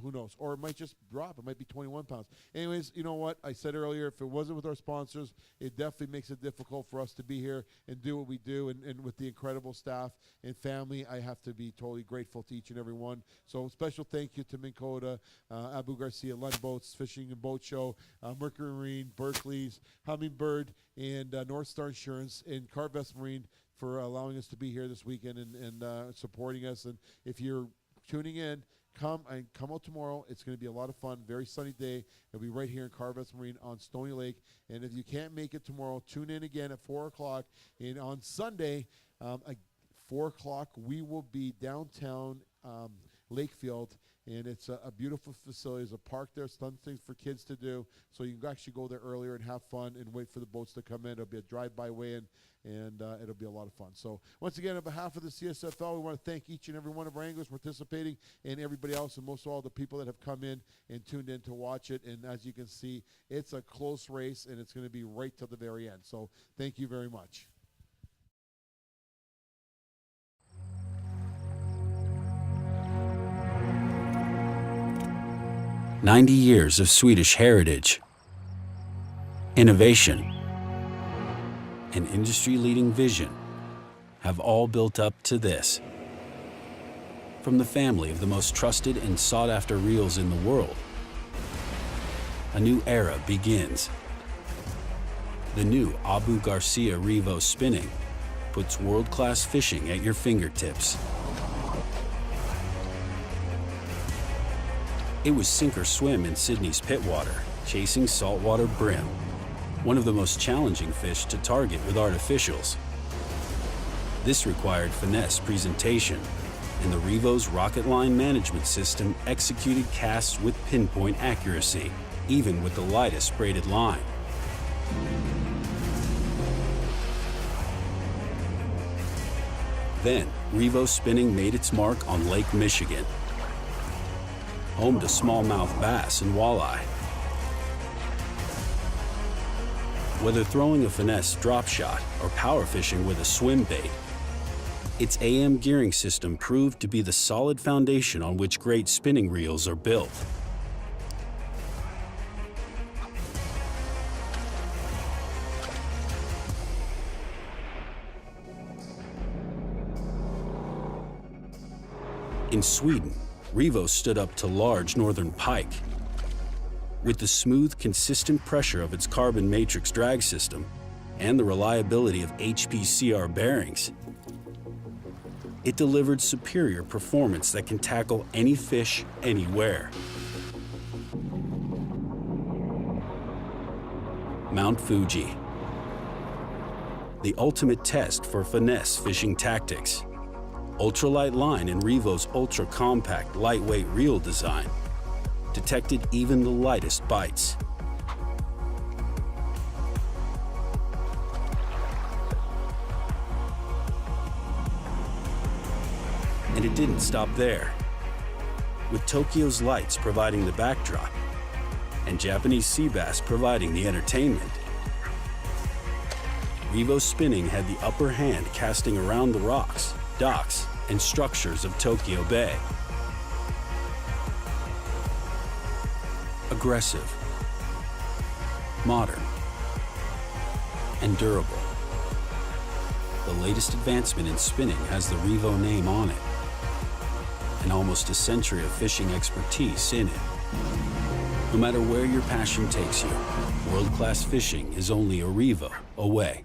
Who knows? Or it might just drop. It might be 21 pounds. Anyways, you know what? I said earlier, if it wasn't with our sponsors, it definitely makes it difficult for us to be here and do what we do. And with the incredible staff and family, I have to be totally grateful to each and every one. So special thank you to Minn Kota, Abu Garcia, Lund Boats, Fishing and Boat Show, Mercury Marine, Berkeley's, Hummingbird, and North Star Insurance, and Carvest Marine for allowing us to be here this weekend and supporting us. And if you're tuning in, come out tomorrow. It's going to be a lot of fun. Very sunny day. It'll be right here in Carvest Marine on Stoney Lake. And if you can't make it tomorrow, tune in again at 4 o'clock. And on Sunday, at 4 o'clock, we will be downtown Lakefield. And it's a beautiful facility. There's a park there, some things for kids to do. So you can actually go there earlier and have fun and wait for the boats to come in. It'll be a drive-by weigh-in, and it'll be a lot of fun. So once again, on behalf of the CSFL, we want to thank each and every one of our anglers participating and everybody else, and most of all the people that have come in and tuned in to watch it. And as you can see, it's a close race, and it's going to be right till the very end. So thank you very much. "90 years of Swedish heritage, innovation, and industry-leading vision have all built up to this. From the family of the most trusted and sought-after reels in the world, a new era begins. The new Abu Garcia Revo Spinning puts world-class fishing at your fingertips. It was sink or swim in Sydney's pitwater, chasing saltwater brim, one of the most challenging fish to target with artificials. This required finesse presentation, and the Revo's rocket line management system executed casts with pinpoint accuracy, even with the lightest braided line. Then, Revo Spinning made its mark on Lake Michigan, home to smallmouth bass and walleye. Whether throwing a finesse drop shot or power fishing with a swim bait, its AM gearing system proved to be the solid foundation on which great spinning reels are built. In Sweden, Revo stood up to large northern pike. With the smooth, consistent pressure of its carbon matrix drag system and the reliability of HPCR bearings, it delivered superior performance that can tackle any fish anywhere. Mount Fuji, the ultimate test for finesse fishing tactics. Ultralight line in Revo's ultra-compact, lightweight reel design detected even the lightest bites. And it didn't stop there. With Tokyo's lights providing the backdrop and Japanese sea bass providing the entertainment, Revo Spinning had the upper hand casting around the rocks, docks, and structures of Tokyo Bay. Aggressive, modern, and durable. The latest advancement in spinning has the Revo name on it, and almost a century of fishing expertise in it. No matter where your passion takes you, world-class fishing is only a Revo away.